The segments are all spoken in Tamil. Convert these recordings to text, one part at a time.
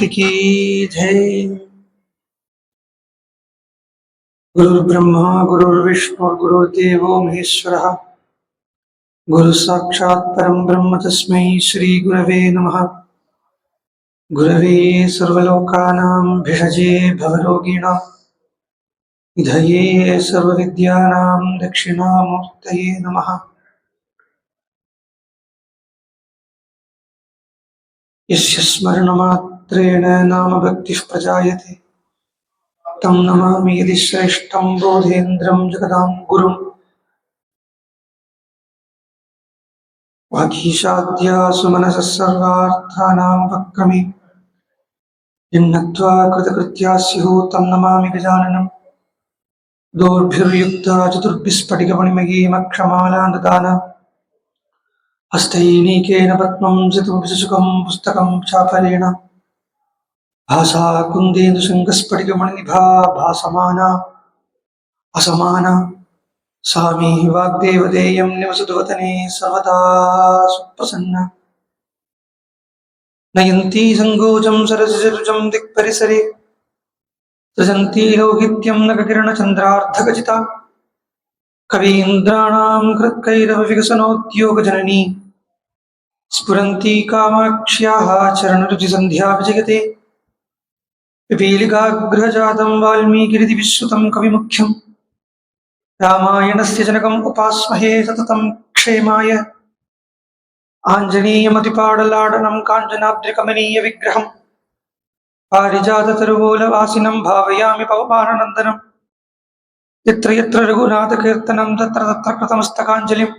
मूर्ति की जय। गुरुर्ब्रह्मा गुरुर्विष्णु गुरुर्देवो महेश्वरः। गुरु साक्षात् परं ब्रह्म तस्मै श्री गुरवे नमः। गुरवे सर्वलोकानां भिषजे भवरोगिणां निधये सर्वविद्यानां दक्षिणामूर्तये नमः। यस्य स्मरणमात्रेण नाम भक्तिः प्रजायते तं नमामि यदि श्रेष्ठं बोधेन्द्रं जगदां गुरुम्। वागीशाद्या सुमनसः सर्वार्थानां वक्कमे यन्नत्वा कृतकृत्या स्युः तं नमामि गजाननम्। दोर्भिर्युक्ता चतुर्भिस्फटिकमणिमयीमक्षमालां ददाना हस्तैनीकेन पद्मं सितुमभिषुकं पुस्तकं चापलेन भासा कुन्देन्दुशङ्खस्फटिकमणिनिभा भासमाना असमाना सा मे वाग्देवदेयं निवसतु वदने सर्वदा सुप्रसन्ना। नयन्ती सङ्गोजं सरसिजरुजं दिक्परिसरे सृजन्ती लौहित्यं नखकिरणचन्द्रार्धखचिता कवीन्द्राणां कृत्कैरवविकसनोद्योगजननी स्फुरन्ती कामाक्ष्याः चरणरुचिसन्ध्या विजयते। पिपीलिकाग्रहजातं वाल्मीकिरितिविश्रुतं कविमुख्यं रामायणस्य जनकम् उपास्महे सततं क्षेमाय। आञ्जनेयमतिपाडलाडनं काञ्चनाद्रिकमनीयविग्रहं पारिजाततरुमूलवासिनं भावयामि पवमाननन्दनं। यत्र यत्र रघुनाथकीर्तनं तत्र तत्र कृतमस्तकाञ्जलिं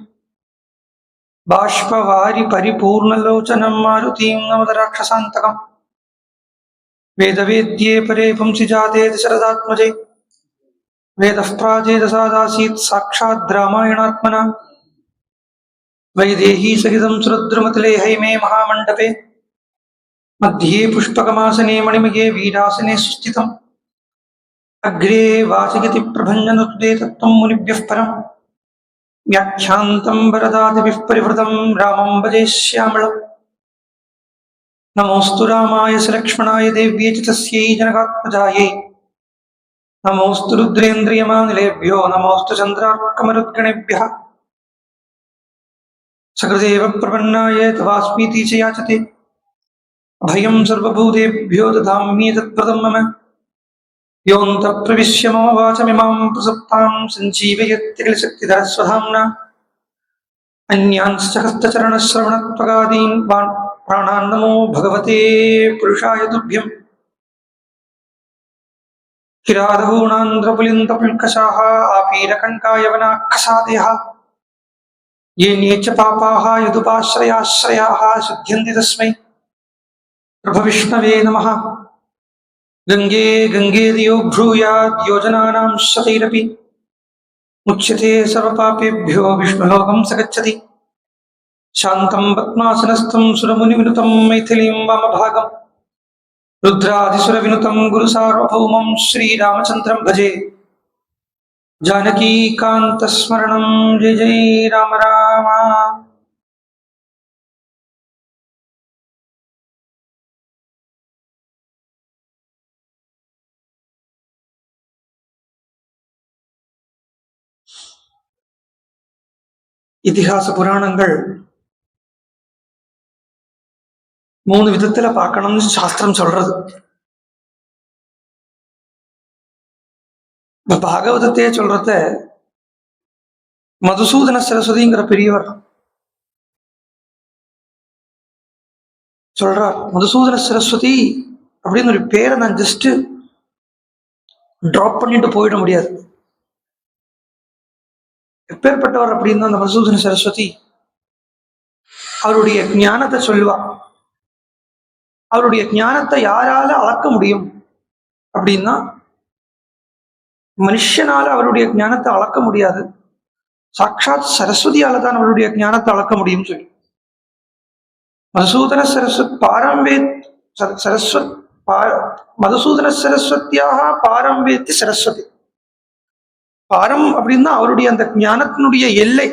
बाष्पवारि परिपूर्णलोचनं मारुतिं नमत राक्षसान्तकम्। वेदवेद्ये परे पुंसि जाते दशरथात्मजे वेदः प्राचेदसादासीत् साक्षाद् रामायणात्मना। वैदेही सहितं सुरद्रुमतले हैमे महामण्डपे मध्ये पुष्पकमासने मणिमये वीरासने सुस्थितम्। अग्रे वाचयति प्रभञ्जनुते तत्त्वं मुनिभ्यः परम् व्याख्यान्तं वरदादिभिः परिवृतं रामं भजे श्यामलम्। नमोऽस्तु रामाय सलक्ष्मणाय देव्यै च तस्यै जनकात्मजायै नमोऽस्तु रुद्रेन्द्रियमानिलेभ्यो नमोऽस्तु चन्द्रार्कमरुद्गणेभ्यः। सकृदेव प्रपन्नाय तवास्मीति च याचते अभयं सर्वभूतेभ्यो ददामि तत्प्रदं मम। योऽन्तःप्रविश्य मम वाचमिमां प्रसुप्तां सञ्जीवयत्यखिलशक्तिधरस्वधाम्ना अन्यांश्च हस्तचरणश्रवणत्वगादीन् प्राणान् नमो भगवते पुरुषाय तुभ्यम्। किरातहूणान्द्रपुलिन्दपुल्कषाः आपीरकण्कायवनाक्खसादयः ये च पापाः यदुपाश्रयाश्रयाः शुध्यन्ति तस्मै प्रभविष्णवे नमः। गंगे गंगेदियो भ्रूयाद् योजनानां शतैरपि मुच्यते सर्वपापेभ्यो विष्णुलोकं स गच्छति। शान्तं पद्मासनस्थं सुरमुनिविनुतं मैथिलीं वामभागं रुद्रादिसुरविनुतं गुरुसार्वभौमं श्रीरामचन्द्रं भजे। जानकीकान्तस्मरणं जय जय राम राम। இதிகாச புராணங்கள் மூணு விதத்துல பார்க்கணும்னு சாஸ்திரம் சொல்றது. பாகவதத்தையே சொல்றத மதுசூதன சரஸ்வதிங்கிற பெரியவர் சொல்றார். மதுசூதன சரஸ்வதி அப்படின்னு ஒரு பேரை நான் ஜஸ்ட் டிராப் பண்ணிட்டு போயிட முடியாது. எப்பேற்பட்டவர் அப்படின்னா அந்த மதுசூதன சரஸ்வதி அவருடைய ஞானத்தை சொல்லுவா. அவருடைய ஞானத்தை யாரால அளக்க முடியும் அப்படின்னா மனுஷனால அவருடைய ஞானத்தை அளக்க முடியாது, சாட்சாத் சரஸ்வதியால தான் அவருடைய ஞானத்தை அளக்க முடியும் சொல்லி மதுசூதன மதுசூதன சரஸ்வதியாக பாரம் வேத்தி சரஸ்வதி. பாரம் அப்படின்னா அவருடைய அந்த ஞானத்தினுடைய எல்லை.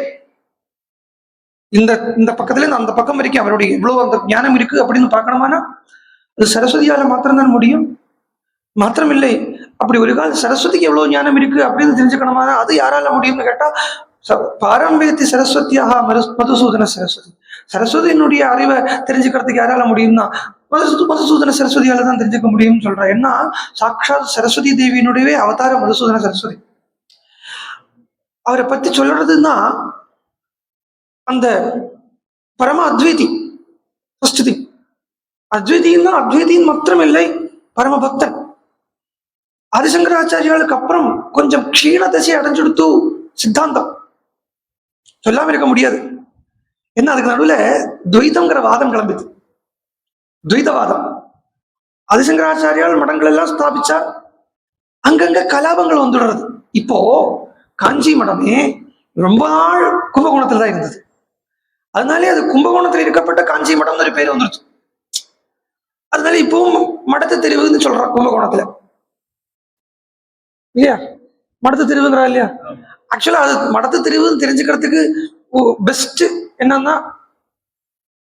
இந்த பக்கத்துல இருந்து அந்த பக்கம் வரைக்கும் அவருடைய எவ்வளவு அந்த ஞானம் இருக்கு அப்படின்னு பார்க்கணுமானா அது சரஸ்வதியால மாத்திரம்தான் முடியும். மாத்திரமில்லை, அப்படி ஒரு கால சரஸ்வதிக்கு எவ்வளவு ஞானம் இருக்கு அப்படின்னு தெரிஞ்சுக்கணுமா? அது யாரால முடியும்னு கேட்டா, பாரம்பரியத்தி சரஸ்வதியாக மதுசூதன சரஸ்வதி. சரஸ்வதியினுடைய அறிவை தெரிஞ்சுக்கிறதுக்கு யாரால முடியும்னா மதுசூதன சரஸ்வதியால தான் தெரிஞ்சுக்க முடியும்னு சொல்றேன். ஏன்னா சாட்சாத் சரஸ்வதி தேவியினுடைய அவதார மதுசூதன சரஸ்வதி. அவரை பத்தி சொல்றதுன்னா அந்த பரம அத்வைதி. அத்வைதின்னா அத்வைதியின் மாத்திரமில்லை, பரமபக்தன். ஆதிசங்கராச்சாரியாளுக்கு அப்புறம் கொஞ்சம் க்ஷீண தசை அடைஞ்சுடுத்து சித்தாந்தம். சொல்லாம இருக்க முடியாது. என்ன அதுக்கு நடுவுல துவைதம்ங்கிற வாதம் கிளம்பிது. துவைதவாதம். ஆதிசங்கராச்சாரியால் மடங்கள் எல்லாம் ஸ்தாபிச்சா அங்கங்க கலாபங்கள் வந்துடுறது. இப்போ காஞ்சி மடமே ரொம்ப நாள் கும்பகோணத்துல தான் இருந்தது. அதனாலே அது கும்பகோணத்துல இருக்கப்பட்ட காஞ்சி மடம் ஒரு பேர் வந்துருச்சு. அதனால இப்பவும் மடத்து தெரிவுன்னு சொல்றான் கும்பகோணத்துல இல்லையா? மடத்து தெரிவுங்கிறா இல்லையா? ஆக்சுவலா அது மடத்து தெரிவுன்னு தெரிஞ்சுக்கிறதுக்கு பெஸ்ட் என்னன்னா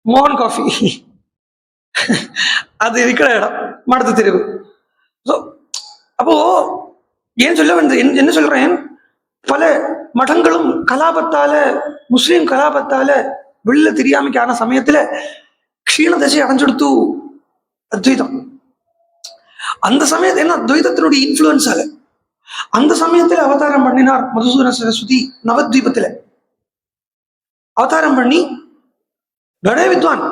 மோகன் காஃபி. அது இருக்கிற இடம் மடத்து தெரிவு. அப்போ ஏன் சொல்ல வந்து என்ன சொல்றேன், பல மடங்களும் கலாபத்தால, முஸ்லீம் கலாபத்தால வெளில தெரியாமைக்கான சமயத்துல க்ஷீண தசை அடைஞ்செடுத்து அத்வைதம். அந்த சமயத்துல என்ன துவைதத்தினுடைய இன்ஃபுளுன்ஸால அந்த சமயத்துல அவதாரம் பண்ணினார் மதுசூதன சரஸ்வதி. நவத்வீபத்துல அவதாரம் பண்ணி கண வித்வான்.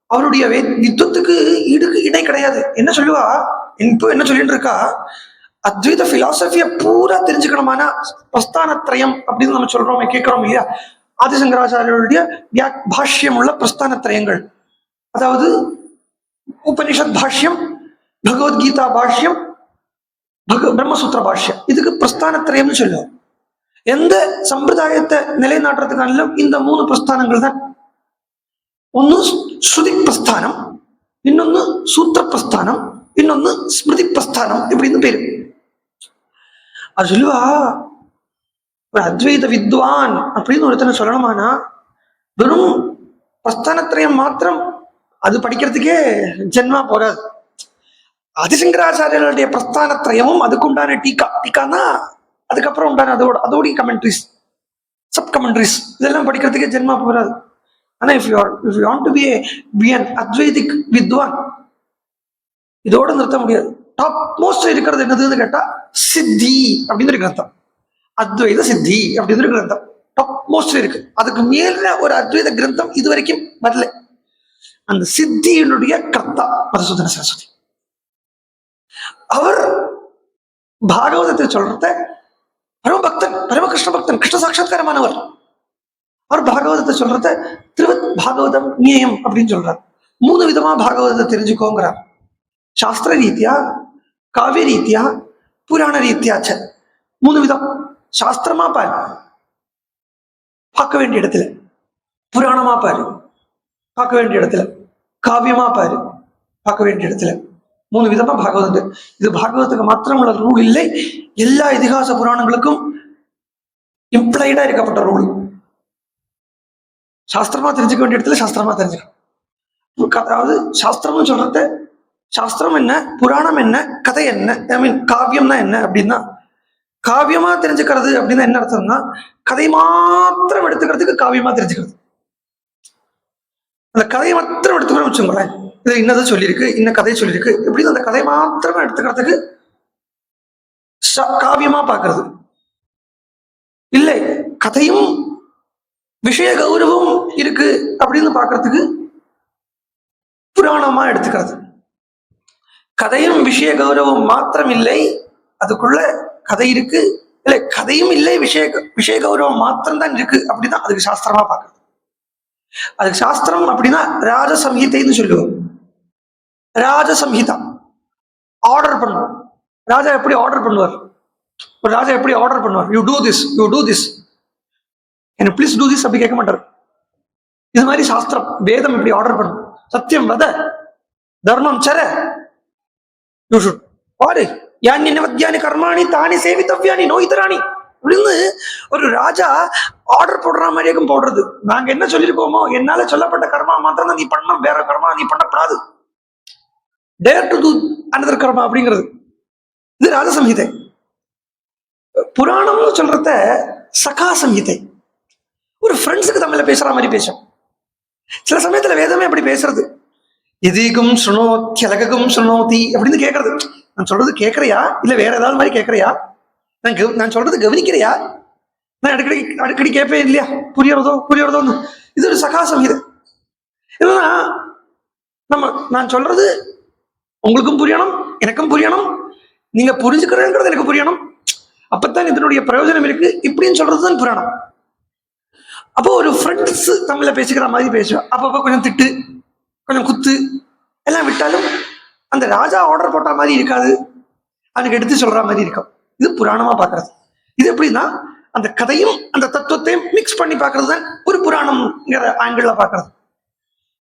அவருடைய வித்வத்துக்கு இடை கிடையாது. என்ன சொல்லுவா, இப்போ என்ன சொல்லிட்டு இருக்கா, அத்வைத பிலாசபிய பூரா தெரிஞ்சுக்கணுமானா பிரஸ்தானத்ரயம் அப்படின்னு நம்ம சொல்றோம், கேட்கிறோம் இல்லையா? ஆதிசங்கராச்சாரியருடைய பாஷ்யம் உள்ள பிரஸ்தானத்ரயங்கள், அதாவது உபனிஷத் பாஷ்யம், பகவத்கீதா பாஷ்யம், பிரம்மசூத்திர பாஷ்யம், இதுக்கு பிரஸ்தானத்ரயம்னு சொல்லுவோம். எந்த சம்பிரதாயத்தை நிலைநாட்டுறதுக்கான இந்த 3 பிரஸ்தானங்கள் தான். ஒன்னு ஸ்ருதி பிரஸ்தானம், இன்னொன்னு சூத்திர பிரஸ்தானம், இன்னொன்னு ஸ்மிருதி பிரஸ்தானம், இப்படின்னு பேரு. அது சொல்லுவா, ஒரு அத்வைத வித்வான் அப்படின்னு ஒருத்தனை சொல்லணுமானா வெறும் பிரஸ்தானத்ரயம் மாத்திரம் அது படிக்கிறதுக்கே ஜென்மா போறாது. ஆதிசங்கராச்சாரியர்களுடைய பிரஸ்தானத்ரயமும் அதுக்குண்டான டீக்கானா அதுக்கப்புறம் உண்டான அதோடைய கமெண்ட்ரிஸ், சப் கமெண்ட்ரிஸ், இதெல்லாம் படிக்கிறதுக்கே ஜென்மா போறாது. ஆனா if you want to be an அத்வைதிக் வித்வான், இதோட நிறுத்த முடியாது. டாப் மோஸ்ட் இருக்கிறது என்னதுன்னு கேட்டா சித்தி அப்படின்னு ஒரு கிரந்தம், அத்வைத சித்தி அப்படின்னு ஒரு கிரந்தம் டாப் மோஸ்ட் இருக்கு. அதுக்கு மேல ஒரு அத்வைத கிரந்தம் இது வரைக்கும் வரல. அந்த சித்தியினுடைய கர்த்தா மதுசூதன சரஸ்வதி. அவர் பாகவதத்தை சொல்றத பரமபக்தன், பரமகிருஷ்ண பக்தன், கிருஷ்ண சாட்சாத்காரமானவர். அவர் பாகவதத்தை சொல்றத திருவத் பாகவதம் நியாயம் அப்படின்னு சொல்றார். 3 விதமா பாகவதத்தை தெரிஞ்சுக்கோங்கிறார். சாஸ்திர ரீதியா, காவிய ரீதியா, புராண ரீதியாச்ச. 3 விதம். சாஸ்திரமா பாரு, பார்க்க வேண்டிய இடத்துல. புராணமா பாரு, பார்க்க வேண்டிய இடத்துல. காவியமா பாரு, பார்க்க வேண்டிய இடத்துல. 3 விதமா பாகவதம். இது பாகவதத்துக்கு மாத்திரம் உள்ள ரூல் இல்லை, எல்லா இதிகாச புராணங்களுக்கும் இம்ப்ளைடா இருக்கப்பட்ட ரூல். சாஸ்திரமா தெரிஞ்சுக்க வேண்டிய இடத்துல சாஸ்திரமா தெரிஞ்சுக்கணும். அதாவது சாஸ்திரம்னு சொல்றத, சாஸ்திரம் என்ன, புராணம் என்ன, கதை என்ன, ஐ மீன் காவியம்னா என்ன அப்படின்னா, காவியமா தெரிஞ்சுக்கிறது அப்படின்னா என்ன அர்த்தம்னா, கதை மாத்திரம் எடுத்துக்கிறதுக்கு காவியமா தெரிஞ்சுக்கிறது. அந்த கதையை மாத்திரம் எடுத்துக்கணும் வச்சுக்கோங்களேன், இது இன்னதை சொல்லியிருக்கு, இன்ன கதையை சொல்லியிருக்கு, இப்படின்னு அந்த கதை மாத்திரமா எடுத்துக்கிறதுக்கு காவியமா பார்க்கறது இல்லை. கதையும் விஷய கௌரவம் இருக்கு அப்படின்னு பார்க்கறதுக்கு புராணமா எடுத்துக்கிறது. கதையும் விஷய கௌரவம் மாத்திரம் இல்லை, அதுக்குள்ள கதை இருக்கு, இல்லை கதையும் இல்லை, விஷய கௌரவம் மாத்திரம் தான் இருக்கு அப்படின்னா அதுக்கு சாஸ்திரமா பார்க்கறது. அதுக்கு சாஸ்திரம் அப்படின்னா ராஜசம்ஹிதைன்னு சொல்லுவோம். ராஜசம்ஹிதா ஆர்டர் பண்ணுவோம். ராஜா எப்படி ஆர்டர் பண்ணுவார்? ஒரு ராஜா எப்படி ஆர்டர் பண்ணுவார்? You do this, you do this, என்ன ப்ளீஸ் டூ திஸ் அப்படி கேட்க மாட்டார். இது மாதிரி சாஸ்திரம், வேதம் இப்படி ஆர்டர் பண்ணும். சத்தியம் வத, தர்மம் சர, யூ ஷுட் பாரு, யானி நவத்யானி கர்மாணி தானி சேவித்தவ்யானி நோய்தராணி அப்படின்னு ஒரு ராஜா ஆர்டர் போடுற மாதிரியும் போடுறது. நாங்க என்ன சொல்லியிருக்கோமோ, என்னால சொல்லப்பட்ட கர்மா மாத்திரம் தான் நீ பண்ணணும், வேற கர்மா நீ பண்ணக்கூடாது. டேர் டு டூ அனதர் கர்மா அப்படிங்கிறது. இது ராஜசம்ஹிதை. புராணம்னு சொல்றத சகா சம்ஹிதை. ஒரு ஃப்ரெண்ட்ஸுக்கு தமிழ்ல பேசுற மாதிரி பேசும். சில சமயத்துல வேதமே அப்படி பேசுறது. எதிகும் சுனோத்தியலகும் சுனோதி அப்படின்னு கேட்கறது. நான் சொல்றது கேட்கறியா இல்ல வேற ஏதாவது மாதிரி கேட்கறியா? நான் சொல்றது கவனிக்கிறியா? நான் அடிக்கடி கேட்பேன் இல்லையா, புரியறதோன்னு. இது ஒரு சகா சம்ஹிதை. இல்லைன்னா நான் சொல்றது உங்களுக்கும் புரியணும், எனக்கும் புரியணும், நீங்க புரிஞ்சுக்கிறேங்கிறது எனக்கு புரியணும், அப்பத்தான் இதனுடைய பிரயோஜனம் இருக்கு இப்படின்னு சொல்றதுதான் புராணம். அப்போ ஒரு ஃப்ரெண்ட்ஸ் தமிழ்ல பேசிக்கிற மாதிரி பேசுவேன். அப்பப்போ கொஞ்சம் திட்டு, கொஞ்சம் குத்து எல்லாம் விட்டாலும் அந்த ராஜா ஆர்டர் போட்ட மாதிரி இருக்காது, அவனுக்கு எடுத்து சொல்ற மாதிரி இருக்கும். இது புராணமா பாக்குறது. இது எப்படின்னா அந்த கதையும் அந்த தத்துவத்தையும் மிக்ஸ் பண்ணி பாக்குறது தான் ஒரு புராணம்ங்கிற ஆங்கிள் பாக்குறது.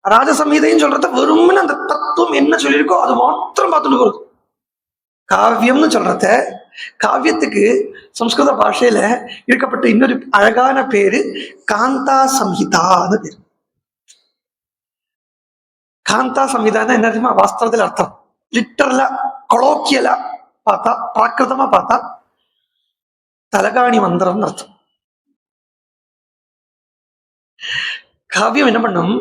ராஜசம்ஹிதையும் சொல்றத வெறும்னு அந்த தத்துவம் என்ன சொல்லியிருக்கோ அது மாத்திரம் பார்த்துட்டு போறது. காவியம்னு சொல்றத, காவியத்துக்கு சம்ஸ்கிருத பாஷையில இருக்கப்பட்ட இன்னொரு அழகான பேரு காந்தா சம்ஹிதான்னு பேரு. காந்தா சம்ஹிதான்னா என்ன தெரியுமா? வாஸ்தவத்தில் அர்த்தம் லிட்டரலா கொலோக்கியலா பார்த்தா, பிராகிருதமா பார்த்தா தலகாணி மந்திரம்னு அர்த்தம். காவியம் என்ன பண்ணும்?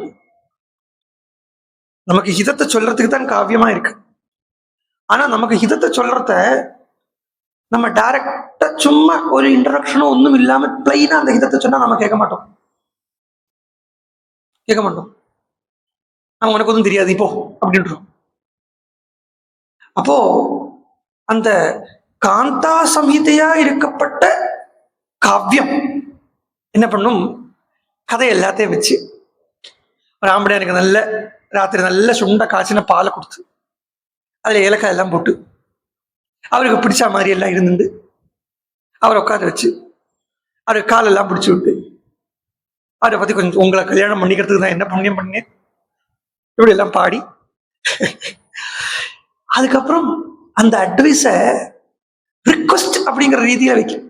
நமக்கு ஹிதத்தை சொல்றதுக்கு தான் காவியமா இருக்கு. ஆனா நமக்கு ஹிதத்தை சொல்றத நம்ம டைரக்டா சும்மா ஒரு இன்ட்ரடக்ஷனும் ஒன்றும் இல்லாம பிளைனா அந்த ஹிதத்தை சொன்னா நம்ம கேட்க மாட்டோம். நம்ம உனக்கு ஒன்றும் தெரியாது இப்போ அப்படின்றோம். அப்போ அந்த காந்தா சம்ஹிதையா இருக்கப்பட்ட காவியம் என்ன பண்ணும்? கதை எல்லாத்தையும் வச்சு ராம்படியானுக்கு நல்ல ராத்திரி நல்ல சுண்ட காய்ச்சின பாலை கொடுத்து அதுல ஏலக்காய் எல்லாம் போட்டு அவருக்கு பிடிச்ச மாதிரி எல்லாம் இருந்துட்டு அவரை உட்கார வச்சு அவருக்கு காலெல்லாம் பிடிச்சி விட்டு அவரை பத்தி கொஞ்சம் உங்களை கல்யாணம் பண்ணிக்கிறதுக்கு தான் என்ன புண்ணியம் பண்ணேன் இப்படி எல்லாம் பாடி அதுக்கப்புறம் அந்த அட்வைஸ ரிக்வெஸ்ட் அப்படிங்கிற ரீதியில வைக்கும்.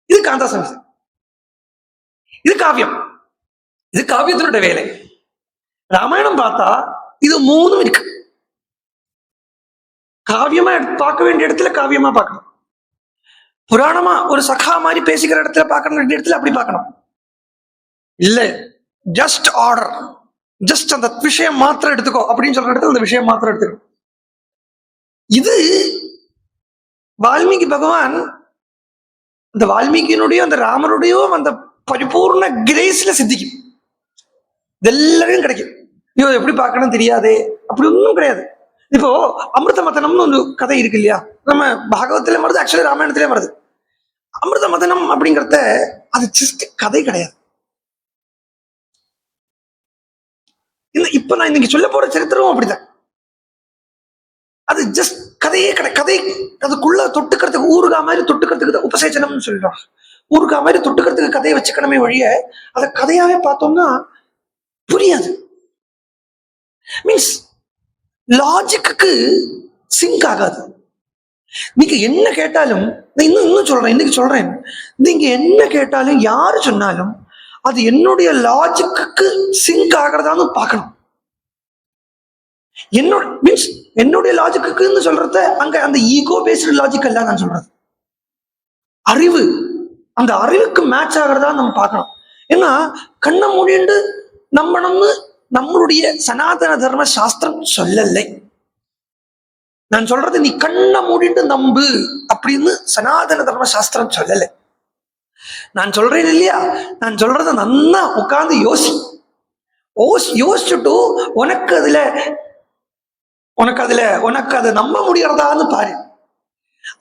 இது காந்தா சம்ஹிதை. இது காவியம். இது காவியத்தினுடைய வேலை. ராமாயணம் பார்த்தா இது மூணும் இருக்கு. காவியமா பார்க்க வேண்டிய இடத்துல காவியமா பார்க்கணும், புராணமா ஒரு சகா மாதிரி பேசிக்கிற இடத்துல பார்க்கணும், ரெண்டு இடத்துல அப்படி பார்க்கணும். இல்ல ஜஸ்ட் ஆர்டர், ஜஸ்ட் அந்த விஷயம் மாத்திரம் எடுத்துக்கோ அப்படின்னு சொல்ற இடத்துல அந்த விஷயம் மாத்திரம் எடுத்துக்கோ. இது வால்மீகி பகவான் அந்த வால்மீகியினுடைய அந்த ராமனுடைய அந்த பரிபூர்ண கிரேஸ்ல சித்திக்கும். இதெல்லாரும் கிடைக்கும். ஐயோ எப்படி பார்க்கணும் தெரியாதே அப்படி ஒன்றும் கிடையாது. இப்போ அமிர்த மதனம்னு ஒரு கதை இருக்கு இல்லையா, நம்ம பாகவத்திலே வருது, ஆக்சுவலி ராமாயணத்திலே வருது. அமிர்த மதனம் அப்படிங்கிறத அது ஜஸ்ட் கதை கிடையாது. இப்ப நான் இன்னைக்கு சொல்ல போற சரித்திரமும் அப்படிதான். அது ஜஸ்ட் கதையே கதை. அதுக்குள்ள தொட்டுக்கிறதுக்கு ஊருகா மாதிரி தொட்டுக்கிறதுக்கு உபசேச்சனம்னு சொல்றோம். ஊருகா மாதிரி தொட்டுக்கிறதுக்கு கதையை வச்சுக்கணுமே வழிய அதை கதையாவே பார்த்தோம்னா புரியாது. மீன்ஸ் லாஜிக்கு சிங்க் ஆகாது. நீங்க என்ன கேட்டாலும், இன்னும் சொல்றேன், இன்னைக்கு சொல்றேன், நீங்க என்ன கேட்டாலும் யாரு சொன்னாலும் அது என்னுடைய லாஜிக்கு சிங்க் ஆகிறதான்னு பார்க்கணும். என்னுடைய லாஜிக்குன்னு சொல்றத அங்க அந்த ஈகோ பேஸ்டு லாஜிக் எல்லாம் நான் சொல்றது அறிவு, அந்த அறிவுக்கு மேட்ச் ஆகிறதா நம்ம பார்க்கணும். ஏன்னா கண்ணை மூடிண்டு நம்பணும்னு நம்மளுடைய சனாதன தர்ம சாஸ்திரம் சொல்லலை. நான் சொல்றது நீ கண்ணை மூடிட்டு நம்பு அப்படின்னு சனாதன தர்ம சாஸ்திரம் சொல்லலை. நான் சொல்றேன் இல்லையா, நான் சொல்றத நல்லா உட்கார்ந்து யோசிச்சுட்டு உனக்கு அதை நம்ப முடியறதான்னு பாரு.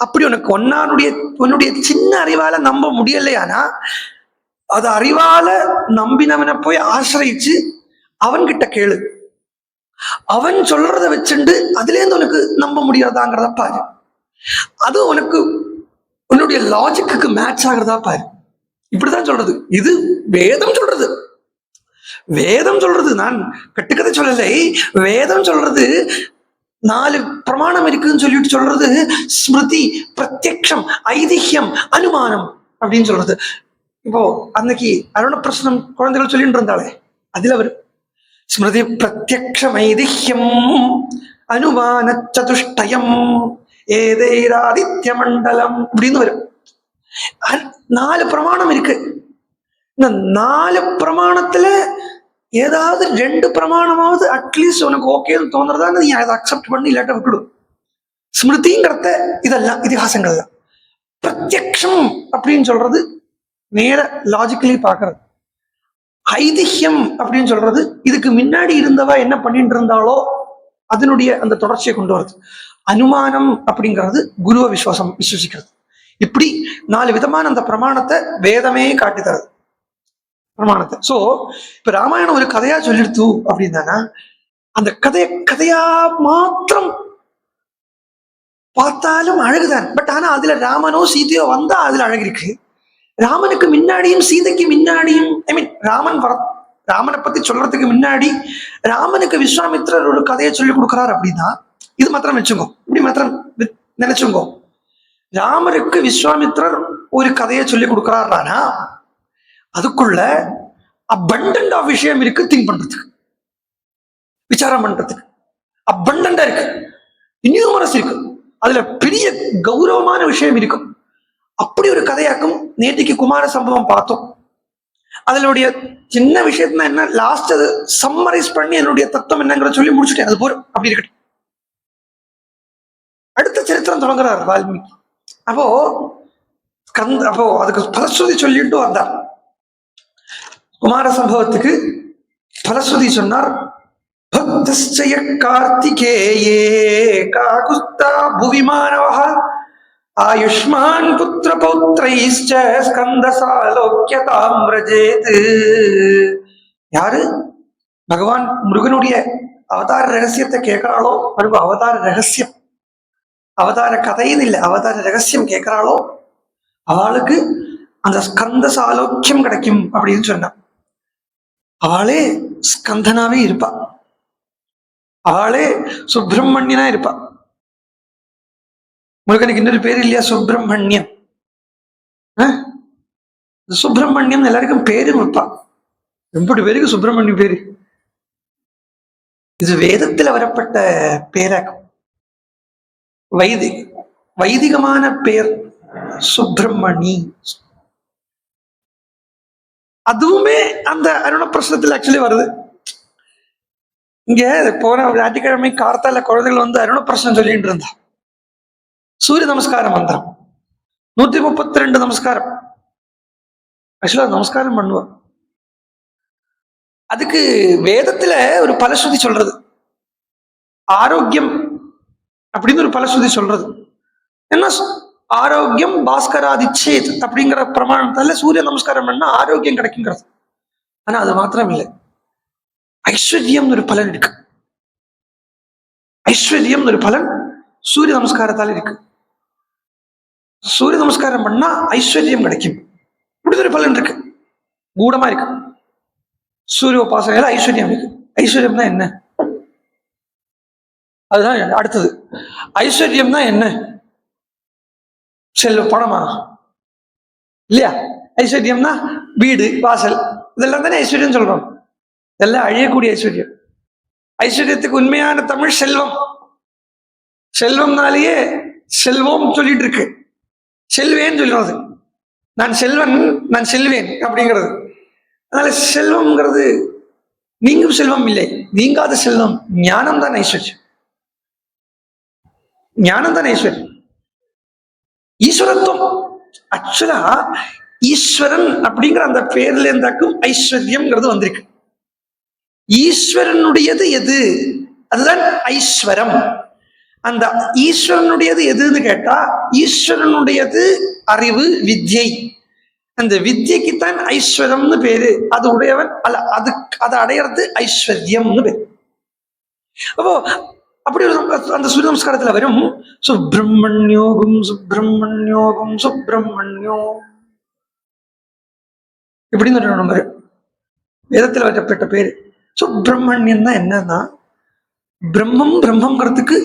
அப்படி உனக்கு உன்னுடைய சின்ன அறிவால நம்ப முடியலையானா அது அறிவால நம்பினவனை போய் ஆசிரியிச்சு அவன்கிட்ட கேளு. அவன் சொல்றத வச்சுண்டு அதுல இருந்து உனக்கு நம்ப முடியாதாங்கிறத பாரு. அது உனக்கு உன்னுடைய லாஜிக்கு மேட்ச் ஆகிறதா பாரு. இப்படிதான் சொல்றது. இது வேதம் சொல்றது. வேதம் சொல்றது, நான் கட்டுக்கதை சொல்லலை. வேதம் சொல்றது 4 பிரமாணம் இருக்குன்னு சொல்லிட்டு சொல்றது ஸ்மிருதி, பிரத்யக்ஷம், ஐதிஹ்யம், அனுமானம் அப்படின்னு சொல்றது. இப்போ அன்னைக்கு அருண பிரசனம் குழந்தைகள் சொல்லிட்டு இருந்தாலே அதுல வரும் ஸ்மிருதி பிரத்யக்ஷம் ஐதிஹ்யம் அனுமான சதுஷ்டயம் ஏதைராதித்ய மண்டலம் அப்படின்னு வரும். 4 பிரமாணம் இருக்கு. இந்த 4 பிரமாணத்துல ஏதாவது 2 பிரமாணமாவது அட்லீஸ்ட் உனக்கு ஓகேன்னு தோணுறதா நீ அதை அக்செப்ட் பண்ணி இல்லாட்ட விட்டுடும். ஸ்மிருதிங்கிறத இதெல்லாம் இதிகாசங்கள் தான். பிரத்யக்ஷம் அப்படின்னு சொல்றது நேர லாஜிக்கலி பாக்குறது. ஐதிஹ்யம் அப்படின்னு சொல்றது இதுக்கு முன்னாடி இருந்தவா என்ன பண்ணிட்டு இருந்தாலோ அதனுடைய அந்த தொடர்ச்சியை கொண்டு வருது. அனுமானம் அப்படிங்கிறது குருவை விசுவசிக்கிறது. இப்படி 4 விதமான அந்த பிரமாணத்தை வேதமே காட்டி தருது பிரமாணத்தை. சோ இப்ப ராமாயணம் ஒரு கதையா சொல்லிடுத்து அப்படின்னா அந்த கதையா மாத்திரம் பார்த்தாலும் அழகுதான். பட் ஆனா அதுல ராமனோ சீதையோ வந்தா அதுல அழகு இருக்கு. ராமனுக்கு முன்னாடியும் சீதைக்கு முன்னாடியும் ராமனை பத்தி சொல்றதுக்கு முன்னாடி ராமனுக்கு விஸ்வாமித்திரர் ஒரு கதையை சொல்லி கொடுக்கிறார் அப்படின்னா இது மாத்திரம் வச்சுக்கோ, இப்படி மாத்திரம் நினைச்சுங்கோ. ராமருக்கு விஸ்வாமித்திரர் ஒரு கதையை சொல்லி கொடுக்கிறார்னா அதுக்குள்ள அபண்டன்ட் ஆஃப் விஷயம் இருக்கு. திங்க் பண்றதுக்கு, விசாரம் பண்றதுக்கு அபண்டன்டா இருக்கு. நியூமரஸ் இருக்கு. அதுல பெரிய கௌரவமான விஷயம் இருக்கும். அப்படி ஒரு கதையாக்கும். நேற்றுக்கு குமார சம்பவம் பார்த்தோம். அதனுடைய சின்ன விஷயத்துல என்ன லாஸ்ட் அது சம்மரைஸ் பண்ணி என்னுடைய தத்துவம் என்னங்கிற சொல்லி முடிச்சுட்டேன். அது போறோம் அப்படி இருக்கட்டும். அடுத்த சரித்திரம் தொடங்குறார் வால்மீகி. அப்போ அதுக்கு பலஸ்ருதி சொல்லிட்டு வந்தார். குமார சம்பவத்துக்கு பலஸ்ருதி சொன்னார். பக்தஸ்ய கார்த்திகேயே காகுஸ்தா புவிமானவஹ ஆயுஷ்மான் புத்திர பௌத்ரைஸ்ச ஸ்கந்தசாலோக்யதாம் ரஜேத். யாரு பகவான் முருகனுடைய அவதார ரகசியத்தை கேட்கிறாளோ, அவதார ரகசியம், அவதார கதைன்னு இல்லை, அவதார ரகசியம் கேட்கிறாளோ அவளுக்கு அந்த ஸ்கந்த சாலோக்கியம் கிடைக்கும் அப்படின்னு சொன்னான். அவளே ஸ்கந்தனாவே இருப்பா, அவளே சுப்பிரமணியனா இருப்பா. முருகனுக்கு இன்னொரு பேர் இல்லையா, சுப்பிரமணியன். சுப்பிரமணியம் எல்லாருக்கும் பேரு வைப்பா. 80 பேருக்கு சுப்பிரமணியம் பேரு. இது வேதத்துல வரப்பட்ட பேராக்கும். வைதிகமான பேர் சுப்பிரமணி. அதுவுமே அந்த அருண பிரശ്നத்தில் ஆக்சுவலி வருது. இங்க போன ஞாயிற்றுக்கிழமை கார்த்தால குழந்தைகள் வந்து அருண பிரശ്നം சொல்லிட்டு இருந்தா. சூரிய நமஸ்காரம் மந்திரம் 132 நமஸ்காரம் ஆக்சுவலா நமஸ்காரம் பண்ணுவோம். அதுக்கு வேதத்துல ஒரு பலஸ்ருதி சொல்றது, ஆரோக்கியம் அப்படின்னு ஒரு பலஸ்ருதி சொல்றது. என்ன ஆரோக்கியம் பாஸ்கராதிச்சேத் அப்படிங்கிற பிரமாணத்தால சூரிய நமஸ்காரம் பண்ணா ஆரோக்கியம் கிடைக்குங்கிறது. ஆனா அது மாத்திரம் இல்லை, ஐஸ்வர்யம் ஒரு பலன் இருக்கு. ஐஸ்வர்யம் ஒரு பலன் சூரிய நமஸ்காரத்தால் இருக்கு. சூரிய நமஸ்காரம் பண்ணா ஐஸ்வர்யம் கிடைக்கும். இப்படி ஒரு பலன் இருக்கு, கூடமா இருக்கு. சூரிய உபாசனையில ஐஸ்வர்யம் இருக்கு. ஐஸ்வர்யம் தான் என்ன? அதுதான் அடுத்தது. ஐஸ்வர்யம் தான் என்ன? செல்வ, பணமா இல்லையா? ஐஸ்வர்யம்னா வீடு வாசல், இதெல்லாம் தானே ஐஸ்வர்யம் சொல்றோம். இதெல்லாம் அழியக்கூடிய ஐஸ்வர்யம். ஐஸ்வர்யத்துக்கு உண்மையான தமிழ் செல்வம். செல்வம்னாலேயே செல்வம் சொல்லிட்டு இருக்கு. செல்வேன்னு சொல்றது, நான் செல்வன், நான் செல்வேன் அப்படிங்கிறது. அதனால செல்வம்ங்கிறது நீங்கும் செல்வம் இல்லை, நீங்காத செல்வம். ஞானம் தான் ஐஸ்வர்யம். ஞானம் தான் ஐஸ்வர்யம். ஈஸ்வரத்துவம் ஆக்சுவலா ஈஸ்வரன் அப்படிங்கிற அந்த பேர்ல இருந்தாக்கும் ஐஸ்வர்யம்ங்கிறது வந்திருக்கு. ஈஸ்வரனுடையது எது? அதுதான் ஐஸ்வரம். அந்த ஈஸ்வரனுடையது எதுன்னு கேட்டா, ஈஸ்வரனுடையது அறிவு, வித்யை. அந்த வித்யக்குத்தான் ஐஸ்வரம்னு பேரு. அது உடையவன் அல்ல, அதை அடையிறது ஐஸ்வர்யம்னு பேரு. அப்போ அப்படி அந்த சூரிய நமஸ்காரத்துல வரும் சுப்பிரமணியோகம் சுப்பிரமணியோகம் சுப்பிரமணியோ இப்படின்னு ஒரு நம்பர் வேதத்துல வரப்பட்ட பேரு. சுப்பிரமணியன் தான் என்னன்னா, பிரம்மம் பிரம்மங்கிறதுக்கு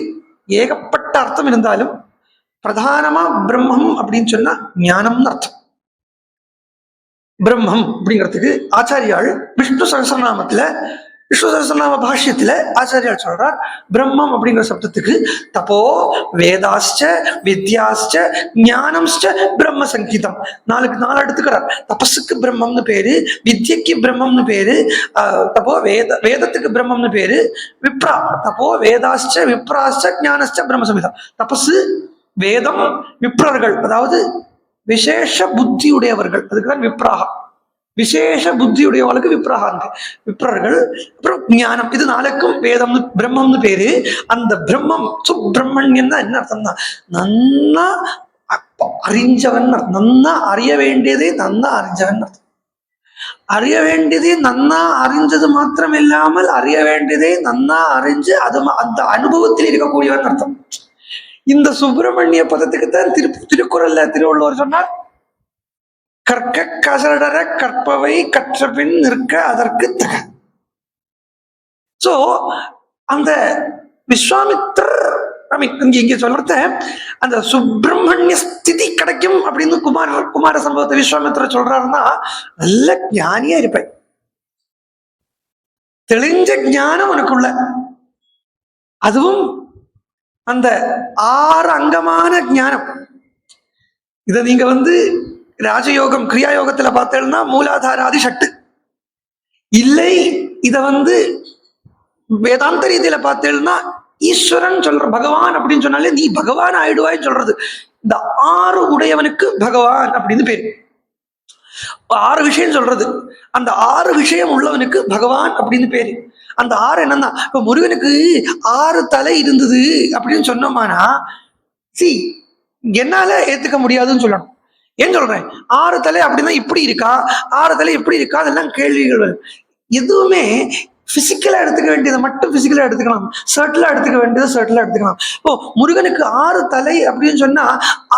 ஏகப்பட்ட அர்த்தம் இருந்தாலும் பிரதானமா பிரம்மம் அப்படின்னு சொன்னா ஞானம்னு அர்த்தம். பிரம்மம் அப்படிங்கிறதுக்கு ஆச்சாரியாள் விஷ்ணு சகஸ்ரநாமத்துல விஷ்ணு சஹஸ்ரநாம பாஷ்யத்துல ஆச்சாரியார் சொல்றார், பிரம்மம் அப்படிங்கிற சப்தத்துக்கு தபோ வேதாஸ்ச வித்யாஸ்ச ஞானம்ஸ்ச பிரம்ம சங்கீதம், நாலு எடுத்துக்கிறார். தபஸுக்கு பிரம்மம்னு பேரு, வித்யக்கு பிரம்மம்னு பேரு, தபோ வேதத்துக்கு பிரம்மம்னு பேரு, விப்ரா தபோ வேதாஸ்ச விப்ராஸ்ச ஞானஸ்ச பிரம்ம சங்கீதம். தபசு, வேதம், விப்ரர்கள் அதாவது விசேஷ புத்தி உடையவர்கள், அதுக்குதான் விப்ராக. விசேஷ புத்தியுடையவளுக்கு விப்ரஹாங்க விப்ரர்கள். அப்புறம் ஞானம், இது நாளுக்கும் வேதம் பிரம்மம்னு பேரு. அந்த பிரம்மம் சுப்பிரமணியன் தான் என்ன அர்த்தம்னா நன்னா அறிஞ்சவன், நன்னா அறிய வேண்டியதே நன்னா அறிஞ்சவன் அர்த்தம். அறிய வேண்டியதே நன்னா அறிஞ்சது மாத்திரம் இல்லாமல் அறிய வேண்டியதே நன்னா அறிஞ்சு அது அந்த அனுபவத்தில் இருக்கக்கூடியவன் அர்த்தம். இந்த சுப்பிரமணிய பதத்துக்குத்தான் திருக்குறள்ல திருவள்ளுவர் சொன்னார், கற்க கசடர கற்பவை கற்றபின் நிற்க அதற்கு தக. சோ அந்த விஸ்வாமித்திரர் இங்க சொல்றத அந்த சுப்பிரமணிய ஸ்திதி கிடைக்கும் அப்படின்னு குமார சம்பவத்தை விஸ்வாமித்திரர் சொல்றாருன்னா, நல்ல ஞானியா இருப்பேன், தெளிஞ்ச ஞானம் உனக்குள்ள, அதுவும் அந்த 6 அங்கமான ஞானம். இத நீங்க ராஜயோகம் கிரியாயோகத்துல பார்த்தேன்னா மூலாதாராதி சட்டு இல்லை. இத வேதாந்த ரீதியில பார்த்தேன்னா ஈஸ்வரன் சொல்ற பகவான் அப்படின்னு சொன்னாலே நீ பகவான் ஆயிடுவாய் சொல்றது. இந்த 6 உடையவனுக்கு பகவான் அப்படின்னு பேரு. 6 விஷயம் சொல்றது, அந்த 6 விஷயம் உள்ளவனுக்கு பகவான் அப்படின்னு பேரு. அந்த 6 என்னன்னா, இப்ப முருகனுக்கு 6 தலை இருந்தது அப்படின்னு சொன்னோமானா என்னால ஏத்துக்க முடியாதுன்னு சொல்லணும். ஏன் சொல்றேன், 6 தலை அப்படின்னா இப்படி இருக்கா, 6 தலை எப்படி இருக்கா, அதெல்லாம் கேள்விகள். எதுவுமே பிசிக்கலா எடுத்துக்க வேண்டியதை மட்டும் பிசிக்கலா எடுத்துக்கலாம், சர்ட்லா எடுத்துக்க வேண்டியதை சர்ட்லா எடுத்துக்கலாம். இப்போ முருகனுக்கு 6 தலை அப்படின்னு சொன்னா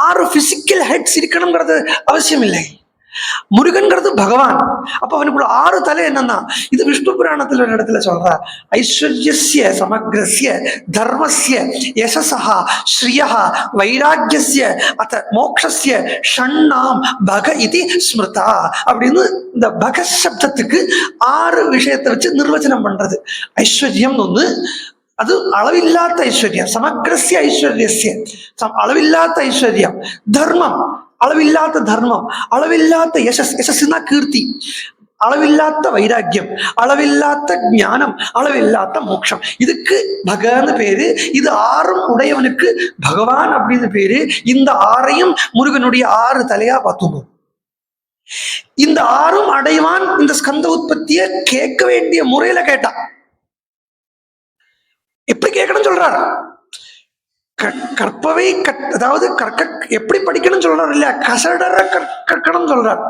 6 பிசிக்கல் ஹெட்ஸ் இருக்கணுங்கிறது அவசியம் இல்லை. முருகன்கிறது பகவான், அப்ப அவனுக்குள்ள 6 தலை என்னன்னா, இது விஷ்ணு புராணத்துல இடத்துல சொல்ற, ஐஸ்வர்யஸ்ய சமக்ரஸ்ய தர்மஸ்ய யசஸஹ ஸ்ரீயஹ வைராக்யஸ்ய அத மோக்ஷஸ்ய ஷண்ணாம் பக இதி ஸ்மிருதா அப்படின்னு இந்த பக சப்தத்துக்கு 6 விஷயத்தை வச்சு நிர்வச்சனம் பண்றது. ஐஸ்வர்யம் ஒண்ணு, அது அளவில்லாத ஐஸ்வர்யம், சமக்ரஸ்ய ஐஸ்வர்யஸ்ய அளவில்லாத ஐஸ்வர்யம், தர்மம் அளவில்லாத தர்மம், அளவில்லாத யசஸ், யசஸ்னா கீர்த்தி, அளவில்லாத வைராக்கியம், அளவில்லாத ஞானம், அளவில்லாத மோட்சம், இதுக்கு பகன்னு பேரு. இது 6 உடையவனுக்கு பகவான் அப்படின்னு பேரு. இந்த 6ஐயும் முருகனுடைய 6 தலையா பார்த்துவோம். இந்த 6ம் அடைவான். இந்த ஸ்கந்த உற்பத்திய கேட்க வேண்டிய முறையில கேட்டான். எப்படி கேட்கணும் சொல்றாரு, கற்பவை அதாவது எப்படி படிக்கணும் சொல்றாரு இல்லையா, கசடர கற்கணும் சொல்றார்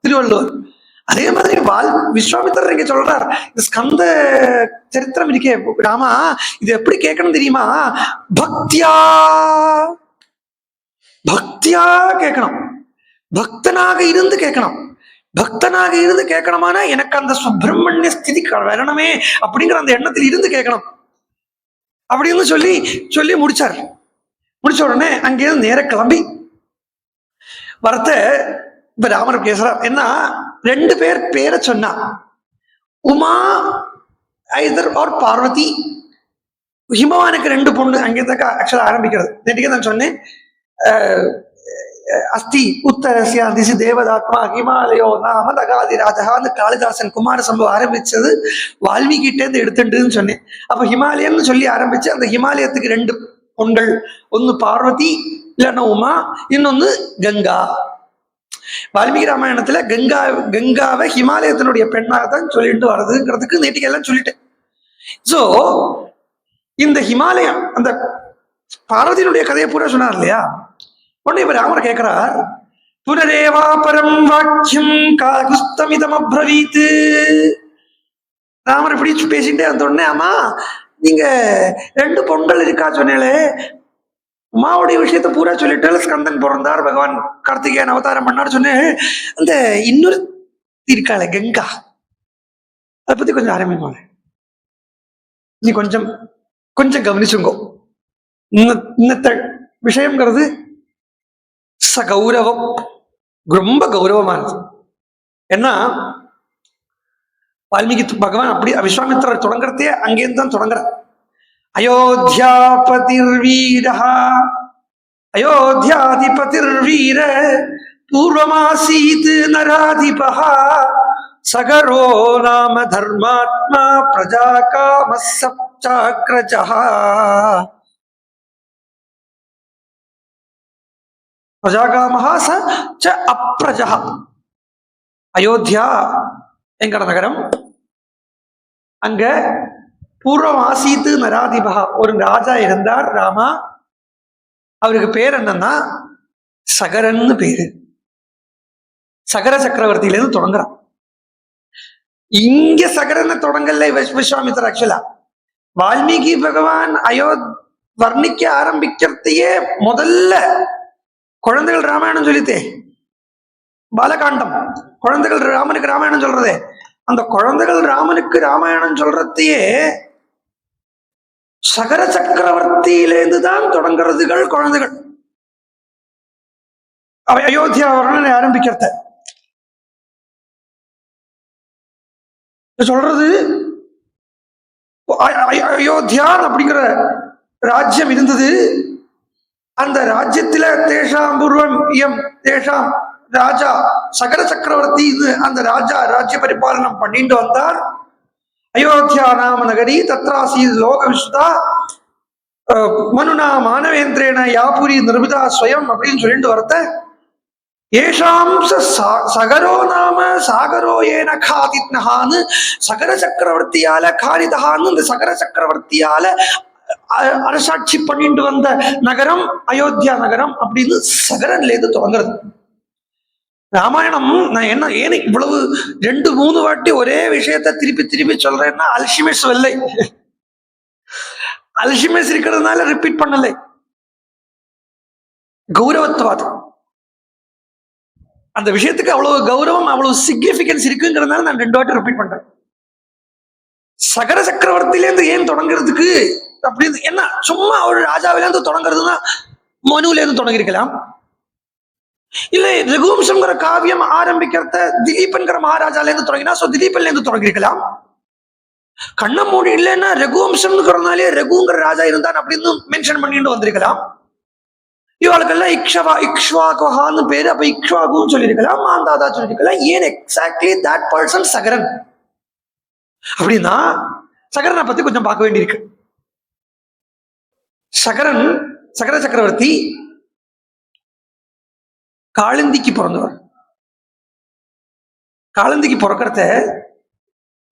திருவள்ளுவர். அதே மாதிரி விஸ்வாமித்திரர் இங்க சொல்றார், இந்த ஸ்கந்த சரித்திரம் இருக்கே ராமா, இது எப்படி கேட்கணும் தெரியுமா, பக்தியா பக்தியா கேட்கணும், பக்தனாக இருந்து கேட்கணும். பக்தனாக இருந்து கேட்கணுமானா எனக்கு அந்த சுப்பிரமணிய ஸ்திதி வரணுமே அப்படிங்கிற அந்த எண்ணத்தில் இருந்து கேட்கணும் அப்படின்னு சொல்லி சொல்லி முடிச்சார். முடிச்ச உடனே அங்கிருந்து நேர கிளம்பி வரத்த இப்ப ராமர் பேசுறார். என்ன 2 பேர் பேரை சொன்னா, உமா ஐதர் ஆர் பார்வதி. ஹிமவானுக்கு 2 பொண்ணு அங்கிருந்தாக்கா ஆக்சுவலா ஆரம்பிக்கிறது. நேற்றுக்கே நான் சொன்னேன், அஸ்தி உத்தரஸ்யா திசி தேவதாத்மா ஹிமாலயோ நாம தகாதி ராஜகான்னு காளிதாசன் குமார சம்பவம் ஆரம்பிச்சது வால்மீகிட்டே இருந்து எடுத்துட்டுன்னு சொன்னேன். அப்ப ஹிமாலயன்னு சொல்லி ஆரம்பிச்சு அந்த ஹிமாலயத்துக்கு 2 பொண்கள், ஒன்னு பார்வதி இல்லைன்னா உமா, இன்னொன்னு கங்கா. வால்மீகி ராமாயணத்துல கங்காவை ஹிமாலயத்தினுடைய பெண்ணாகத்தான் சொல்லிட்டு வருதுங்கிறதுக்கு நேற்றுக்கு எல்லாம் சொல்லிட்டேன். சோ இந்த ஹிமாலயம் அந்த பார்வதியினுடைய கதையை பூரா சொன்னார் இல்லையா. உடனே இப்ப ராமர் கேட்கிறார், புனரேவா பரம் வாக்கியம் காகுஸ்தமிதம் அப்ரவீத். ராமர் இப்படி பேசிட்டே அந்த உடனே, ஆமா நீங்க 2 பொண்கள் இருக்கா சொன்னீங்களே, உமாவுடைய விஷயத்த பூரா சொல்லிட்டு ஸ்கந்தன் பிறந்தார், பகவான் கார்த்திகேயன் அவதாரம் பண்ணார் சொன்னேன். அந்த இன்னொரு இருக்காளே கங்கா, அதை பத்தி கொஞ்சம் ஆரம்பிப்பாங்க. நீ கொஞ்சம் கொஞ்சம் கவனிச்சுங்கோ. இன்னத்த விஷயம்ங்கிறது சகௌரவம், ரொம்ப கௌரவமானது. ஏன்னா வால்மீகி பகவான் அப்படி விஸ்வாமித்திரர் தொடங்குறதே அங்கேருந்து தான் தொடங்குற. அயோத்தியாபதிர்வீரா அயோத்தியாதிபதிர்வீர பூர்வமாசீத் நராதிபஹ சகரோ நாம தர்மாத்மா பிரஜா காமசப்சாக்ரஜஹ. பிரஜாகாமஹ ச ச அப்ரஜஹ. அயோத்தியா என்கிற நகரம். அங்க பூர்வம் ஆசீத்து நராதிபகா, ஒரு ராஜா இருந்தார் ராமா. அவருக்கு பேர் என்னன்னா சகரன்னு பேரு. சகர சக்கரவர்த்தியிலேருந்து தொடங்குறான். இங்க சகரன்னு தொடங்கல விஸ்வாமித்திரர். ஆக்சுவலா வால்மீகி பகவான் வர்ணிக்க ஆரம்பிக்கிறதையே முதல்ல குழந்தைகள் ராமாயணம் சொல்லித்தே, பாலகாண்டம். குழந்தைகள் ராமனுக்கு ராமாயணம் சொல்றதே, அந்த குழந்தைகள் ராமனுக்கு ராமாயணம் சொல்றதையே சகர சக்கரவர்த்தியிலேருந்து தான் தொடங்குறதுகள் குழந்தைகள். அயோத்தியா வர்ணனை ஆரம்பிக்கிறத சொல்றது. அயோத்தியான் அப்படிங்கிற ராஜ்யம் இருந்தது. அந்த ராஜ்யத்தில தேஷாம் பூர்வம் எம் தேஷாம் ராஜா சகர சக்கரவர்த்தி. அந்த ராஜா ராஜ்ய பரிபாலனம் பண்ணிட்டு வந்தார். அயோத்தியா நாம நகரி தத்ராசி லோக விசுதா மனுனா மானவேந்திரேன யாபுரி நிர்மிதா ஸ்வயம் அப்படின்னு சொல்லிட்டு வரத்த ஏஷாம் சகரோ நாம சாகரோ ஏன காதித்னஹான்னு சகர சக்கரவர்த்தியால காரிதஹான்னு இந்த சகர சக்கரவர்த்தியால அரசாட்சி பண்ணிட்டு வந்த நகரம் அயோத்தியா நகரம் அப்படின்னு சகரன்ல இருந்து தொடங்குறது ராமாயணம். நான் என்ன ஏன் இவ்வளவு 2-3 வாட்டி ஒரே விஷயத்த திருப்பி திருப்பி சொல்றேன்னா அல்ஷிமேஸ் வெல்லை, அல்ஷிமேஸ் இருக்கிறதுனால ரிப்பீட் பண்ணலை. கௌரவத்துவாதம், அந்த விஷயத்துக்கு அவ்வளவு கௌரவம் அவ்வளவு சிக்னிபிகன்ஸ் இருக்குங்கிறதுனால நான் 2 வாட்டி ரிப்பீட் பண்றேன். சகர சக்கரவர்த்தியிலேருந்து ஏன் தொடங்குறதுக்கு அப்படின்னு என்ன, சும்மா ஒரு ராஜாவிலேருந்து தொடங்குறதுன்னா மனுவிலேருந்து தொடங்கிருக்கலாம். இல்ல ரகுவம்சம்ங்கிற காவியம் ஆரம்பிக்கிறத திலீபன்கிற மகாராஜால இருந்து தொடங்கினா திலீபன்ல இருந்து தொடங்கிருக்கலாம். கண்ண மூடி இல்லைன்னா ரகுவம்சம்ங்கிறதுனாலே ரகுங்கிற ராஜா இருந்தான் அப்படின்னு மென்ஷன் பண்ணிட்டு வந்திருக்கலாம். இவாளுக்கெல்லாம் இக்ஷ்வாகுஹான்னு பேரு, அப்ப இக்ஷ்வாகுன்னு சொல்லியிருக்கலாம், மாந்தாதா சொல்லியிருக்கலாம். ஏன் எக்ஸாக்ட்லி தட் பர்சன் சகரன் அப்படின்னா சகரனை பத்தி கொஞ்சம் பார்க்க வேண்டியிருக்கு. சகரன் சகர சக்கரவர்த்தி காளந்திக்கு பிறந்தவர். காளந்திக்கு பிறக்கிறத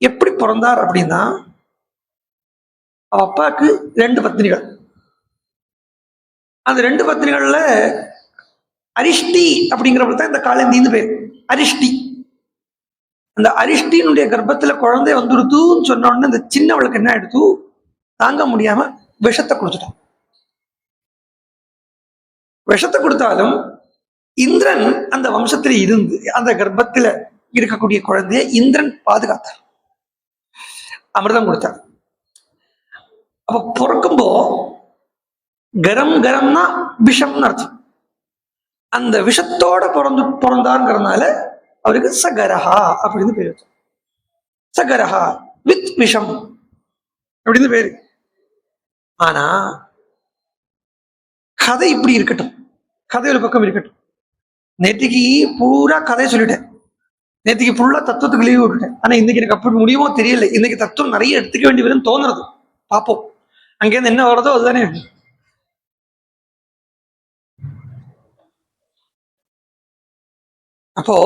எப்படி பிறந்தார் அப்படின்னா அவ அப்பாவுக்கு 2 பத்னிகள். அந்த 2 பத்னிகள்ல அரிஷ்டி அப்படிங்கிறவங்க தான் இந்த காளந்தின்னு பேர். அரிஷ்டி, அந்த அரிஷ்டியினுடைய கர்ப்பத்துல குழந்தை வந்துடுத்துன்னு சொன்ன உடனே இந்த சின்னவளுக்கு என்ன எடுத்து தாங்க முடியாம விஷத்தை கொடுத்துட்டான். விஷத்தை கொடுத்தாலும் இந்திரன் அந்த வம்சத்துல இருந்து அந்த கர்ப்பத்துல இருக்கக்கூடிய குழந்தைய இந்திரன் பாதுகாத்தார், அமிர்தம் கொடுத்தார். அப்ப பிறக்கும்போ கரம் கரம்னா விஷம்னு அர்த்தம். அந்த விஷத்தோட பிறந்தாருங்கிறதுனால அவருக்கு சகரஹா அப்படின்னு பேரு. சகரஹா வித் விஷம் அப்படின்னு பேரு. ஆனா கதை இப்படி இருக்கட்டும், கதை ஒரு பக்கம் இருக்கட்டும். நேற்றுக்கு பூரா கதையை சொல்லிட்டேன், நேற்றுக்கு ஃபுல்லா தத்துவத்துக்கு லீவ் விட்டுட்டேன். ஆனா இன்னைக்கு எனக்கு அப்படி முடியுமோ தெரியல. இன்னைக்கு தத்துவம் நிறைய எடுத்துக்க வேண்டி வரும்னு தோணுறது. பார்ப்போம், அங்கேருந்து என்ன வருதோ அதுதானே. அப்போ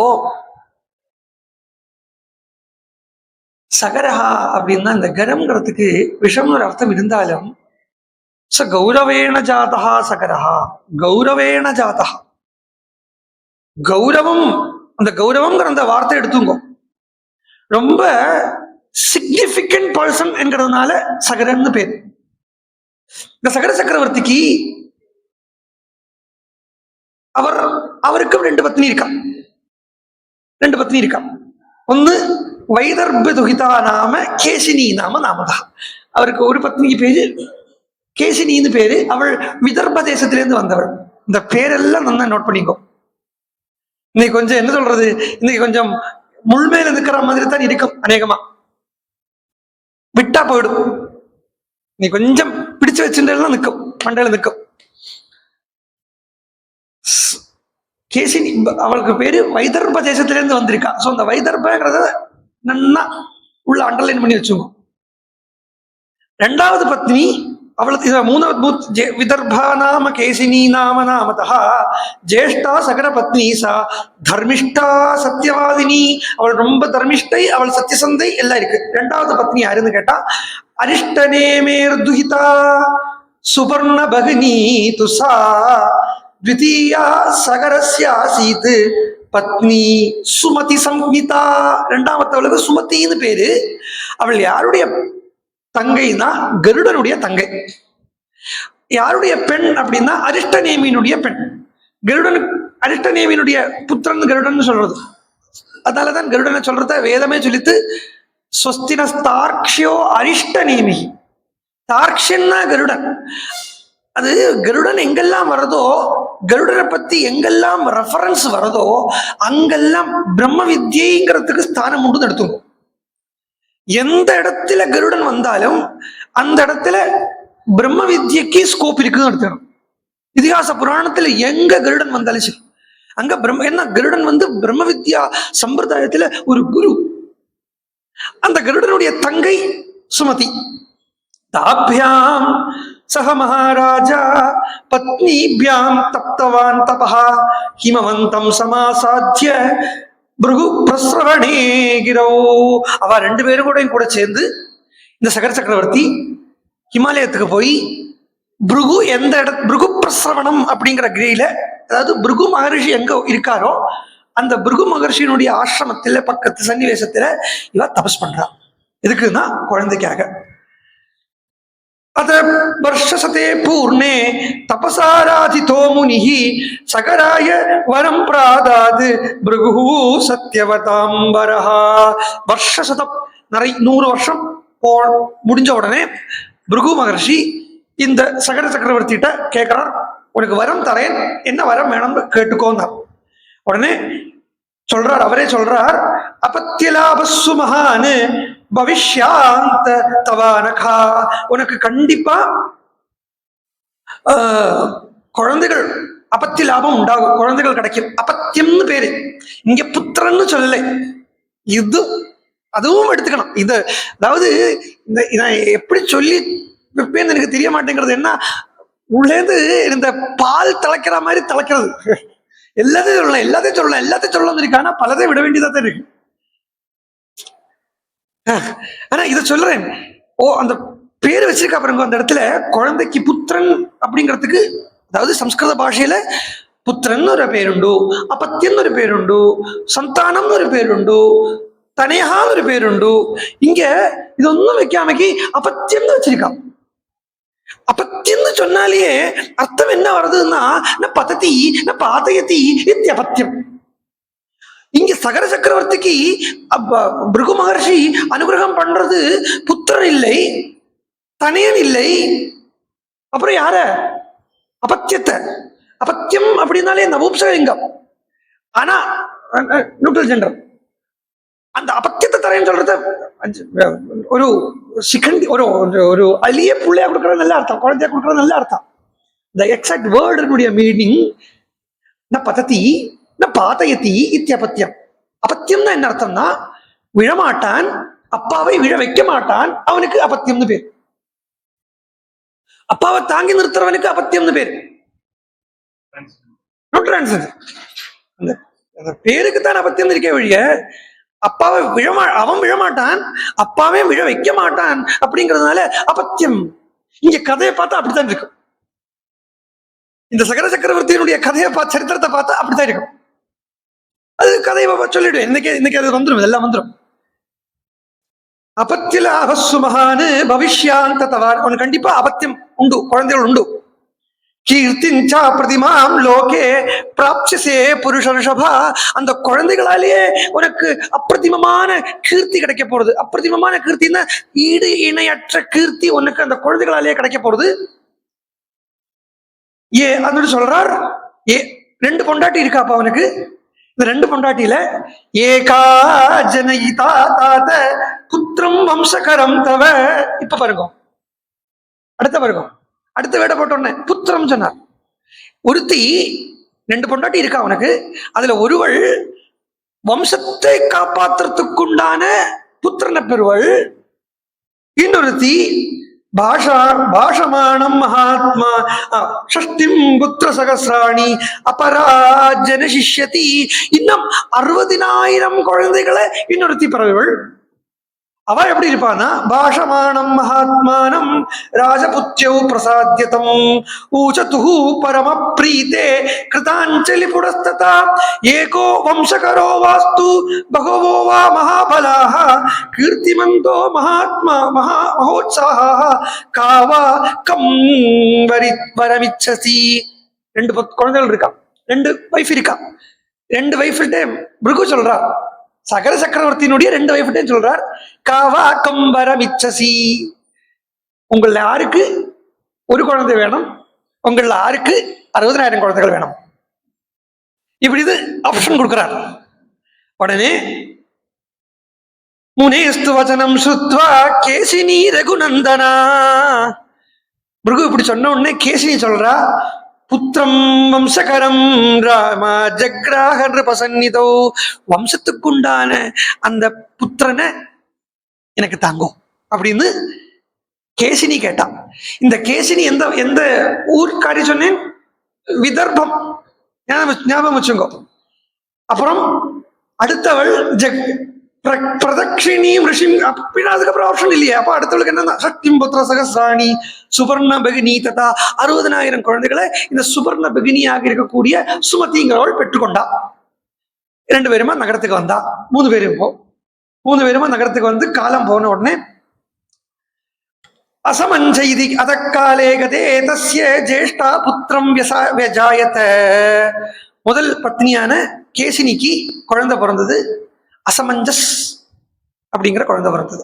சகரஹா அப்படின்னா இந்த கரம்ங்கிறதுக்கு விஷம்னு ஒரு அர்த்தம் இருந்தாலும் ச கௌரவேண ஜாதா சகரஹா, கௌரவேண ஜாதா. கௌரவம், அந்த கௌரவம்ங்கிற அந்த வார்த்தை எடுத்துங்க, ரொம்ப சிக்னிபிகண்ட் பர்சன் என்கிறதுனால சகரன்னு பேர். இந்த சகர சக்கரவர்த்திக்கு அவருக்கு 2 பத்னி இருக்கா. 2 பத்னி இருக்கா. ஒன்னு வைதர்ப துகிதா நாம கேசினி நாம நாமதா. அவருக்கு ஒரு பத்னிக்கு பேரு கேசினின்னு பேரு. அவள் விதர்ப தேசத்திலேருந்து வந்தவள். இந்த பேரெல்லாம் நல்லா நோட் பண்ணிக்கோ. இன்னைக்கு கொஞ்சம் என்ன சொல்றது, இன்னைக்கு கொஞ்சம் முள்மேல இருக்கிற மாதிரி தான் இருக்கும் அநேகமா. விட்டா போயிடும். நீ கொஞ்சம் பிடிச்சு வச்சுட்டா நிற்கும், மண்டையில நிற்கும். கேசினி அவளுக்கு பேரு வைதர்ப தேசத்திலிருந்து வந்திருக்கா. சோ அந்த வைதர்பங்கிறத நன்னா உள்ள அண்டர்லைன் பண்ணி வச்சுக்கோ. ரெண்டாவது பத்னி அவளுக்கு மூணாவது விதர்பா நாம கேசினி நாம நாமதா ஜேஷ்டா சகர பத்னி சா தர்மிஷ்டா சத்தியவாதினி. அவள் ரொம்ப தர்மிஷ்டை, அவள் சத்தியசந்தை எல்லாம் இருக்கு. ரெண்டாவது பத்னி யாருன்னு கேட்டா அரிஷ்டநேமேர் துஹிதா சுபர்ண பகினி துசா த்விதீயா சகரஸ்யாசீத் பத்னி சுமதி சம்ஹிதா. ரெண்டாமத்தவளுக்கு சுமதின்னு பேரு. அவள் யாருடைய தங்கைனா கருடனுடைய தங்கை. யாருடைய பெண் அப்படின்னா அரிஷ்டநேமியினுடைய பெண். கருடன் அரிஷ்டநேமியினுடைய புத்திரன் கருடன் சொல்றது. அதனாலதான் கருடனை சொல்றத வேதமே சொல்லித்து ஸ்வஸ்தினஸ்தார்க்ஷ்யோ அரிஷ்டநேமி. தார்க்ஷன்னா கருடன். அது கருடன் எங்கெல்லாம் வருதோ, கருடனை பத்தி எங்கெல்லாம் ரெஃபரன்ஸ் வருதோ அங்கெல்லாம் பிரம்ம வித்யைங்கிறதுக்கு ஸ்தானம் உண்டு எடுத்துக்கும். எந்த இடத்துல கருடன் வந்தாலும் அந்த இடத்துல பிரம்ம வித்யக்கு ஸ்கோப் இருக்குன்னு எடுத்துக்கணும். இதிகாச புராணத்துல எங்க கருடன் வந்தாலும் சரி அங்க என்ன கருடன் பிரம்ம வித்யா சம்பிரதாயத்துல ஒரு குரு. அந்த கருடனுடைய தங்கை சுமதி. தாபியாம் சக மகாராஜா பத்னிபியாம் தப்தவான் தபஹா ஹிமவந்தம் சமாசாத்திய பிருகு பிரஸ்ரவணே கிரோ. அவ ரெண்டு பேரும் கூட சேர்ந்து இந்த சகர சக்கரவர்த்தி ஹிமாலயத்துக்கு போய் பிருகு எந்த பிருகு பிரஸ்ரவணம் அப்படிங்கிற கிரியில, அதாவது பிருகு மகர்ஷி எங்க இருக்காரோ அந்த பிருகு மகர்ஷியினுடைய ஆசிரமத்துல பக்கத்து சன்னிவேசத்துல இவ தபஸ் பண்றா. எதுக்குன்னா குழந்தைக்காக. அத வருஷசதே பூர்ணே தபசாராதிதோ முனிஹி சகராய வரம் பிராதாது பிருகு சத்யவதாம்பரஹா. வருஷசதம் 100 வருஷம் முடிஞ்ச உடனே பிருகு மகர்ஷி இந்த சகர சக்கரவர்த்திட்ட கேட்கிறார், உனக்கு வரம் தரேன், என்ன வரம் வேணும்னு கேட்டுக்கோங்க. உடனே சொல்றார், அவரே சொல்றார், அபத்தியலாபஸ்ஸு மகான் பவிஷ்யாந்த தவானகா. உனக்கு கண்டிப்பா குழந்தைகள் அபத்திய லாபம் உண்டாகும், குழந்தைகள் கிடைக்கும். அபத்தியம்னு பேரு, இங்க புத்திரன்னு சொல்லலை. இது அதுவும் எடுத்துக்கணும். இது அதாவது நான் எப்படி சொல்லி வைப்பேன்னு எனக்கு தெரிய மாட்டேங்கிறது. என்ன உள்ளேந்து இந்த பால் திளைக்கிற மாதிரி திளைக்கிறது. எல்லாத்தையும் சொல்லலாம், எல்லாத்தையும் சொல்லலாம், எல்லாத்தையும் சொல்லலாம் இருக்கானா பலதையும் விட வேண்டியதா தான் இருக்கு. ஆனா இதை சொல்றேன், அந்த பேரு வச்சிருக்கா பாருங்க. அந்த இடத்துல குழந்தைக்கு புத்திரன் அப்படிங்கிறதுக்கு, அதாவது சம்ஸ்கிருத பாஷையில புத்திரன் ஒரு பேருண்டு, அபத்தியன் ஒரு பேருண்டு, சந்தானம் ஒரு பேருண்டு, தனேகான்னு ஒரு பேருண்டு. இங்க இது ஒன்னும் வைக்காமக்கி அபத்தியம்னு வச்சிருக்கான். அபத்தியம்னு சொன்னாலேயே அர்த்தம் என்ன வருதுன்னா பததி பாதயதி இத்தியபத்தியம். இங்க சகர சக்கரவர்த்திக்கு பிருகு மகர்ஷி அனுகிரகம் பண்றது புத்திரன் இல்லை, தனையன் இல்லை, அப்புறம் யார அபத்தியத்தை. அபத்தியம் அப்படின்னாலே நபும்சலிங்கம். ஆனா நியூட்ரல் ஜெண்டர். அந்த அபத்தியத்தை தரேன்னு சொல்றது ஒரு சிக்கண்டி, ஒரு அலிய புள்ளையா கொடுக்கறது நல்ல அர்த்தம், குழந்தையா கொடுக்கறது நல்ல அர்த்தம். இந்த எக்ஸாக்ட் வேர்டுடைய மீனிங் ந பததி ந பாதயதி இத்தியபத்தியம். அபத்தியம்னா என்ன அர்த்தம்னா விழமாட்டான், அப்பாவை விழ வைக்க மாட்டான், அவனுக்கு அபத்தியம்னு பேர். அப்பாவை தாங்கி நிறுத்துறவனுக்கு அபத்தியம்னு பேர். அந்த பேருக்கு தான் அபத்தியம் இருக்கே வழிய அப்பாவை அவன் விழமாட்டான், அப்பாவே விழ வைக்க மாட்டான் அப்படிங்கிறதுனால அபத்தியம். இங்க கதையை பார்த்தா அப்படித்தான் இருக்கும். இந்த சகர சக்கரவர்த்தியினுடைய கதையை சரித்திரத்தை பார்த்தா அப்படித்தான் இருக்கும். அது கதையை சொல்லிடுவேன், இன்னைக்கு அது வந்துடும், எல்லாம் வந்துடும். அபத்தியில அபஸ்ஸு மகானு பவிஷ்யாந்த தவான். உனக்கு கண்டிப்பா அபத்தியம் உண்டு, குழந்தைகள் உண்டு. கீர்த்திஞ்சா பிரதிமாம் லோகே பிராப்சசே புருஷ ரிஷபா. அந்த குழந்தைகளாலேயே உனக்கு அப்பிரதிமமான கீர்த்தி கிடைக்க போறது. அப்பிரதிமமான கீர்த்தின்னா ஈடு இணையற்ற கீர்த்தி உனக்கு அந்த குழந்தைகளாலேயே கிடைக்க போறது. அது சொல்றார், 2 பொண்டாட்டி இருக்காப்பா அவனுக்கு. இந்த 2 பொண்டாட்டியில ஏகா ஜனயிதா தாத புத்திரம் வம்சகரம் தவ. இப்ப பாருங்க, அடுத்த வேட போட்டோன்னே புத்திரம் சொன்னார். ஒருத்தி 2 பொண்டாட்டி இருக்கா அவனுக்கு. அதுல ஒருவள் வம்சத்தை காப்பாற்றுறதுக்குண்டான புத்திரனை பெறுவள். இன்னொருத்தி பாஷமானம் மகாத்மா ஷஷ்டிம் புத்திர சகசிராணி அபராஜன சிஷ்யதி. இன்னும் 60,000 குழந்தைகளை இன்னொருத்தி பிறகுவள். அவ எப்படி இருப்பானா, பாஷமானம் மகாத்மானம் ராஜபுத்தியௌ பிரசாத்யதம் ஊச்சதுஹு பரம பிரீதே கிருதாஞ்சலி புரஸ்ததா ஏகோ வம்சகரோ வாஸ்து பகவோ வா மகாபலாஹ கீர்த்திமந்தோ மகாத்மா மகோத்சாஹ காவா கம் வரமிச்சசி. 2 குழந்தைகள் இருக்கா, 2 வைஃப் இருக்கா. 2 வைஃப்கிட்ட பிருகு சொல்றா, சகர சக்கரவர்த்தியினுடைய 2 வைஃப்கிட்ட சொல்றார், காவா கம்பர மிச்சசி. உங்கள யாருக்கு ஒரு குழந்தை வேணும், உங்கள யாருக்கு 60,000 குழந்தைகள் வேணும். இப்படி இது ஆப்ஷன் கொடுக்கிறார். உடனே முனேஸ்து வச்சனம் சுத்வா கேசினி ரகுநந்தனா. பிருகு இப்படி சொன்ன உடனே கேசினி சொல்றா, புத்திரம் வம்சகரம் ராம ஜக்ராஹ நிருபசன்னிதோ. வம்சத்துக்குண்டான அந்த புத்திரனை எனக்கு தாங்கும் அப்படின்னு கேசினி கேட்டான். இந்த கேசினி எந்த ஊர்க்காரி சொன்னேன், விதர்ப்பம், ஞாபகம் வச்சுங்கோ. அப்புறம் அடுத்தவள் பிரதக்ஷினி ரிஷி. அப்படின்னா அதுக்கப்புறம் ஆப்ஷன் இல்லையே. அப்ப அடுத்தவளுக்கு என்ன, சக்திம் புத்திர சகசிராணி சுபர்ண பகினி ததா. 60,000 குழந்தைகளை இந்த சுபர்ண பகினியாக இருக்கக்கூடிய சுமதிங்கிறவள் பெற்றுக்கொண்டா. 2 பேருமா நகரத்துக்கு வந்தா. 3 பேருமா நகரத்துக்கு வந்து காலம் போன உடனே அசமஞ்செய்தி அதக்காலே கதே தஸ்ய ஜேஷ்டா புத்திரம் வியஜாயத. முதல் பத்னியான கேசினிக்கு குழந்தை பிறந்தது. அசமஞ்சஸ் அப்படிங்கிற குழந்தை பிறந்தது.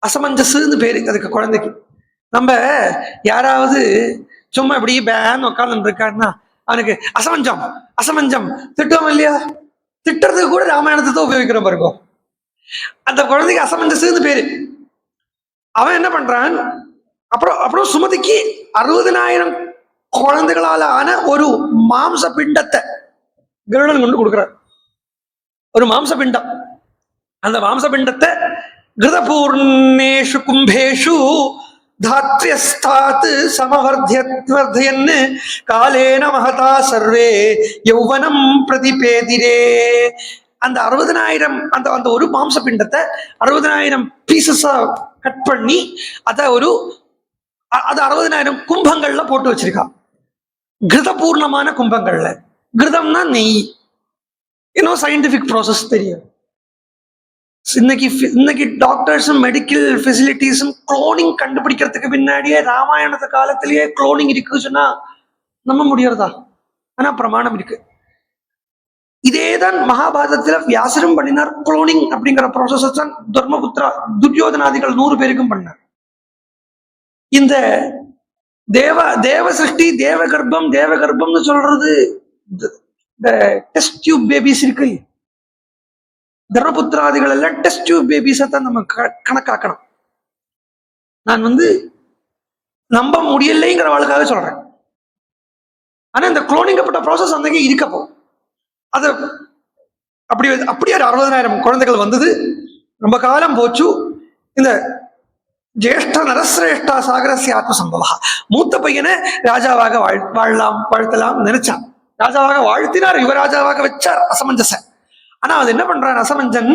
அசமஞ்சஸ்ன்னு பேரு அதுக்கு குழந்தைக்கு. நம்ம யாராவது சும்மா இப்படி பேன் உட்கார்ந்து இருக்காருன்னா அவனுக்கு அசமஞ்சம் திட்டுவோம் இல்லையா? திட்டுறதுக்கு கூட ராமாயணத்தை தான் உபயோகிக்கிறோம் பாருங்க. அந்த குழந்தைக்கு அசமஞ்சஸ்ன்னு பேரு. அவன் என்ன பண்றான், அப்புறம் சுமதிக்கு 60,000 குழந்தைகளால ஆன ஒரு மாம்ச பிண்டத்தை கருடன் கொண்டு கொடுக்கிறார். ஒரு மாம்ச பிண்டம். அந்த மாம்ச பிண்டத்தை கிருதபூர்ணேஷு கும்பேஷு தாத்யஸ்தாத் சமவர்த்தியன் காலேன மகதா சர்வே யௌவனம் பிரதிபேதிரே. அந்த 60,000 அந்த ஒரு மாம்ச பிண்டத்தை 60,000 பீசஸா கட் பண்ணி அதை அது 60,000 கும்பங்கள்ல போட்டு வச்சிருக்கா. கிருதபூர்ணமான கும்பங்கள்ல. கிருதம்னா நெய். இன்னும் சயின்டிபிக் ப்ராசஸ் தெரியும். இன்னைக்கு டாக்டர்ஸும் மெடிக்கல் ஃபெசிலிட்டிஸும் குளோனிங் கண்டுபிடிக்கிறதுக்கு பின்னாடியே ராமாயணத்து காலத்திலேயே குளோனிங் இருக்கு சொன்னா நம்ப முடியறதா? ஆனா பிரமாணம் இருக்கு. இதேதான் மகாபாரதத்துல வியாசரும் பண்ணினார். குளோனிங் அப்படிங்கிற ப்ராசஸ் தான் தர்மபுத்திரா துரியோதனாதிகள் 100 பேருக்கும் பண்ணார். இந்த தேவ சிருஷ்டி தேவகர்ப்பம்னு சொல்றது இந்த டெஸ்ட் டியூப் பேபிஸ் இருக்கு. தர்மபுத்திராதிகள் எல்லாம் டெஸ்ட் டியூப் பேபிஸா தான் நம்ம கணக்காக்கணும். நான் நம்ப முடியலைங்கிற வாழ்க்காக சொல்றேன். ஆனா இந்த குளோனிங்கப்பட்ட ப்ராசஸ் அன்னைக்கு இருக்கப்போ அது அப்படியே 60,000 குழந்தைகள் வந்தது. ரொம்ப காலம் போச்சு. இந்த ஜேஷ்ட நரசிரேஷ்டா சாகரஸ்ய ஆத்ம சம்பவா. மூத்த பையனை ராஜாவாக வாழ்த்தலாம் நினைச்சான். ராஜாவாக வாழ்த்தினார். யுவராஜாவாக வச்சார் அசமஞ்சச. ஆனா அது என்ன பண்றான் அசமஞ்சன்,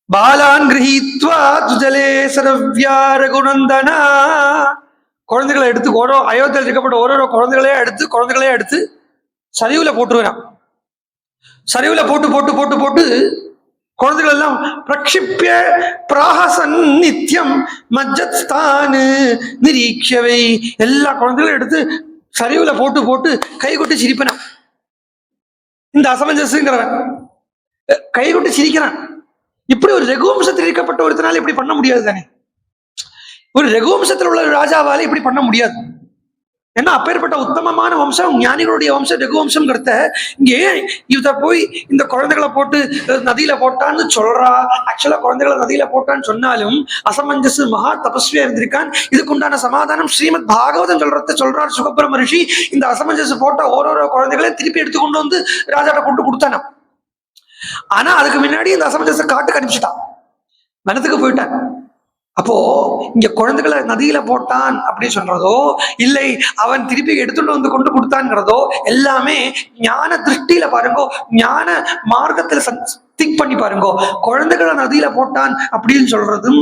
பாலான் கிரஹீத்வா துஜலே சரவ்யா ரகுநந்தனா. குழந்தைகளை எடுத்து அயோத்தியில் இருக்கப்பட்ட ஓரோ குழந்தைகளே எடுத்து சரிவுல போட்டுருவான். சரிவுல போட்டு குழந்தைகள் எல்லாம் பிரக்ஷிப்பிய பிராஹசன் நித்தியம் மஜ்ஜத் ஸ்தான் நிரீட்சவை. எல்லா குழந்தைகளும் எடுத்து சரிவுல போட்டு கைகொட்டி சிரிப்பனா. இந்த அசமஞ்சஸ்ங்கிறவன் கைகொட்டி சிரிக்கிறான். இப்படி ஒரு ரகுவம்சத்தில் இருக்கப்பட்ட ஒருத்தனால இப்படி பண்ண முடியாது தானே. ஒரு ரகுவம்சத்தில் உள்ள ராஜாவால இப்படி பண்ண முடியாது. ஏன்னா அப்பேற்பட்ட உத்தமமான வம்சம் ஞானிகளுடைய வம்சம் ரகுவம்சம்ங்கிறத இங்கே இத போய் இந்த குழந்தைகளை போட்டு நதியில போட்டான்னு சொல்றா. ஆக்சுவலா குழந்தைகளை நதியில போட்டான்னு சொன்னாலும் அசமஞ்சசு மகா தபஸ்வியா இருந்திருக்கான். இதுக்குண்டான சமாதானம் ஸ்ரீமத் பாகவதம் சொல்றார் சுகபிரம ரிஷி. இந்த அசமஞ்சசு போட்ட ஓரோரோ குழந்தைகளையும் திருப்பி எடுத்து கொண்டு வந்து ராஜாட்ட கொண்டு கொடுத்தானா. ஆனா அதுக்கு முன்னாடி இந்த அசமஞ்சச காட்டுக்கு அனுப்பிச்சுட்டான், வனத்துக்கு போயிட்டான். அப்போ இங்க குழந்தைகளை நதியில போட்டான் அப்படின்னு சொல்றதோ இல்லை அவன் திருப்பி எடுத்துட்டு வந்து கொண்டு கொடுத்தான்ங்கிறதோ எல்லாமே ஞான திருஷ்டியில பாருங்கோ, ஞான மார்க்கத்துல திங்க் பண்ணி பாருங்கோ. குழந்தைகளை நதியில போட்டான் அப்படின்னு சொல்றதும்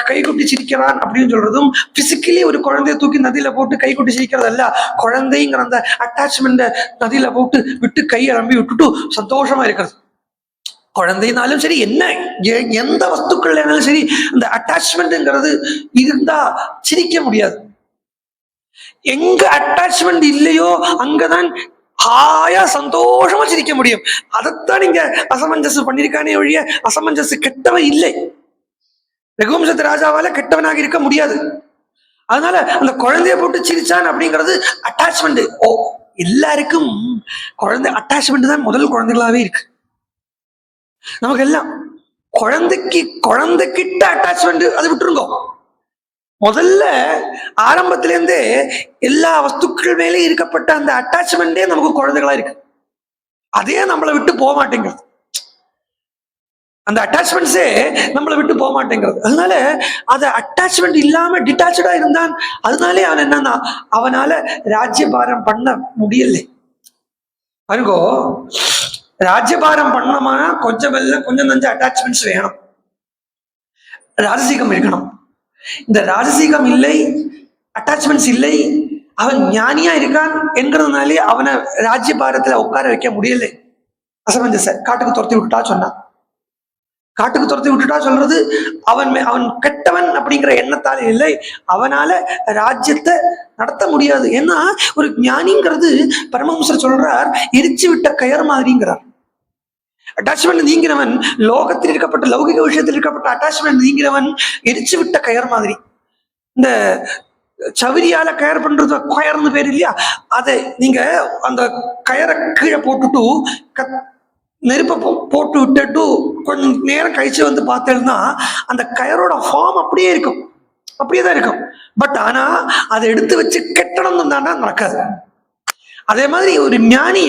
கைகுட்டி சிரிக்கிறான் அப்படின்னு சொல்றதும் பிசிக்கலி ஒரு குழந்தைய தூக்கி நதியில போட்டு கைகுட்டி சிரிக்கிறது அல்ல. குழந்தைங்கிற அந்த அட்டாச்மெண்ட நதியில போட்டு விட்டு கையை நம்பி விட்டுட்டு சந்தோஷமா இருக்கிறது. குழந்தைனாலும் சரி, என்ன எந்த வஸ்துக்கள் சரி, அந்த அட்டாச்மெண்ட்ங்கிறது இருந்தா சிரிக்க முடியாது. எங்க அட்டாச்மெண்ட் இல்லையோ அங்கதான் ஹாயா சந்தோஷமா சிரிக்க முடியும். அதைத்தான் நீங்க அசமஞ்சசு பண்ணிருக்கானே ஒழிய அசமஞ்சசு கெட்டவன் இல்லை. ரகுவம்சத்து ராஜாவால கெட்டவனாக இருக்க முடியாது. அதனால அந்த குழந்தைய போட்டு சிரிச்சான் அப்படிங்கிறது அட்டாச்மெண்ட். ஓ, எல்லாருக்கும் குழந்தை அட்டாச்மெண்ட் தான் முதல் குழந்தைகளாவே இருக்கு. நமக்கு எல்லாம் குழந்தைகிட்ட அட்டாச்மெண்ட் அது விட்டுருங்க. முதல்ல ஆரம்பத்திலேருந்தே எல்லா வஸ்துக்கள் மேலே இருக்கப்பட்ட அந்த அட்டாச்மெண்டே நமக்கு குழந்தைகளா இருக்கு. அதே நம்மளை விட்டு போக மாட்டேங்கிறது. அந்த அட்டாச்மெண்ட்ஸே நம்மளை விட்டு போக மாட்டேங்கிறது. அதனால அது அட்டாச்மெண்ட் இல்லாம டிட்டாச்சா இருந்தான். அதனாலே அவன் என்னன்னா அவனால ராஜ்யபாரம் பண்ண முடியலை. பாருங்கோ, ராஜ்யபாரம் பண்ணமானா கொஞ்சம் கொஞ்சம் அட்டாச்மெண்ட்ஸ் வேணும், ராஜசீகம் இருக்கணும். இந்த ராஜசீகம் இல்லை, அட்டாச்மெண்ட்ஸ் இல்லை, அவன் ஞானியா இருக்கான் என்கிறதுனாலே அவனை ராஜ்யபாரத்துல உட்கார வைக்க முடியலை. அசமஞ்சச காட்டுக்கு துரத்தி விட்டுட்டா சொன்னான். காட்டுக்கு துரத்தி விட்டுட்டா சொல்றது அவன் கெட்டவன் அப்படிங்கிற எண்ணத்தாலே இல்லை, அவனால ராஜ்யத்தை நடத்த முடியாது. ஏன்னா ஒரு ஞானிங்கிறது பரமஹம்சர் சொல்றார் எரிச்சு விட்ட கயர் மாதிரிங்கிறார். அட்டாச்மெண்ட் நீங்கிறவன், லோகத்தில் இருக்கப்பட்ட லௌகிக விஷயத்தில் இருக்கப்பட்ட அட்டாச்மெண்ட் நீங்கிறவன் எரிச்சு விட்ட கயர் மாதிரி. இந்த சவிரியால கயர் பண்றது கயர்னு பேர் இல்லையா, அதை நீங்க அந்த கயரை கீழே போட்டுட்டு நெருப்பை போட்டு விட்டுட்டு கொஞ்சம் நேரம் கழிச்சு வந்து பார்த்தேன்னா அந்த கயரோட ஃபார்ம் அப்படியே இருக்கும், அப்படியே தான் இருக்கும். பட் ஆனா அதை எடுத்து வச்சு கெட்டணும் தானே நடக்காது. அதே மாதிரி ஒரு ஞானி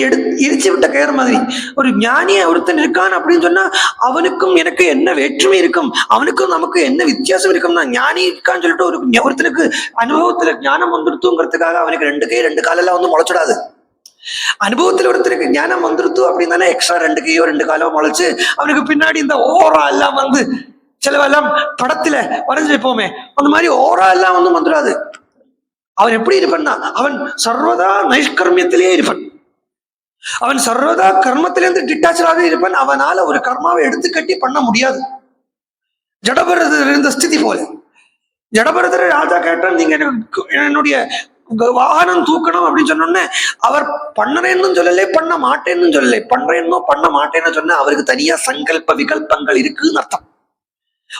எரிச்சு விட்ட கயிறு மாதிரி ஒரு ஞானியை ஒருத்தன் இருக்கான் அப்படின்னு சொன்னா அவனுக்கும் எனக்கு என்ன வேற்றுமை இருக்கும், அவனுக்கும் நமக்கு என்ன வித்தியாசம் இருக்கும்னா, ஞானி இருக்கான்னு சொல்லிட்டு ஒருத்தனுக்கு அனுபவத்துல ஞானம் வந்துருத்துங்கிறதுக்காக அவனுக்கு 2 கை 2 காலெல்லாம் வந்து முளைச்சிடாது. அனுபவத்துல ஒருத்தருக்கு ஞானம் வந்துருத்து அப்படின்னு தானே எக்ஸ்ட்ரா 2 கையோ 2 காலோ முளைச்சு அவனுக்கு பின்னாடி இந்த ஓரா எல்லாம் வந்து சிலவெல்லாம் படத்துல வரைஞ்சு வைப்போமே அந்த மாதிரி ஓரா எல்லாம் வந்து வந்துடாது. அவன் எப்படி இருப்பான்னா அவன் சர்வதா நைஷ்கர்மியத்திலேயே இருப்பான். அவன் சர்வதா கர்மத்திலேருந்து டிட்டாச்சாக இருப்பான். அவனால ஒரு கர்மாவை எடுத்து கட்டி பண்ண முடியாது. ஜடபரதர் இருந்த ஸ்திதி போல. ஜடபரதர் ராஜா கேட்டான், நீங்க என்னுடைய வாகனம் தூக்கணும் அப்படின்னு சொன்னோன்னே அவர் பண்ணறேன்னு சொல்லலை, பண்ண மாட்டேன்னு சொல்லலை. பண்றேன்னோ பண்ண மாட்டேன்னு சொன்ன அவருக்கு தனியா சங்கல்ப விகல்பங்கள் இருக்குன்னு அர்த்தம்.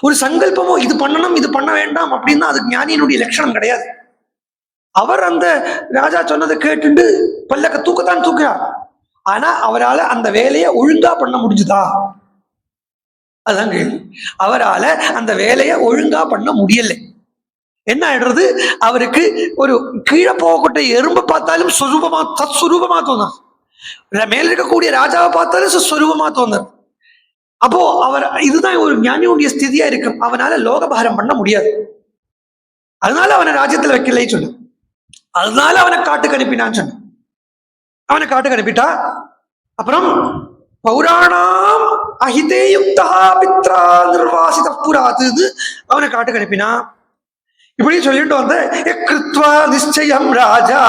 ஒரு சங்கல்பமோ இது பண்ணணும் இது பண்ண வேண்டாம் அப்படின்னா அதுக்கு ஞானியினுடைய லட்சணம் கிடையாது. அவர் அந்த ராஜா சொன்னதை கேட்டுட்டு பல்லக்க தூக்கத்தான் தூக்குறார். ஆனா அவரால் அந்த வேலையை ஒழுங்கா பண்ண முடிஞ்சுதா, அதுதான் கேள்வி. அவரால் அந்த வேலையை ஒழுங்கா பண்ண முடியலை. என்ன ஆயிடுறது, அவருக்கு ஒரு கீழே போகக்கூடிய எறும்பை பார்த்தாலும் தத்ஸ்வரூபமா தோணும், மேல இருக்கக்கூடிய ராஜாவை பார்த்தாலும் சுஸ்வரூபமா தோணும். அப்போ அவர் இதுதான் ஒரு ஞானியுடைய ஸ்திதியா இருக்கும். அவனால லோகபாரம் பண்ண முடியாது. அதனால அவனை ராஜ்யத்துல வைக்கலை சொல்லு. அதனால அவனை காட்டுக்கு அனுப்பினான்னு சொன்ன. அவனை காட்டுக்கு அனுப்பிட்டா அப்புறம் பௌராணாம் அஹிதே யுக்தா பித்ரா நிர்வாசித புராது அவனை காட்டுக்கு அனுப்பினா. இப்படி சொல்லிட்டு வந்த கிருத்வா நிச்சயம் ராஜா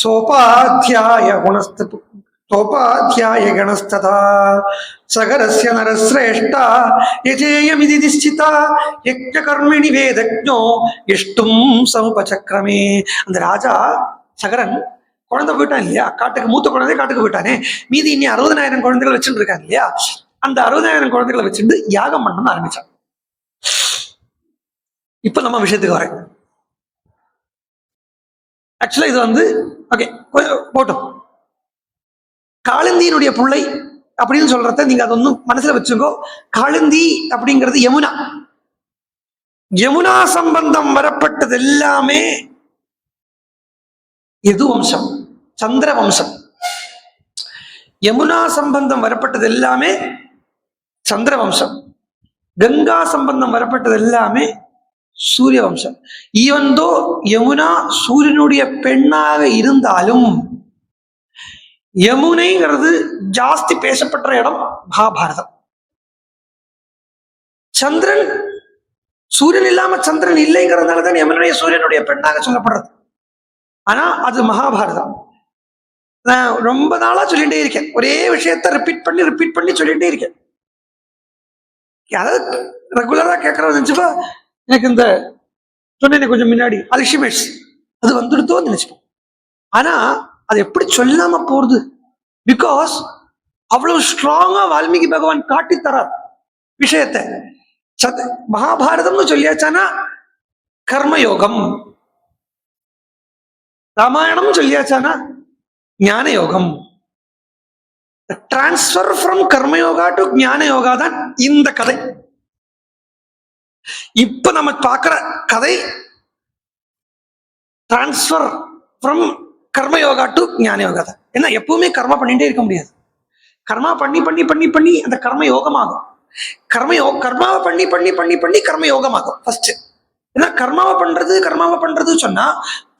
சோபாத்தியாய கணஸ்ததா சகரஸ்ய நரஸ்ரேஷ்டா யஜேயமிதி நிச்சிதா யஜ்ஞ கர்மிணி வேதஜ்ஞோ இஷ்டும் சமுபசக்ரமே. அந்த ராஜா சகரன் குழந்தை போயிட்டான் இல்லையா, காட்டுக்கு மூத்த குழந்தை காட்டுக்கு போயிட்டானே, மீதி இனி 60,000 குழந்தைகள் வச்சுட்டு இருக்காங்க இல்லையா, அந்த 60,000 குழந்தைகளை வச்சுட்டு யாகம் பண்ண ஆரம்பிச்சான். இப்ப நம்ம விஷயத்துக்கு வரேன். ஆக்சுவலா இது வந்து ஓகே போட்டோம். காளிந்தியினுடைய பிள்ளை அப்படின்னு சொல்றத நீங்க அதை ஒன்னும் மனசுல வச்சுக்கோ. காளிந்தி அப்படிங்கிறது யமுனா. யமுனா சம்பந்தம் வரப்பட்டது எல்லாமே எது வம்சம்? சந்திர வம்சம். யமுனா சம்பந்தம் வரப்பட்டது எல்லாமே சந்திர வம்சம். கங்கா சம்பந்தம் வரப்பட்டது எல்லாமே சூரிய வம்சம். ஈவன் தோ யமுனா சூரியனுடைய பெண்ணாக இருந்தாலும் யமுனைங்கிறது ஜாஸ்தி பேசப்பட்ட இடம் மகாபாரதம். சந்திரன் சூரியன் இல்லாம சந்திரன் இல்லைங்கிறதுனாலதான் யமுனை சூரியனுடைய பெண்ணாக சொல்லப்படுறது. ஆனா அது மகாபாரதம். நான் ரொம்ப நாளா சொல்லிட்டே இருக்கேன், ஒரே விஷயத்த ரிப்பீட் பண்ணி சொல்லிட்டே இருக்கேன். யாராவது ரெகுலரா கேட்கறது நினைச்சுப்பா, எனக்கு இந்த சொன்ன கொஞ்சம் முன்னாடி அல்ஷிமேட்ஸ் அது வந்துடுத்தோன்னு நினைச்சுப்போம். ஆனா அது எப்படி சொல்லாம போறது? பிகாஸ் அவ்வளவு ஸ்ட்ராங்கா வால்மீகி பகவான் காட்டி தரார் விஷயத்தை. மகாபாரதம்னு சொல்லியாச்சானா கர்மயோகம், ராமாயணம் சொல்லியாச்சானா ஞான யோகம். டிரான்ஸ்பர் ஃப்ரம் கர்மயோகா டு ஞான யோகா தான் இந்த கதை. இப்ப நம்ம பார்க்கிற கதை டிரான்ஸ்பர் ஃப்ரம் கர்மயோகா டு ஞான யோகா தான். ஏன்னா எப்பவுமே கர்மா பண்ணிட்டே இருக்க முடியாது. கர்மா பண்ணி அந்த கர்ம யோகமாகும். கர்மாவை பண்ணி கர்ம யோகமாகும் ஃபர்ஸ்ட். ஏன்னா கர்மாவை பண்றது சொன்னா